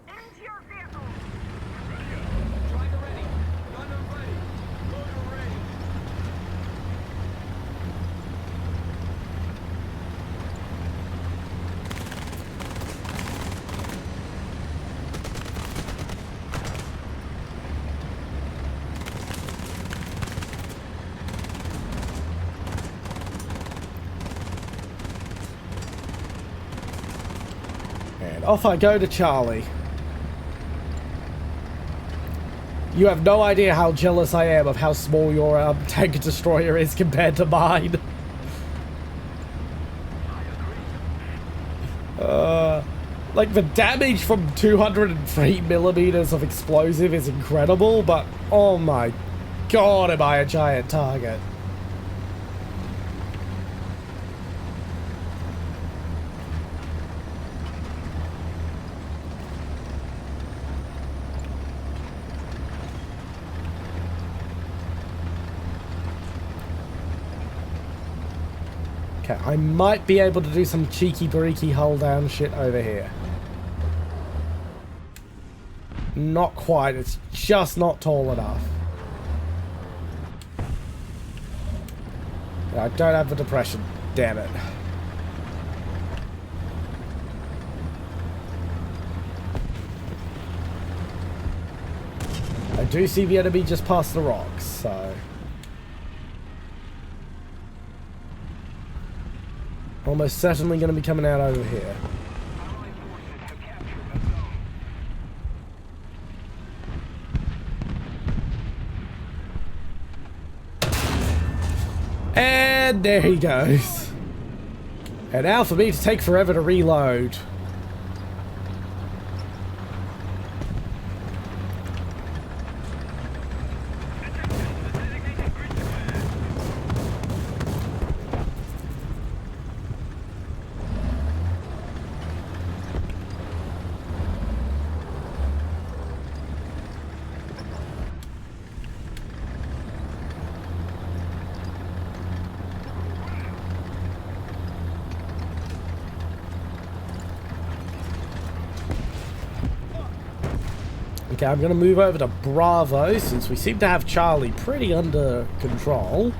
Into your vehicle! Driver ready. Gunner ready. Loader ready. And off I go to Charlie. You have no idea how jealous I am of how small your tank destroyer is compared to mine. Like, the damage from 203 millimeters of explosive is incredible, but oh my god, am I a giant target. Okay, I might be able to do some cheeky breaky hull down shit over here. Not quite, it's just not tall enough. I don't have the depression, damn it. I do see the enemy just past the rocks, so... almost certainly going to be coming out over here. And there he goes. And now for me to take forever to reload. Okay, I'm going to move over to Bravo, since we seem to have Charlie pretty under control.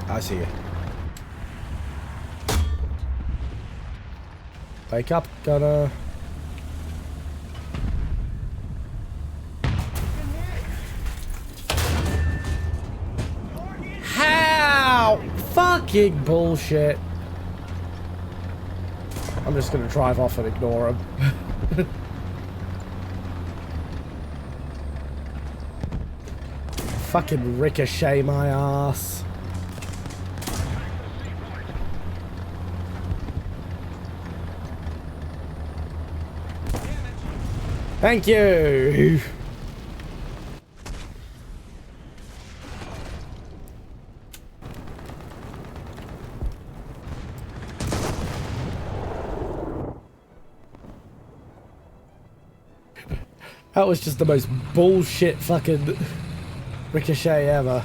I see you. Wake up, Gunner. How? Fucking bullshit. I'm just gonna drive off and ignore him. Fucking ricochet my ass. Thank you! That was just the most bullshit fucking ricochet ever.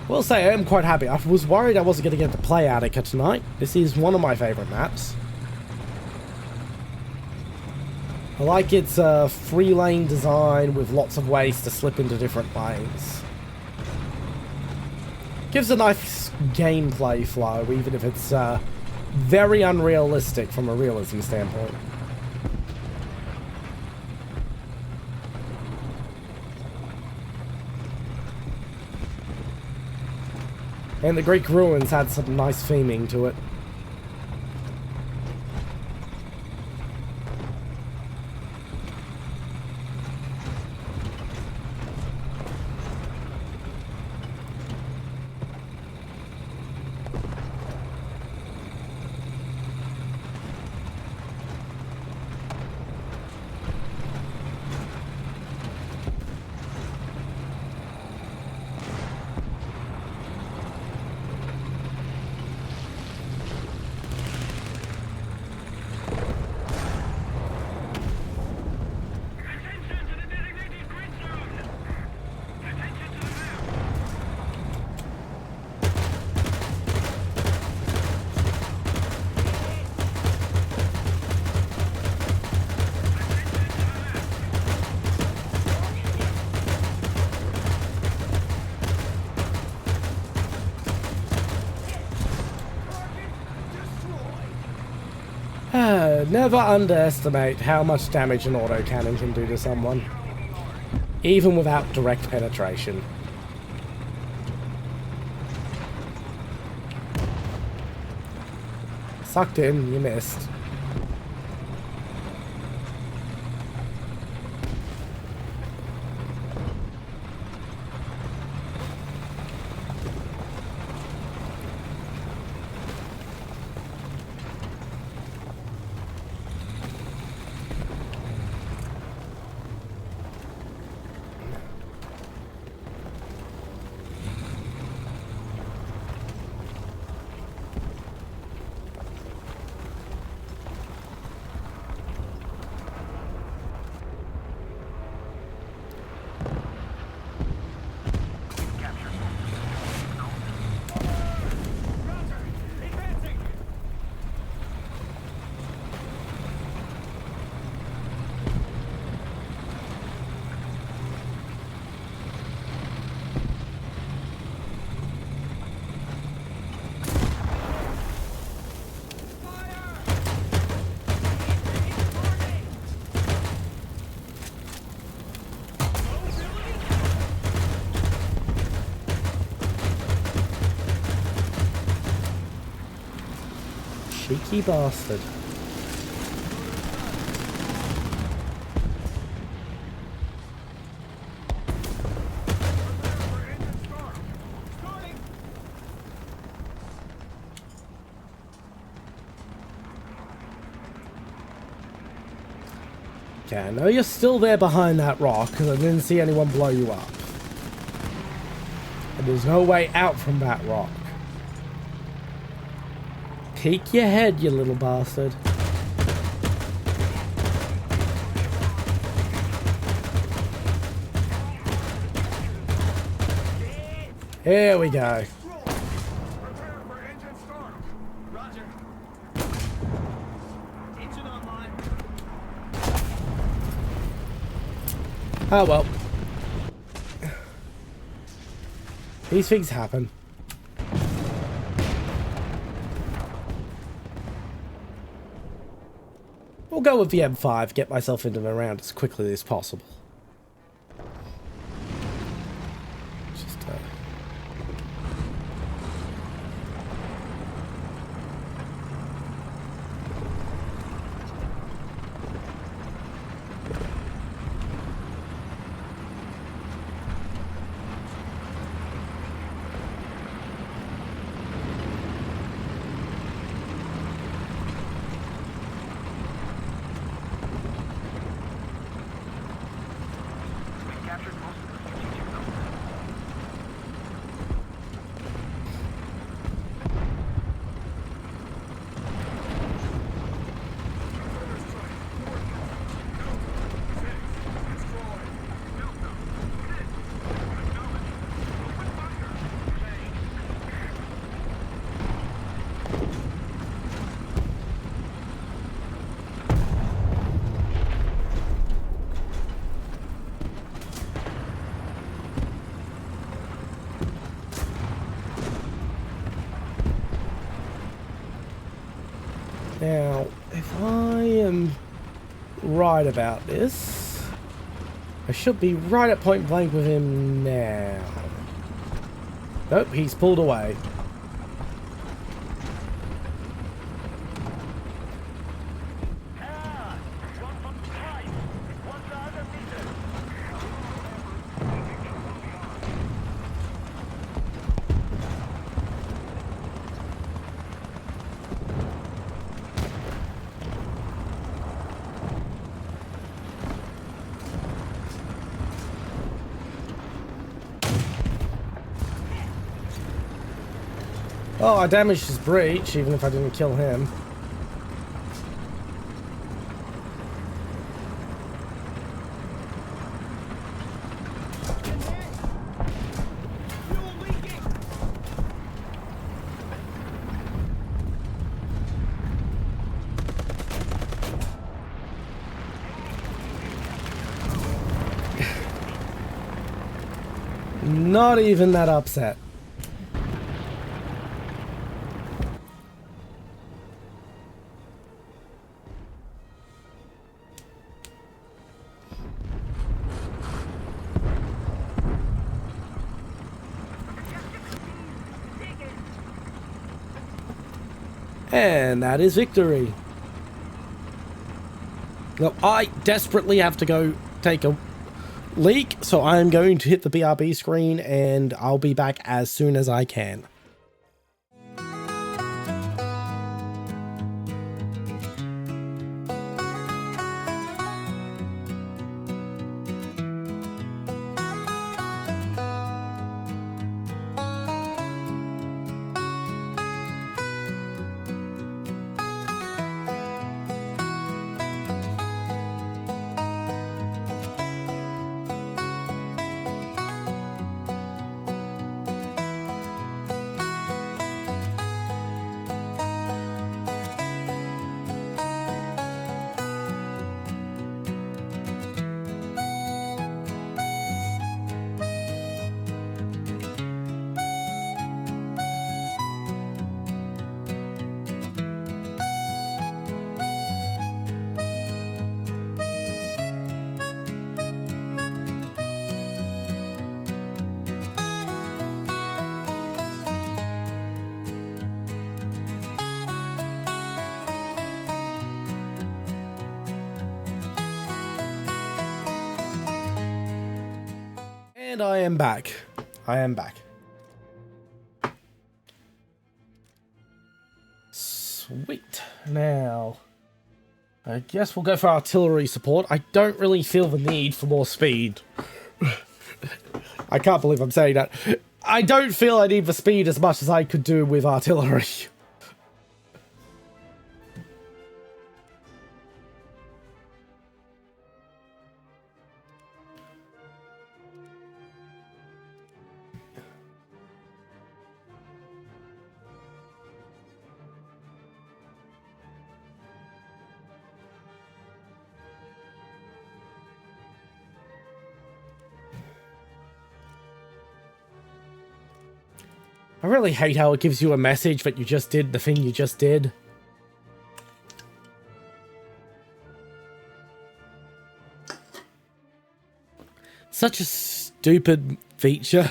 I will say I am quite happy. I was worried I wasn't going to get to play Attica tonight. This is one of my favourite maps. I like its free lane design with lots of ways to slip into different lanes. Gives a nice gameplay flow, even if it's very unrealistic from a realism standpoint. And the Greek ruins had some nice theming to it. Never underestimate how much damage an autocannon can do to someone, even without direct penetration. Sucked in, you missed. Cheeky bastard. Okay, I know you're still there behind that rock because I didn't see anyone blow you up. And there's no way out from that rock. Peek your head, you little bastard. Here we go. Prepare for engine start. Roger. Engine online. Oh well. These things happen. We'll go with the M5, get myself into the round as quickly as possible. Just, We captured most of the strategic zones. now, if I am right about this, I should be right at point blank with him now. Nope, he's pulled away. Oh, I damaged his breach, even if I didn't kill him. Fuel leaking. Not even that upset. And that is victory. Now, I desperately have to go take a leak, so I'm going to hit the BRB screen and I'll be back as soon as I can. And I am back. I am back. Sweet. Now, I guess we'll go for artillery support. I don't really feel the need for more speed. I can't believe I'm saying that. I don't feel I need the speed as much as I could do with artillery. I really hate how it gives you a message that you just did the thing you just did. Such a stupid feature.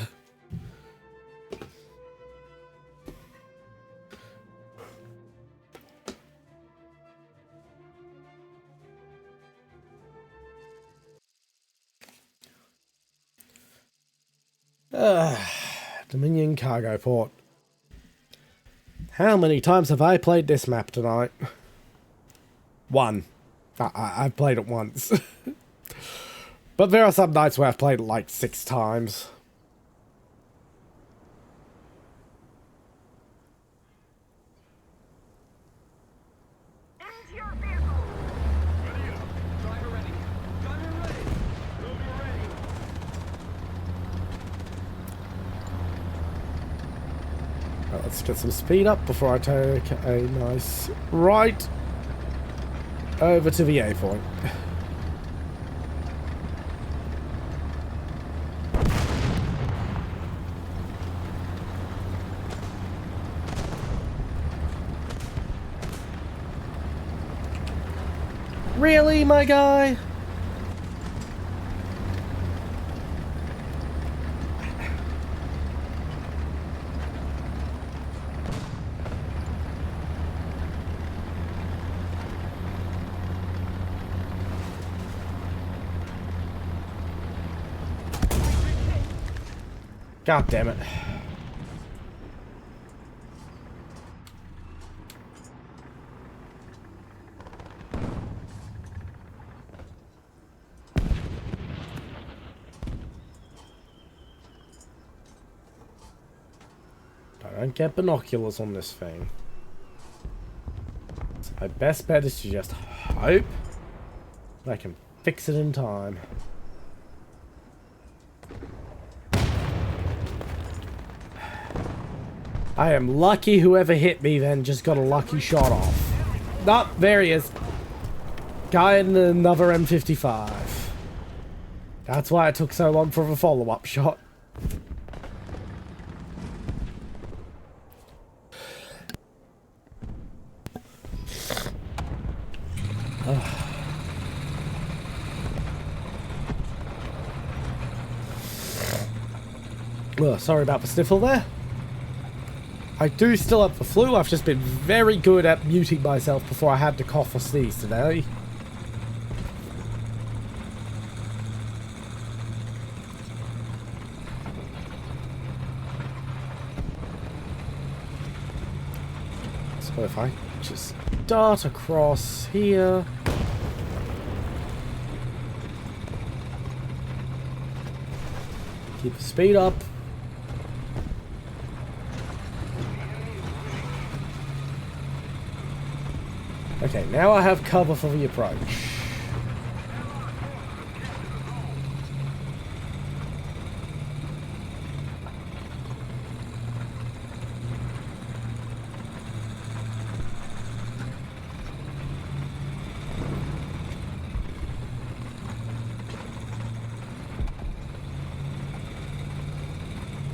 Dominion Cargo Port. How many times have I played this map tonight? One. I've played it once. But there are some nights where I've played it like 6 times. Into your vehicle. Ready up. Driver ready. Gunner ready. Loader ready. Right, let's get some speed up before I take a nice right over to the A point. Really, my guy? God damn it. Don't get binoculars on this thing. So my best bet is to just hope I can fix it in time. I am lucky whoever hit me then just got a lucky shot off. Nope, there he is. Guy in another M55. That's why it took so long for the follow-up shot. Well, sorry about the sniffle there. I do still have the flu. I've just been very good at muting myself before I had to cough or sneeze today. So if I just dart across here. Keep the speed up. Okay, now I have cover for the approach.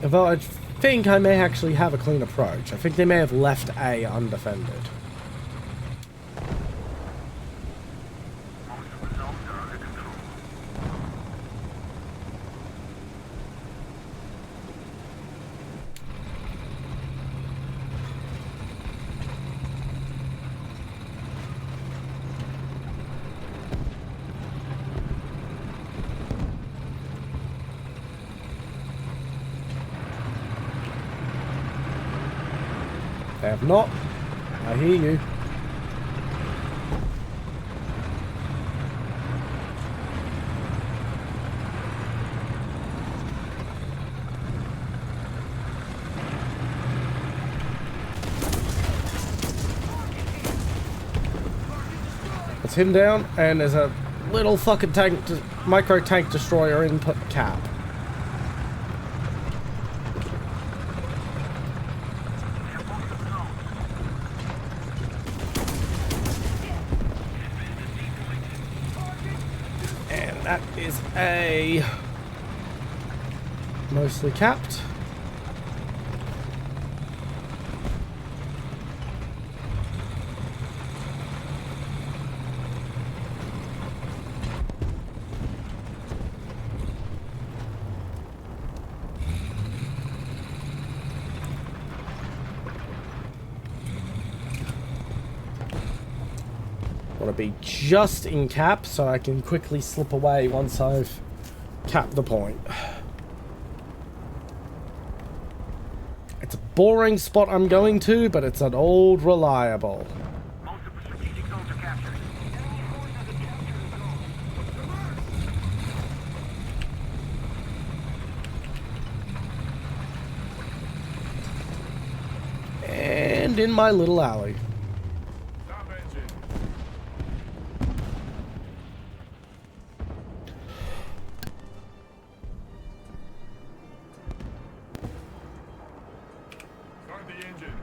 Although I think I may actually have a clean approach. I think they may have left A undefended. Most of the zones are under control. They have not. I hear you. It's him down, and there's a little fucking tank, micro tank destroyer input cap. And that is a mostly capped. Want to be just in cap so I can quickly slip away once I've capped the point. It's a boring spot I'm going to, but it's an old reliable. Most of the strategic zones are captured. Enemy forces have captured the zone. And in my little alley. Stop engine. Start the engine.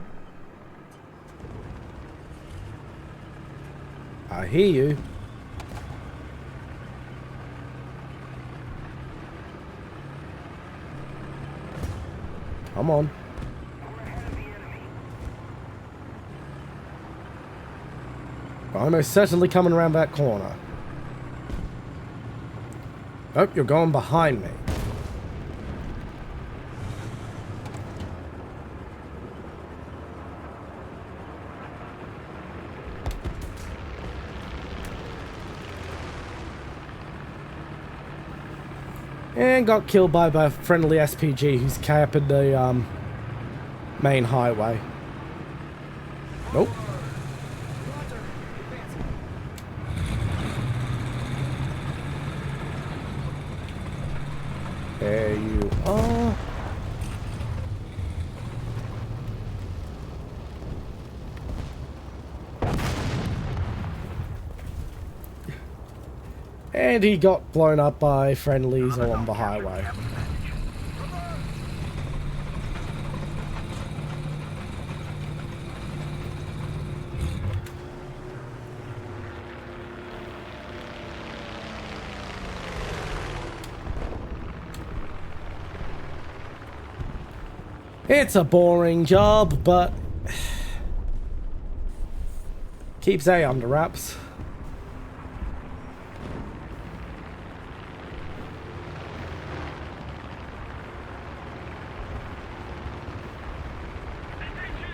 I hear you. Come on. I'm most certainly coming around that corner. Oh, you're going behind me. And got killed by a friendly SPG who's capping the main highway. Nope. There you are. And he got blown up by friendlies along the highway. It's a boring job, but keeps A under wraps. Attention!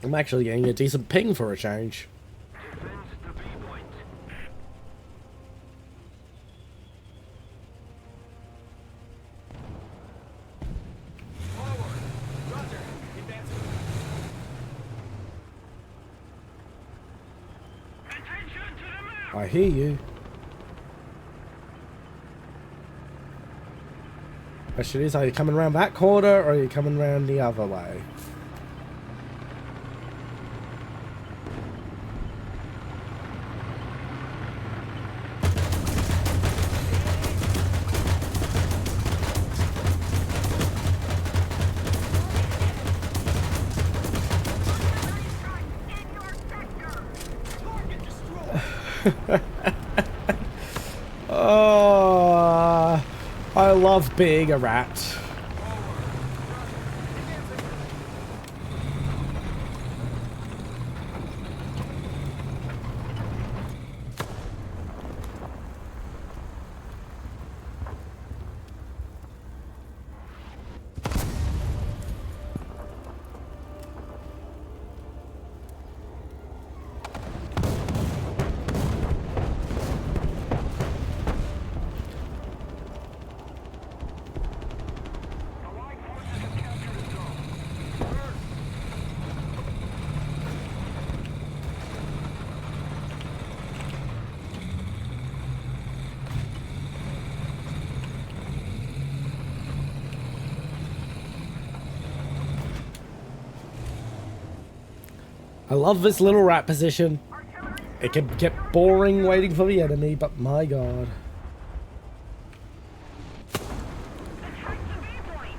I'm actually getting a decent ping for a change. Defend the B point. Forward. Roger. Advancing. Attention to the map! I hear you. Question is, are you coming around that corner or are you coming around the other way? Oh, I love being a rat. Allied forces have captured a zone. I love this little rat position. It can get boring waiting for the enemy, but my god. Attack the B point!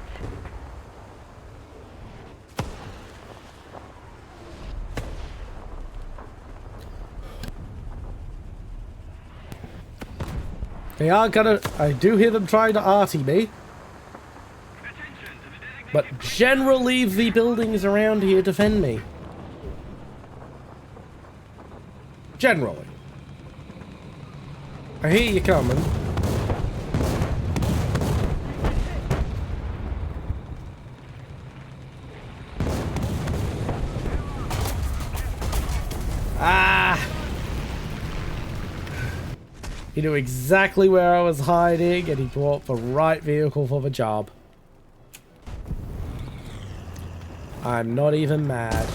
They are gonna... I do hear them trying to arty me. Attention to the designated But generally the buildings around here defend me. Generally. I hear you coming. Ah! He knew exactly where I was hiding and he brought the right vehicle for the job. I'm not even mad.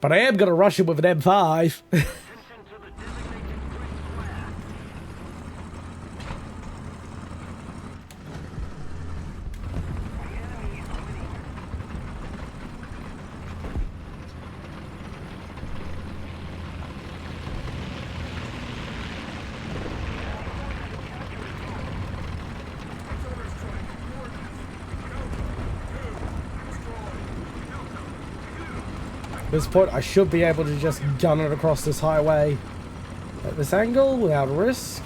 But I am gonna rush him with an M5. attention to the designated green flare. The enemy is winning. Artillery strike. Coordinates. At this point, I should be able to just gun it across this highway at this angle without risk.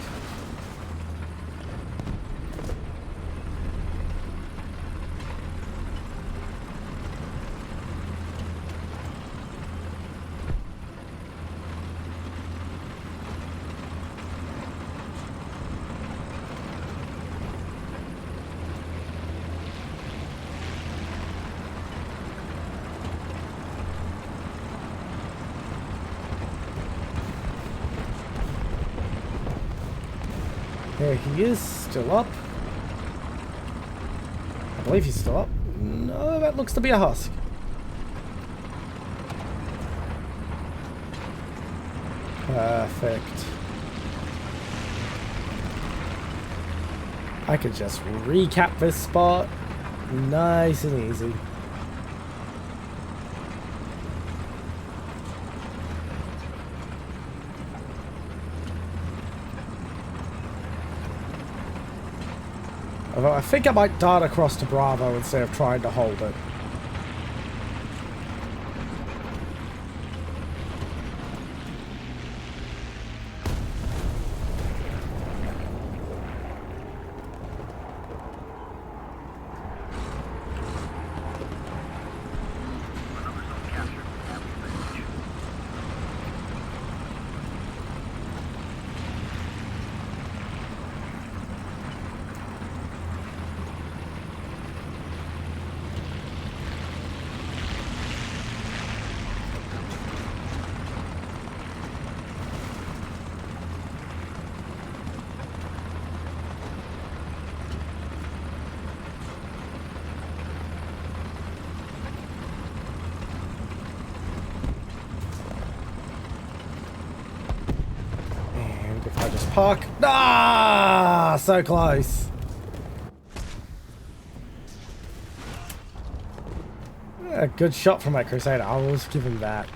There he is, still up. I believe he's still up. No, that looks to be a husk. Perfect. I could just recap this spot. Nice and easy. Although I think I might dart across to Bravo instead of trying to hold it. Park. Ah, so close. A good shot from my Crusader. I will give him that.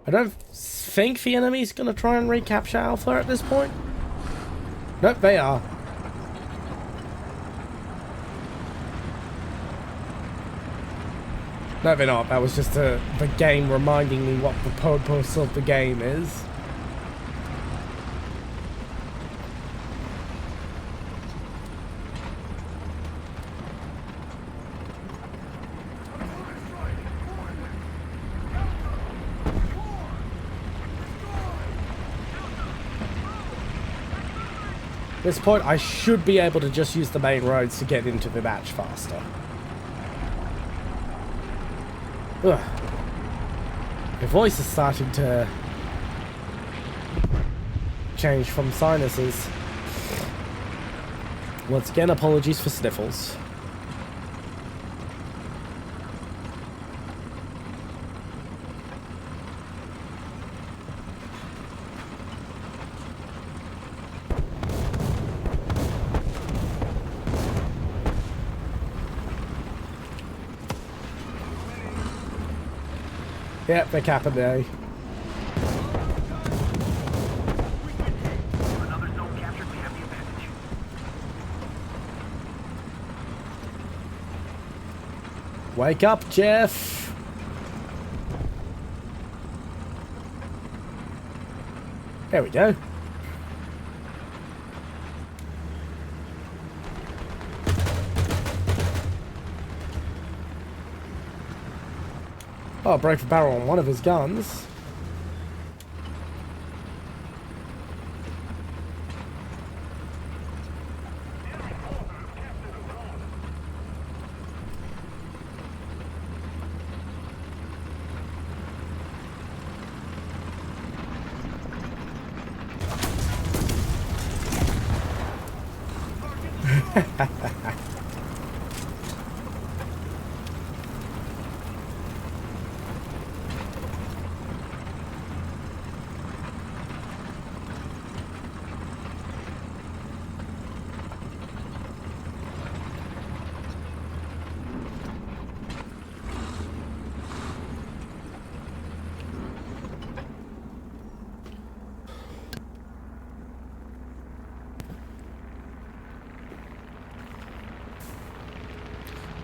I don't think the enemy's going to try and recapture Alpha at this point. Nope, they are. No, they're not. That was just the game reminding me what the purpose of the game is. At this point, I should be able to just use the main roads to get into the match faster. Ugh. My voice is starting to change from sinuses. Once again, apologies for sniffles. Yep, they're capping A. Another zone captured. We have the advantage. Wake up, Jeff! There we go. Oh, broke the barrel on one of his guns.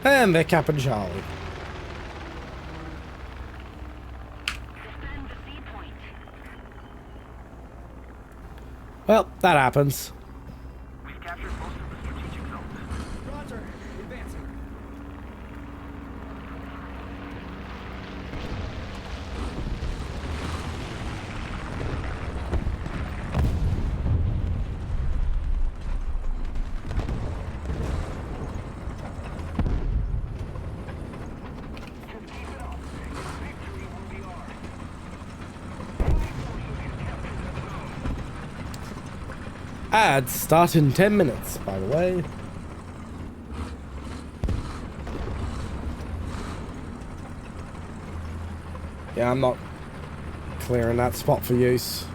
And they're capping Charlie. Defend the C point. Well, that happens. We've captured most of the strategic zones. Roger. Advancing. Ads start in 10 minutes, by the way. Yeah, I'm not clearing that spot for use.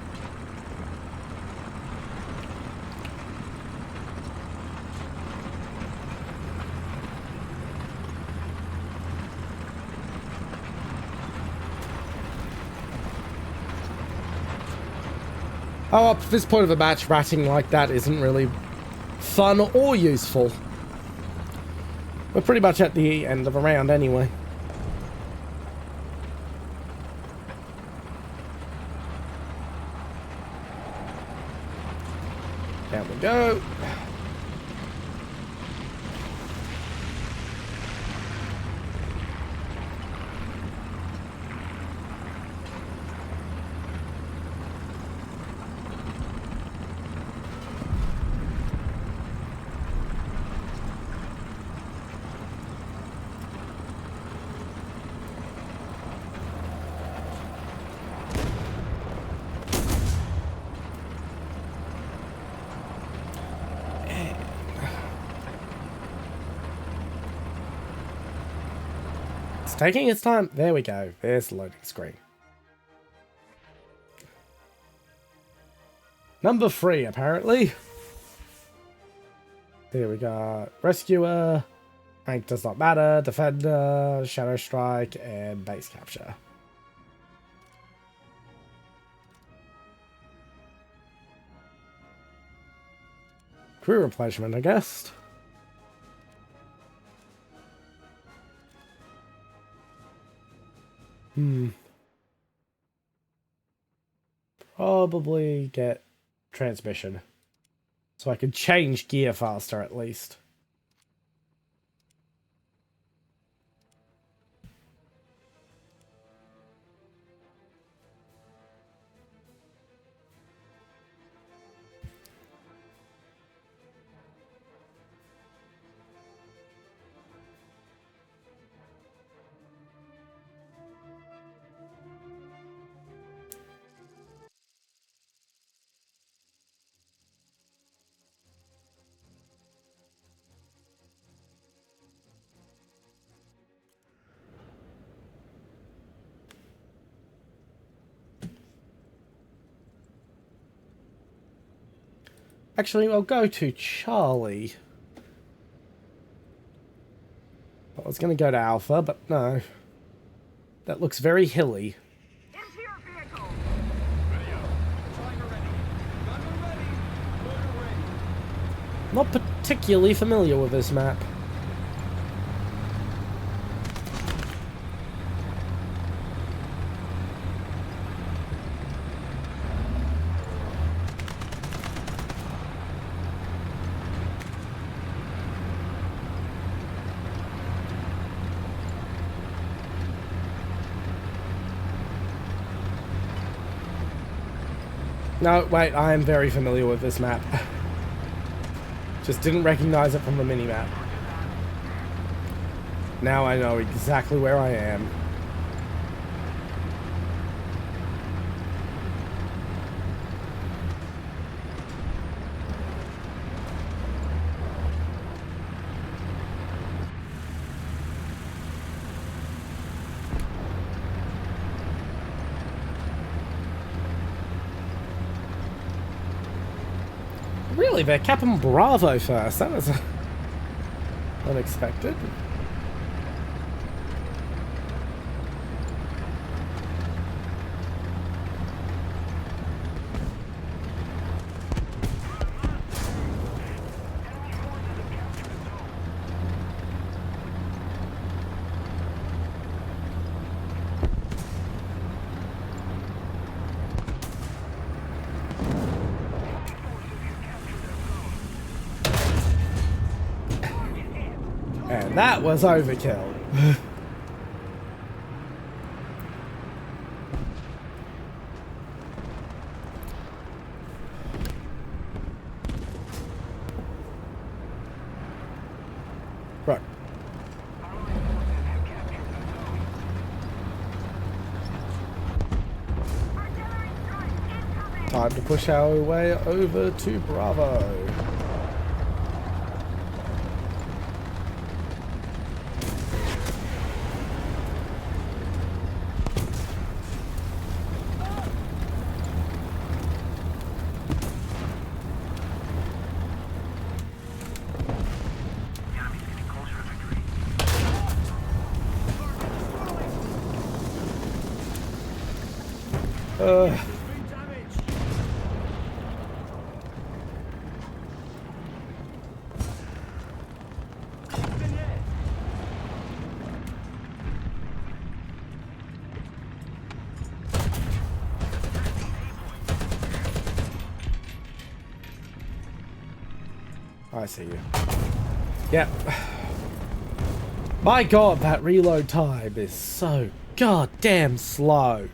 Oh, up to this point of the match, ratting like that isn't really fun or useful. We're pretty much at the end of a round anyway. Down we go. It's taking its time. There we go. There's the loading screen. Number 3, apparently. Here we got Rescuer, Rank Does Not Matter, Defender, Shadow Strike, and Base Capture. Crew replenishment, I guess. Probably get transmission. So I can change gear faster, at least. Actually, I'll go to Charlie. I was going to go to Alpha, but no. That looks very hilly. Into your vehicle. Radio. Driver ready. Gunner ready. Motor ready. Not particularly familiar with this map. No, wait, I am very familiar with this map. Just didn't recognize it from the mini-map. Now I know exactly where I am. Really, they're capping Bravo first. That was unexpected. And that was overkill. Right. Time to push our way over to Bravo. I see you. Yep. My god, that reload time is so goddamn slow.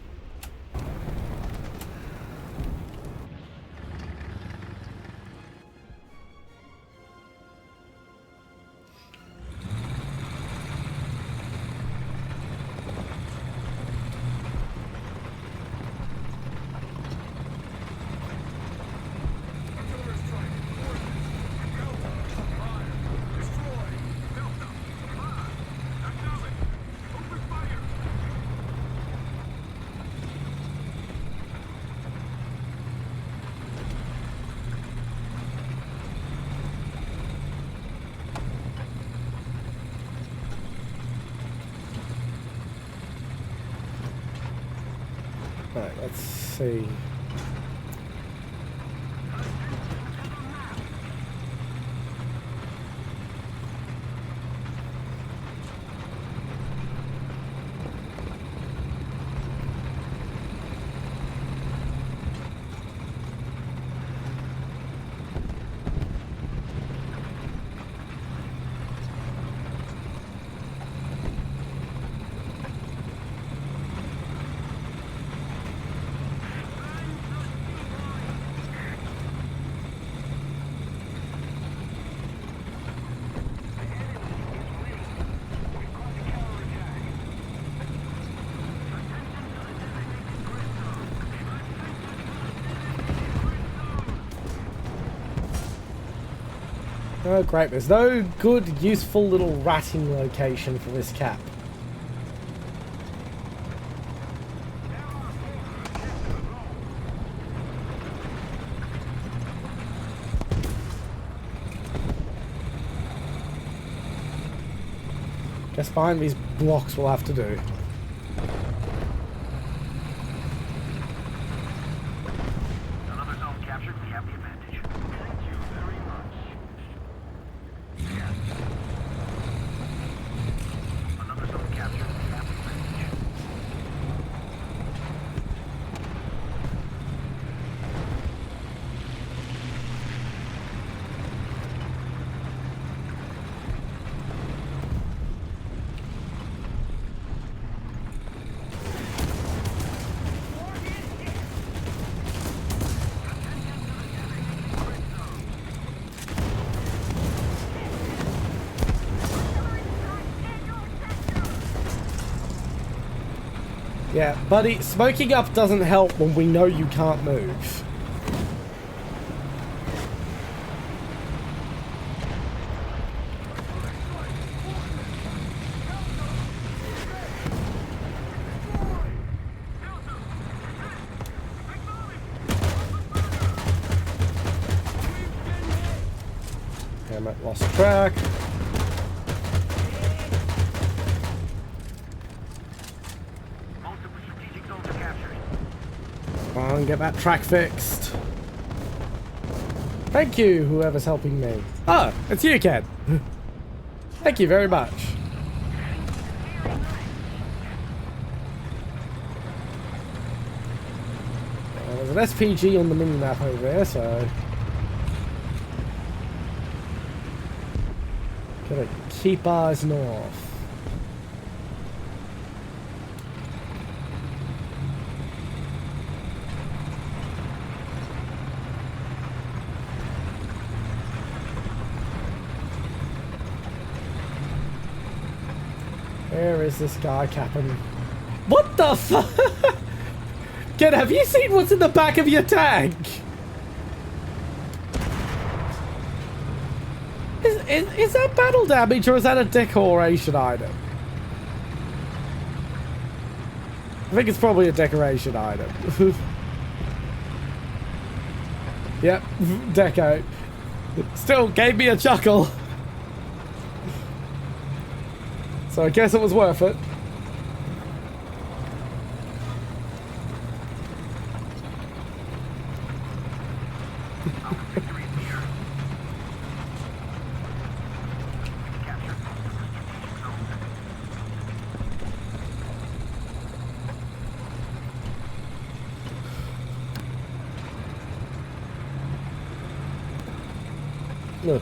Right, let's see. Oh great, there's no good, useful little ratting location for this cap. Guess behind these blocks we'll have to do. Another zone captured. We have the advantage. Thank you very much. Another zone captured. We have the advantage. Yeah, buddy, smoking up doesn't help when we know you can't move. Damn it, lost track. Most of the strategic zones are captured. Come on, get that track fixed. Thank you, whoever's helping me. Ah, it's you, Ken. Thank you very much. There's an SPG on the mini-map over there, so... Gotta keep eyes north. Where is this guy capping? What the fuck? Ken, have you seen what's in the back of your tank? Is that battle damage or is that a decoration item? I think it's probably a decoration item. Yep, deco. Still gave me a chuckle. So I guess it was worth it. Look.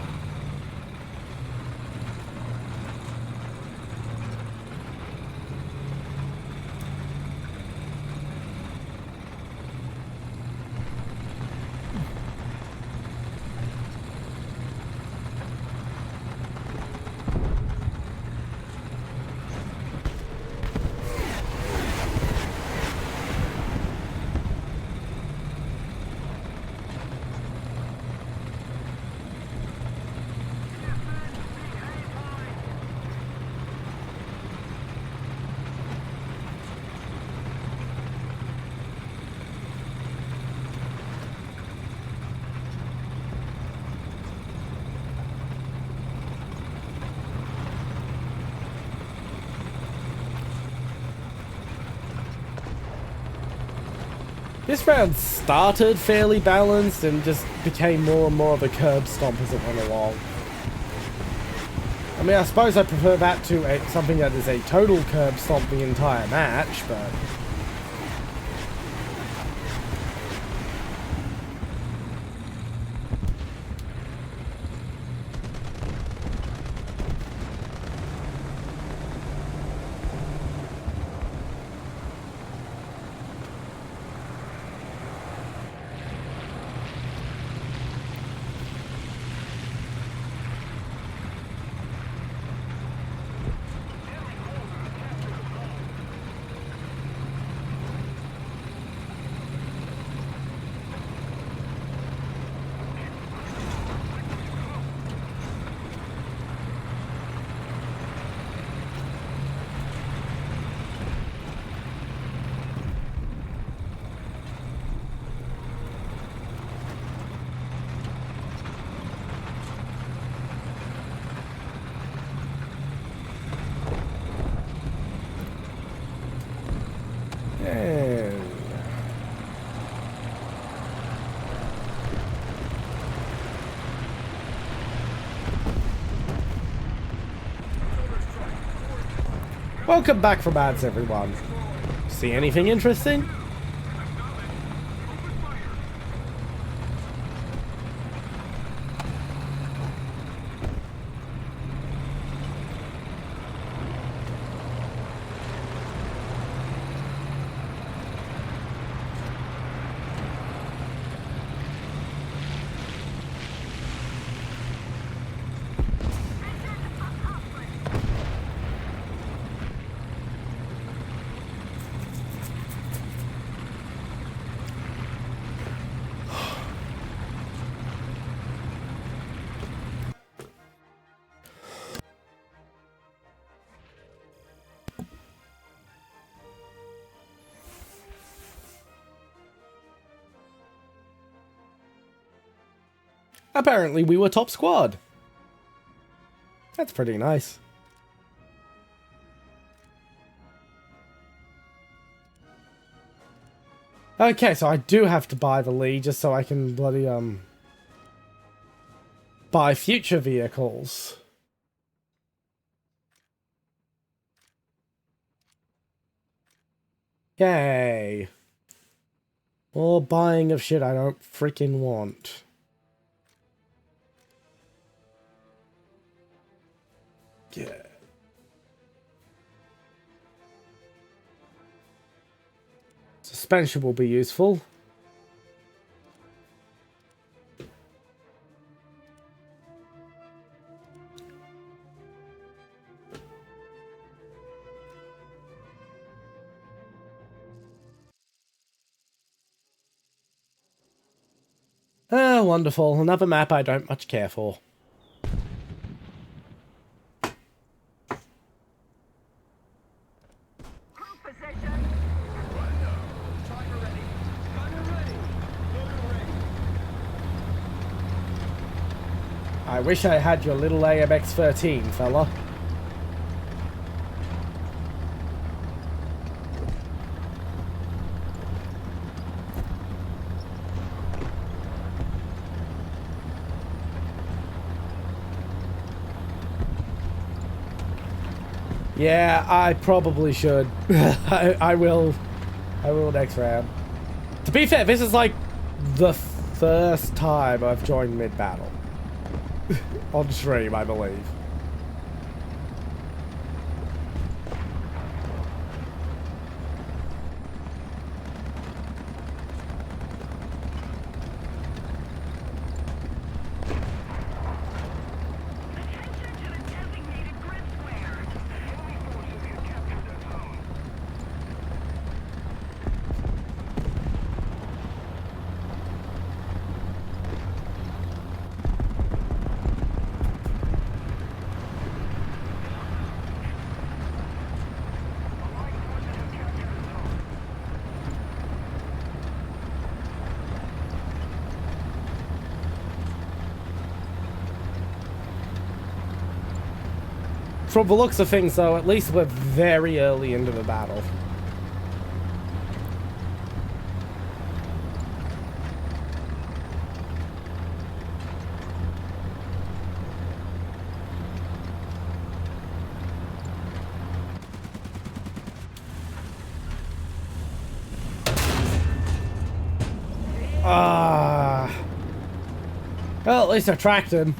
This round started fairly balanced and just became more and more of a curb stomp as it went along. I mean, I suppose I prefer that to something that is a total curb stomp the entire match, but... Welcome back from ads, everyone. See anything interesting? Apparently we were top squad. That's pretty nice. Okay, so I do have to buy the Lee just so I can bloody buy future vehicles. Yay. More buying of shit I don't freaking want. Yeah. Suspension will be useful. Ah, wonderful. Another map I don't much care for. I wish I had your little AMX-13, fella. Yeah, I probably should. I will next round. To be fair, this is like the first time I've joined mid-battle. On stream, I believe. From the looks of things, though, at least we're very early into the battle. Well, at least I tracked him.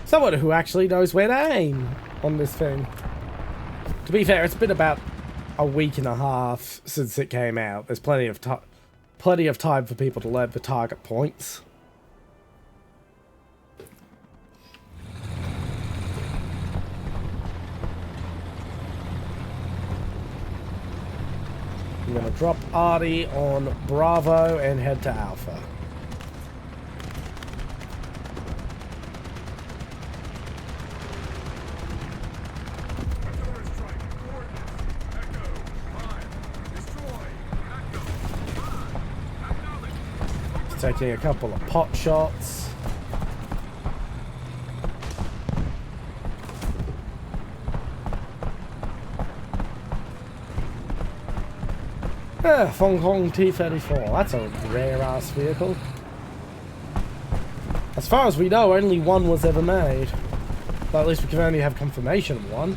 Someone who actually knows where to aim on this thing. To be fair, it's been about a week and a half since it came out. There's plenty of time for people to learn the target points. I'm gonna drop Artie on Bravo and head to Alpha. Artillery strike. Coordinates. Echo. 5. Destroy. Just taking a couple of pot shots. Hong Kong T-34. That's a rare-ass vehicle. As far as we know, only one was ever made. But at least we can only have confirmation of one.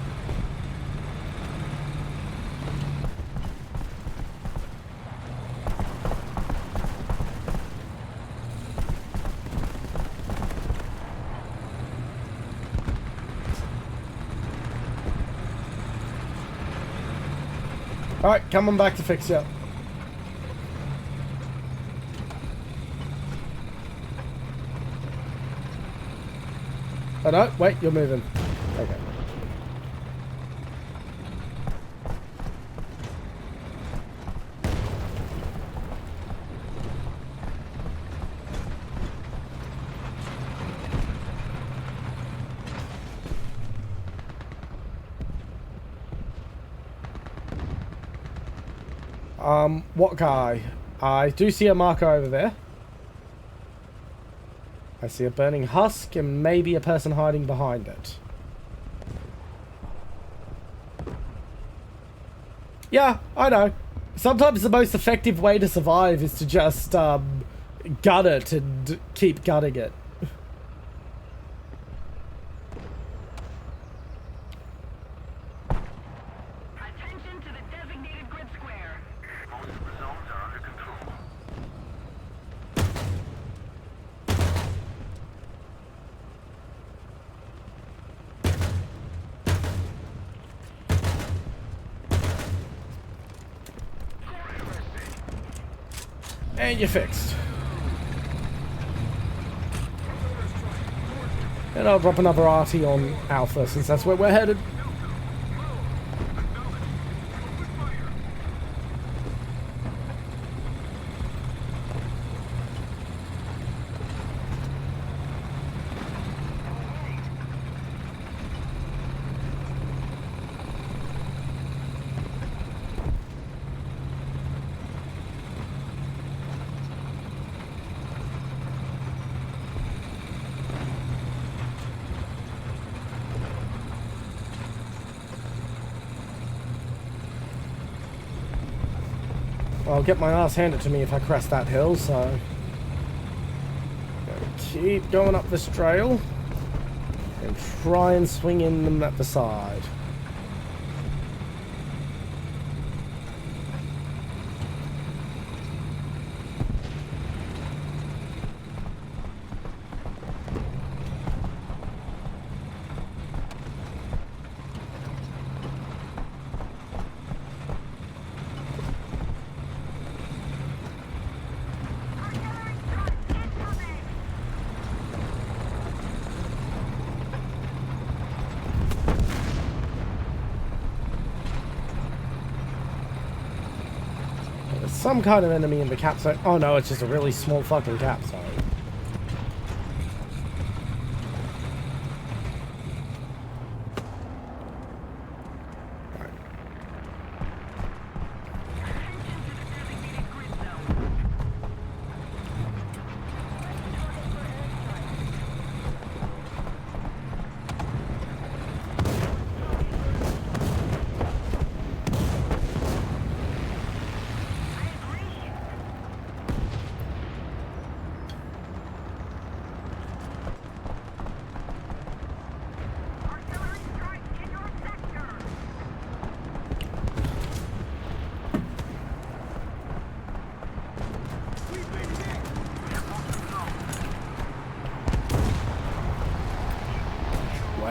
Alright, coming back to fix you up. Oh no, wait, you're moving. Okay. What guy? I do see a marker over there. I see a burning husk and maybe a person hiding behind it. Yeah, I know. Sometimes the most effective way to survive is to just, gut it and keep gutting it. Attention to the designated grid square. Most of the zones are under control. And you're fixed. And I'll drop another RT on Alpha since that's where we're headed. I'll get my ass handed to me if I crest that hill, so... Gonna keep going up this trail. And try and swing in them at the side. There's some kind of enemy in the campsite. Oh no, it's just a really small fucking campsite.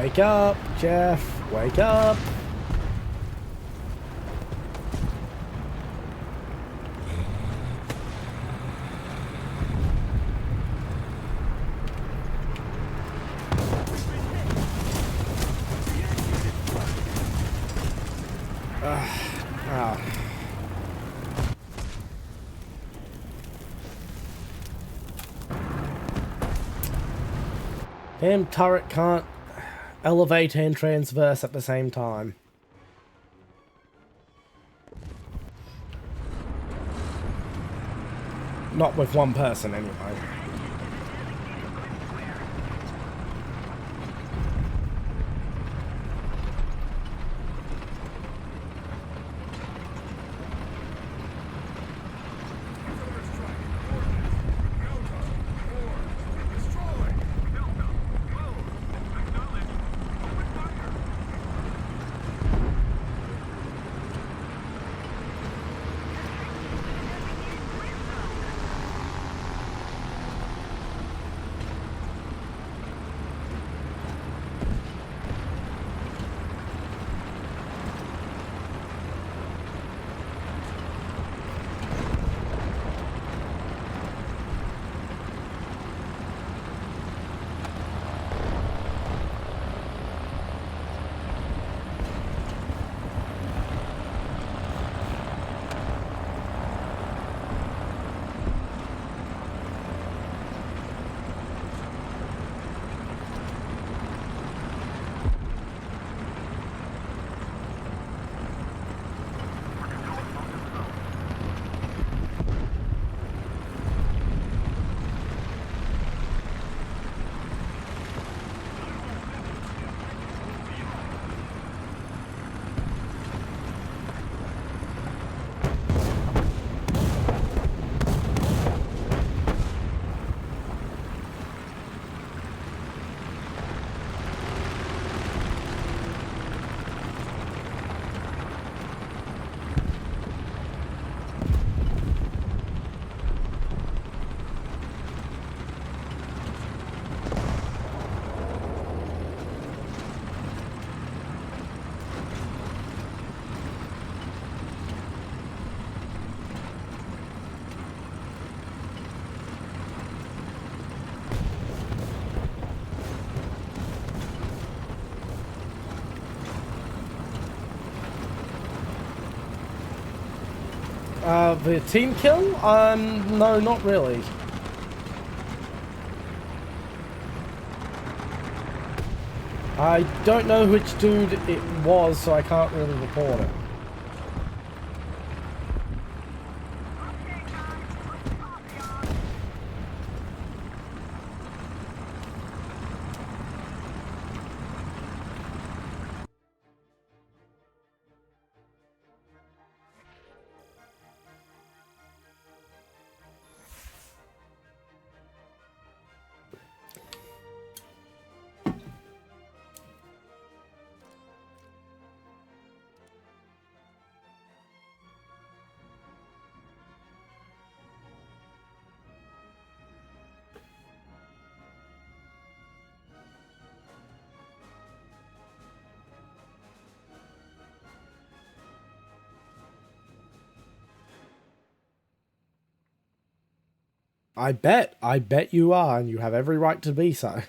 Wake up, Jeff. Wake up. Ah. Damn turret can't elevate and transverse at the same time. Not with one person, anyway. The team kill? No, not really. I don't know which dude it was, so I can't really report it. I bet you are, and you have every right to be so.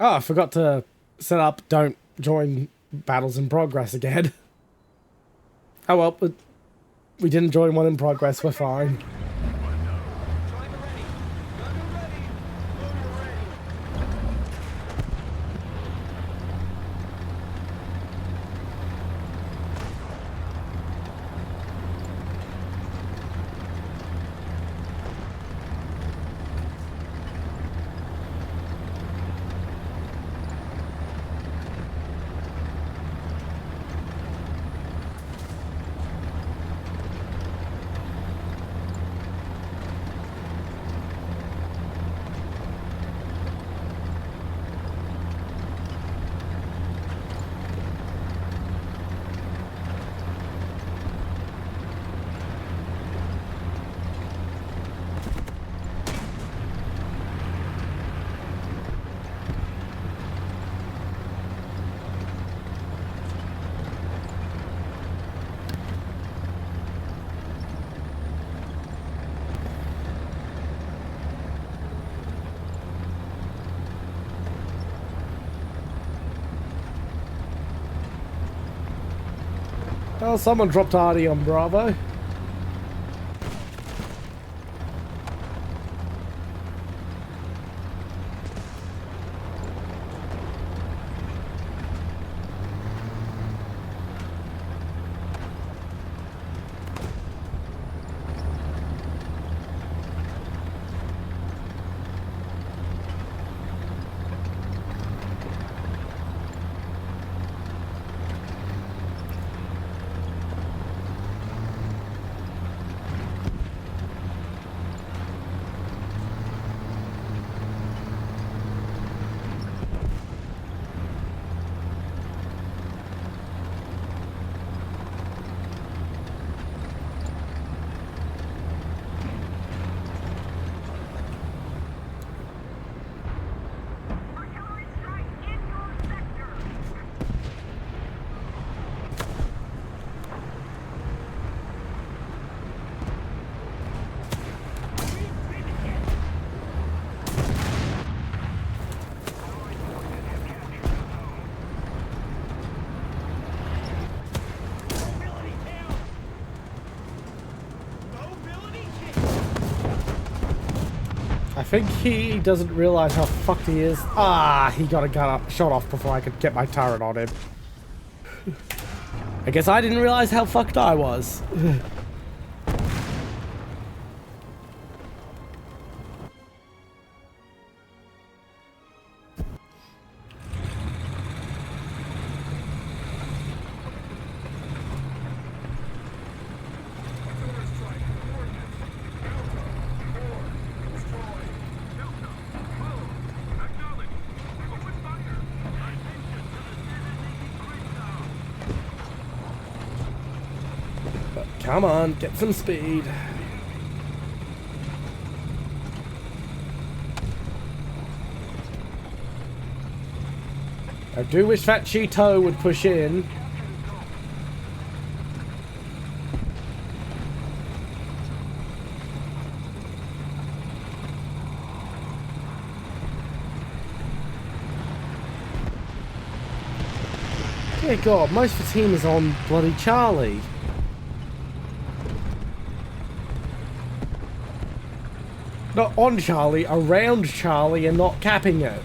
Oh, I forgot to set up don't join battles in progress again. Oh well, but We didn't join one in progress, we're fine. Driver ready. Gunner ready. Loader ready. Oh, someone dropped Artie on Bravo. Artillery strike in your sector. Mobility down. Mobility I think he doesn't realize how fucked he is. Ah, he got a gun up, shot off before I could get my turret on him. I guess I didn't realize how fucked I was. Artillery strike. Coordinates. Delta. 4. Destroy. Delta, move. Acknowledge. Open fire. Attention to the designated grid zone. But come on, get some speed. I do wish that Cheeto would push in. Dear God, most of the team is on bloody Charlie. Not on Charlie, around Charlie and not capping it.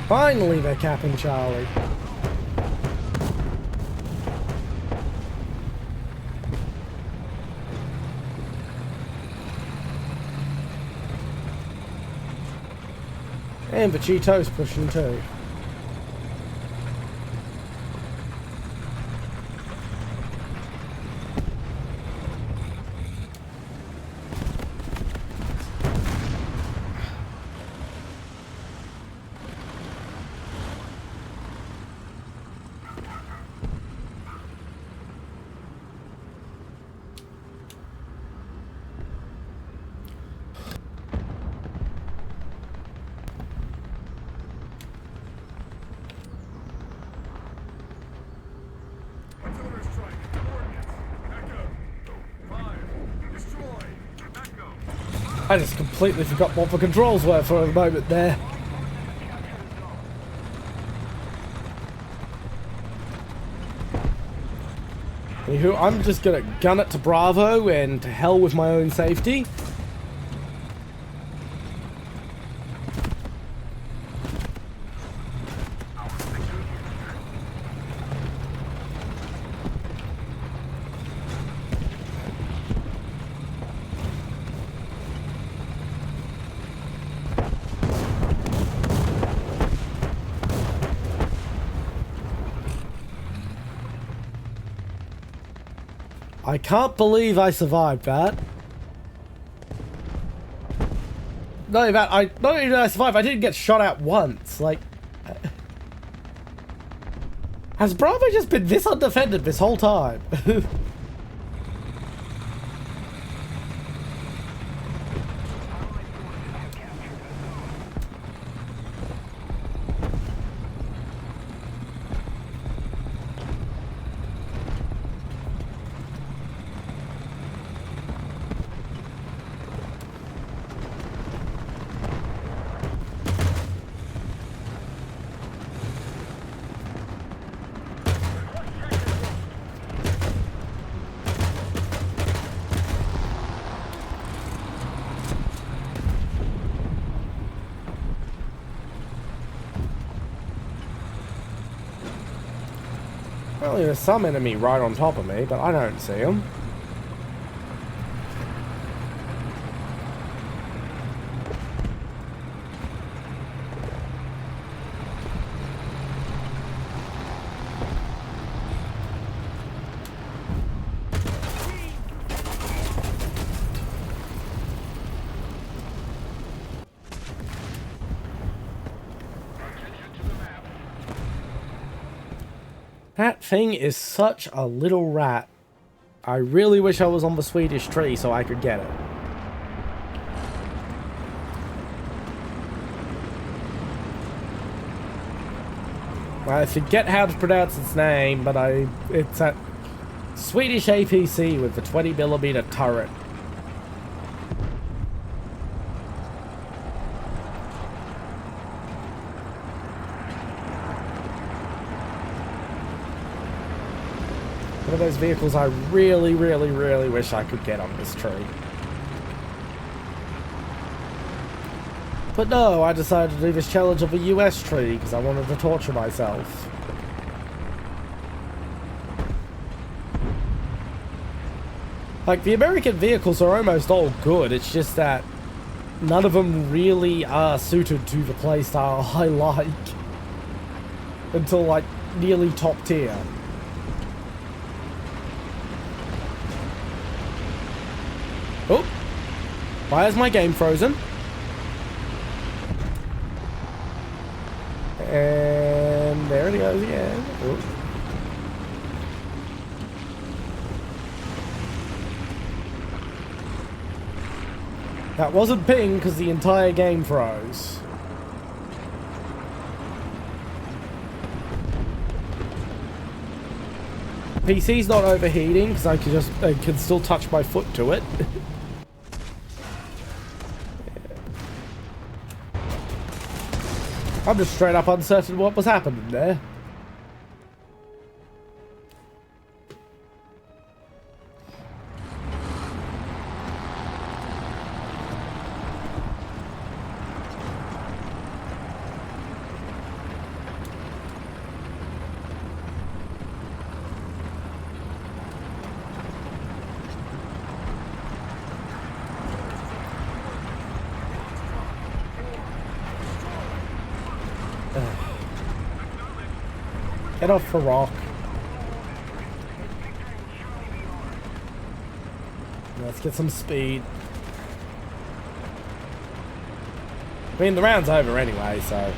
Finally, they're capping Charlie. And the Cheeto's pushing too. I just completely forgot what the controls were for a moment there. Anywho, I'm just gonna gun it to Bravo and to hell with my own safety. I can't believe I survived that. Not even did I survive, I didn't get shot at once. Like, has Bravo just been this undefended this whole time? Apparently there's some enemy right on top of me, but I don't see him. That thing is such a little rat. I really wish I was on the Swedish tree so I could get it. I forget how to pronounce its name, but it's a Swedish APC with the 20mm turret. One of those vehicles I really, really, really wish I could get on this tree. But no, I decided to do this challenge of a US tree because I wanted to torture myself. Like, the American vehicles are almost all good, it's just that none of them really are suited to the playstyle I like. Until, like, nearly top tier. Oh, why is my game frozen? And there it goes again. Oh. That wasn't ping because the entire game froze. PC's not overheating because I can still touch my foot to it. I'm just straight up uncertain what was happening there. Get off the rock. Let's get some speed. I mean, the round's over anyway, so...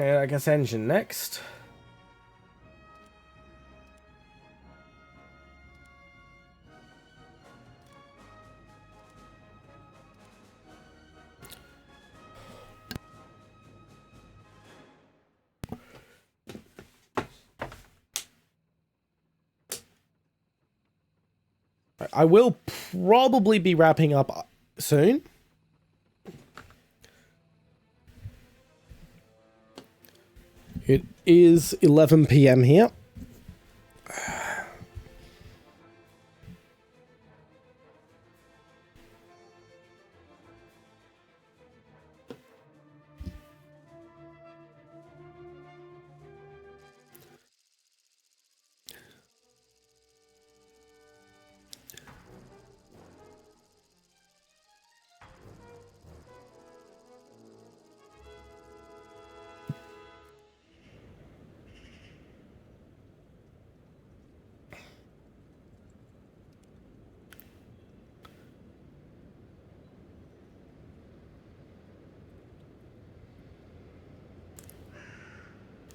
And I guess engine next. I will probably be wrapping up soon. It is 11 PM here.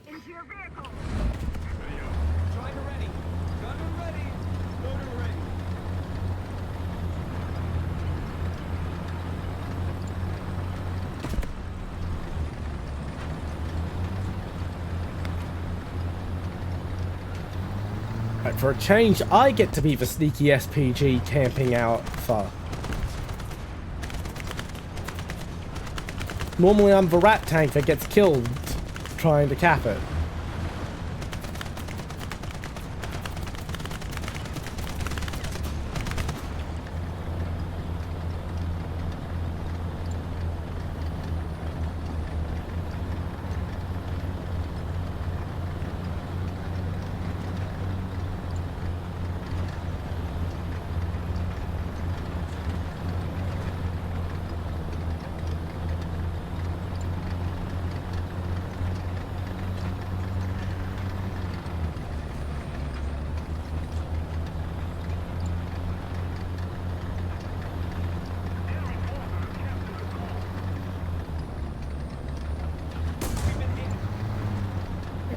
Into your vehicle. Driver ready. Gunner ready. Loader ready. Right, for a change, I get to be the sneaky SPG camping out for. Normally I'm the rat tank that gets killed trying to cap it.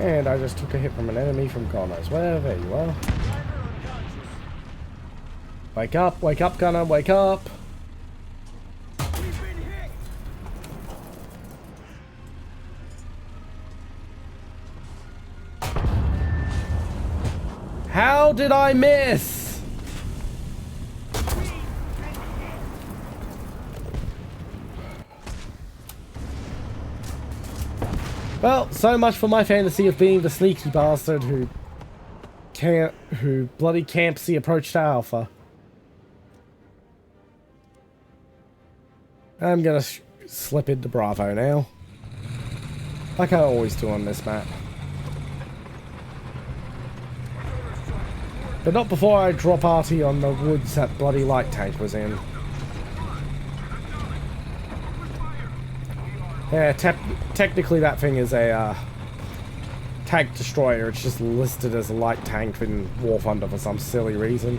And I just took a hit from an enemy from God knows where. There you are. Driver unconscious. Wake up, Gunner, wake up. We've been hit. How did I miss? Well, so much for my fantasy of being the sneaky bastard who bloody camps the approach to Alpha. I'm gonna slip into Bravo now, like I always do on this map. But not before I drop RT on the woods that bloody light tank was in. Yeah, technically that thing is a tank destroyer. It's just listed as a light tank in Warthunder for some silly reason.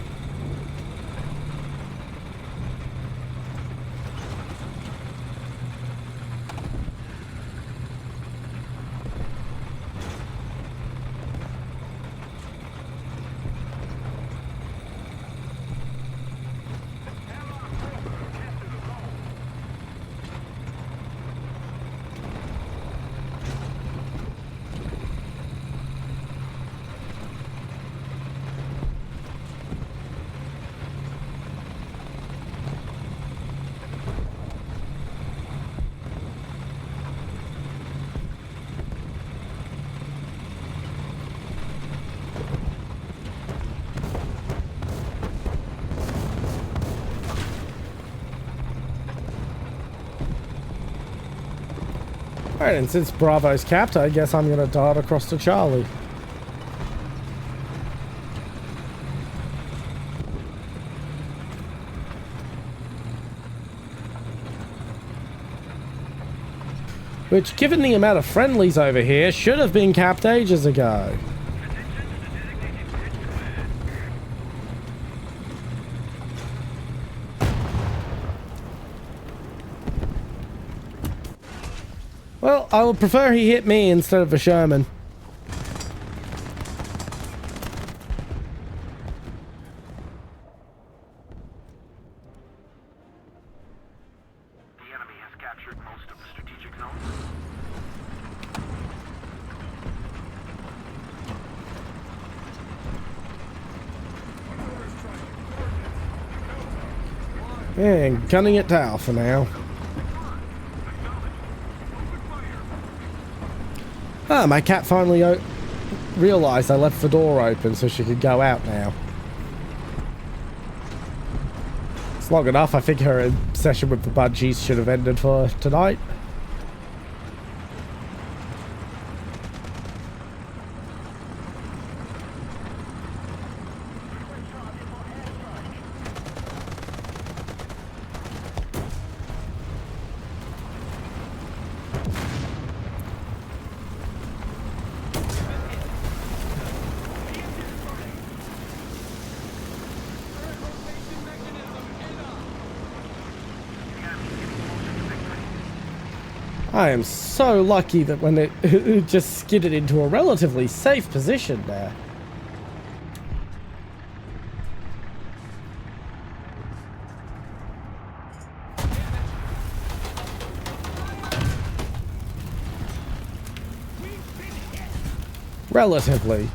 Alright, and since Bravo's capped, I guess I'm gonna dart across to Charlie. Which, given the amount of friendlies over here, should have been capped ages ago. Well, I would prefer he hit me instead of a Sherman. The enemy has captured most of the strategic zones. And gunning it down for now. Ah, my cat finally realised I left the door open so she could go out now. It's long enough. I think her obsession with the budgies should have ended for tonight. I am so lucky that when it just skidded into a relatively safe position there. Relatively.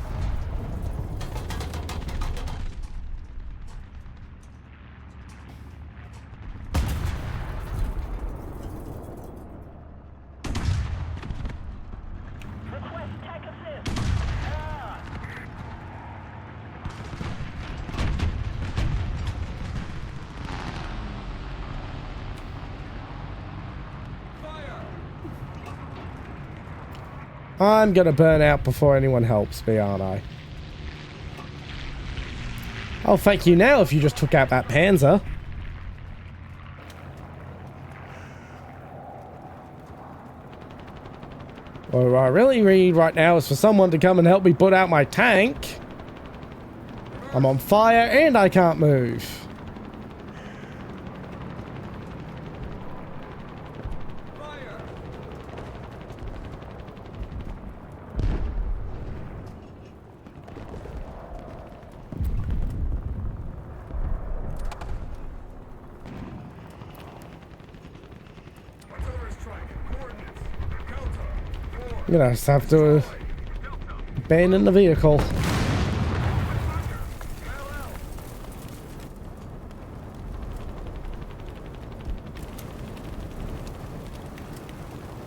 I'm gonna burn out before anyone helps me, aren't I? Oh, thank you now if you just took out that Panzer. What I really need right now is for someone to come and help me put out my tank. I'm on fire and I can't move. I'm gonna just have to abandon the vehicle.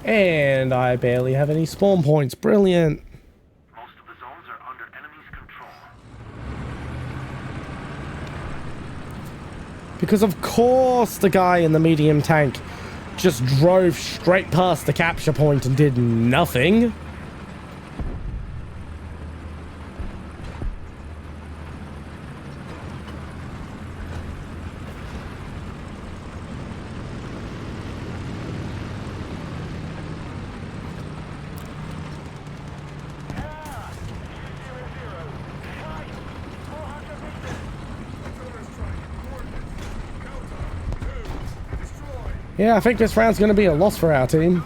And I barely have any spawn points. Brilliant. Most of the zones are under enemy's control. Because of course the guy in the medium tank just drove straight past the capture point and did nothing. Yeah, I think this round's going to be a loss for our team.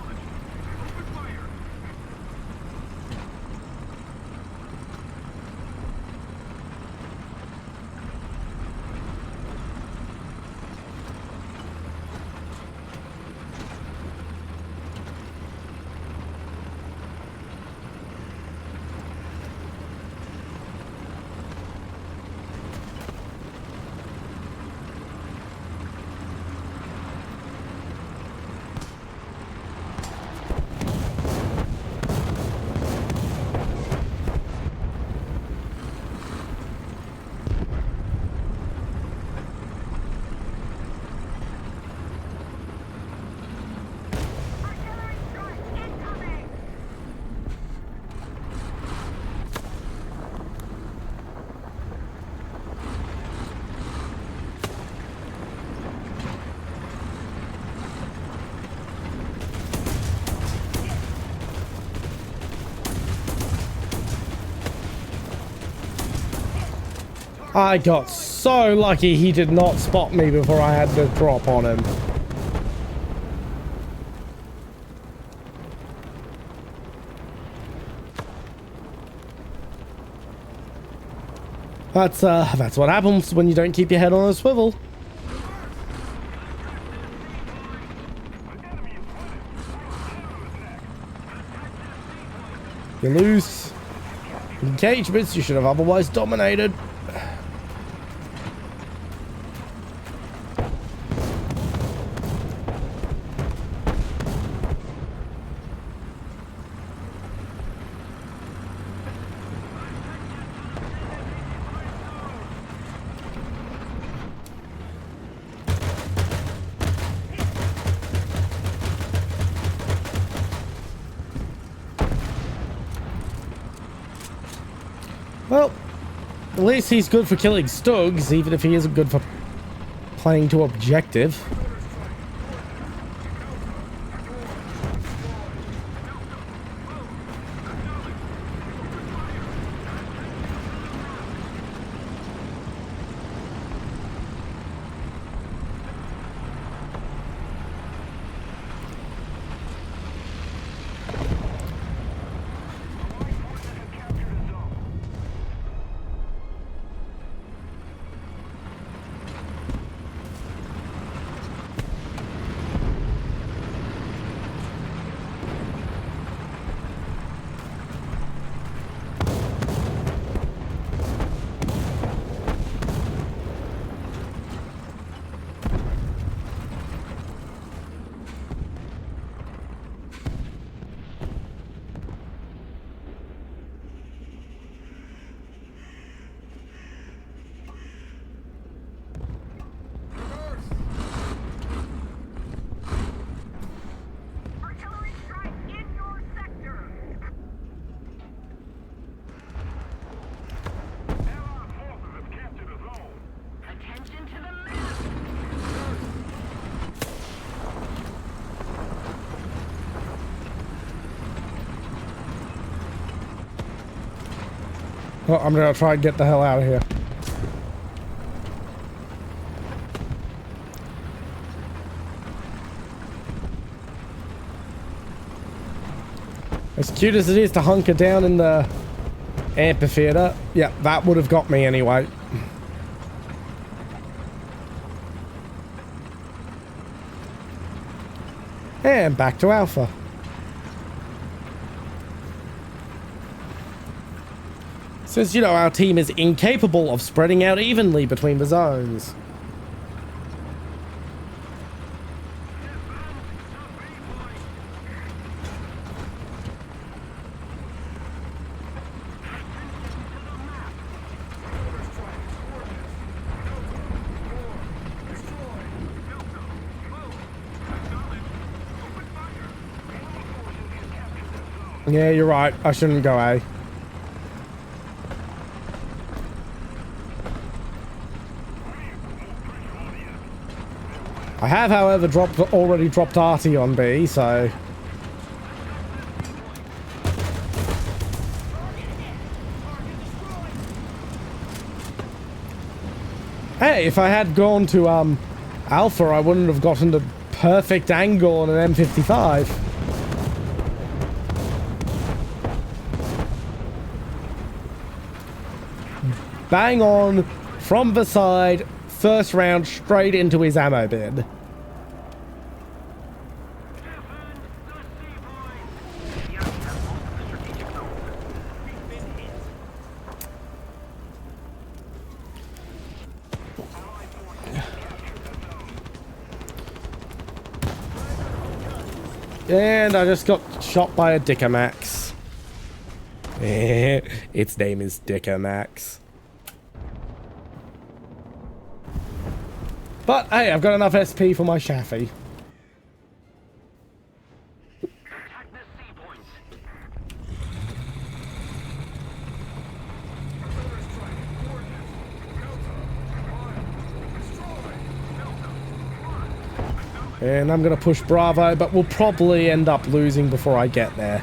I got so lucky he did not spot me before I had to drop on him. That's what happens when you don't keep your head on a swivel. You lose engagements you should have otherwise dominated. Well, at least he's good for killing Stugs, even if he isn't good for playing to objective. Artillery strike in your sector. Allied forces have captured a zone. Attention to the map. Well, I'm gonna try and get the hell out of here. As cute as it is to hunker down in the amphitheater, yeah, that would have got me anyway. And back to Alpha. Since, you know, our team is incapable of spreading out evenly between the zones. Yeah, you're right. I shouldn't go A. I have, however, already dropped Artie on B, so... Hey, if I had gone to Alpha, I wouldn't have gotten the perfect angle on an M55. Bang on, from the side, first round, straight into his ammo bin. And I just got shot by a Dickomax. Its name is Dickomax. But hey, I've got enough SP for my Shaffy. Attack this C point. And I'm gonna push Bravo, but we'll probably end up losing before I get there.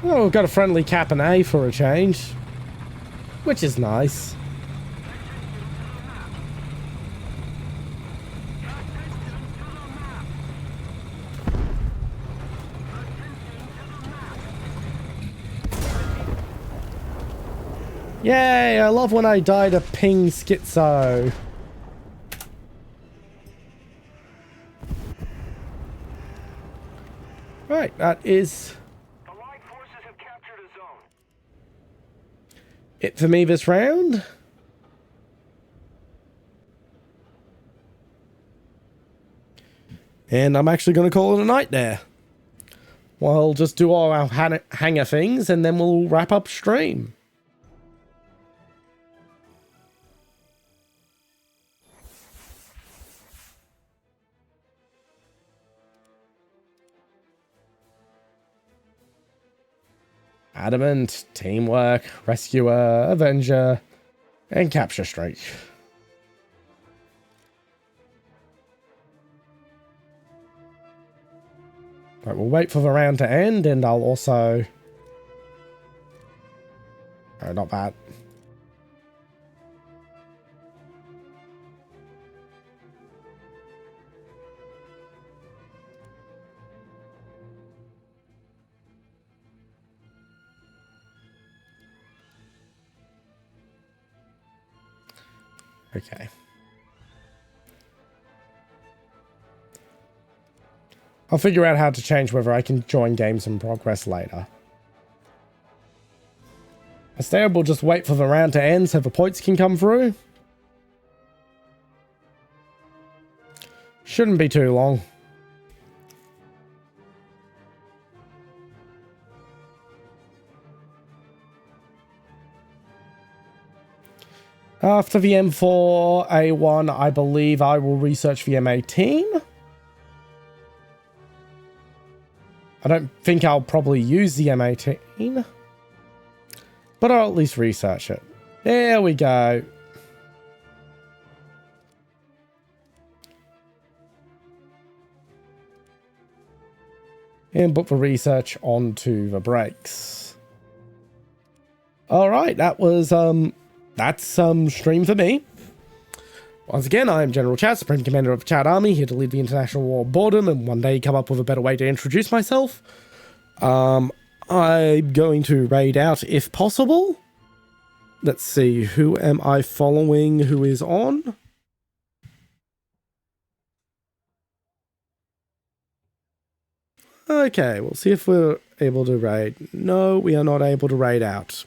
Oh, we've got a friendly Cap and A for a change, which is nice. Yay, I love when I die to ping schizo. Right, that is The Allied forces have captured a zone. it for me this round. And I'm actually going to call it a night there. We'll just do all our hanger things and then we'll wrap up stream. Adamant, Teamwork, Rescuer, Avenger, and Capture Streak. Right, we'll wait for the round to end and I'll also... Oh, not bad. Okay. I'll figure out how to change whether I can join games in progress later. Instead, we'll just wait for the round to end so the points can come through. Shouldn't be too long. After the M4 A1, I believe I will research the M18. I don't think I'll probably use the M18, but I'll at least research it. There we go. And book the research onto the brakes. All right, that was that's stream for me. Once again, I am General Chat, Supreme Commander of the Chat Army, here to lead the International War of Boredom and one day come up with a better way to introduce myself. I'm going to raid out if possible. Let's see, who am I following, who is on? Okay, we'll see if we're able to raid. No, we are not able to raid out.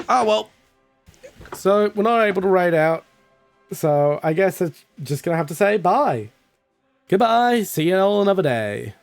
Oh, well. So, we're not able to raid out. So, I guess it's just going to have to say bye. Goodbye. See you all another day.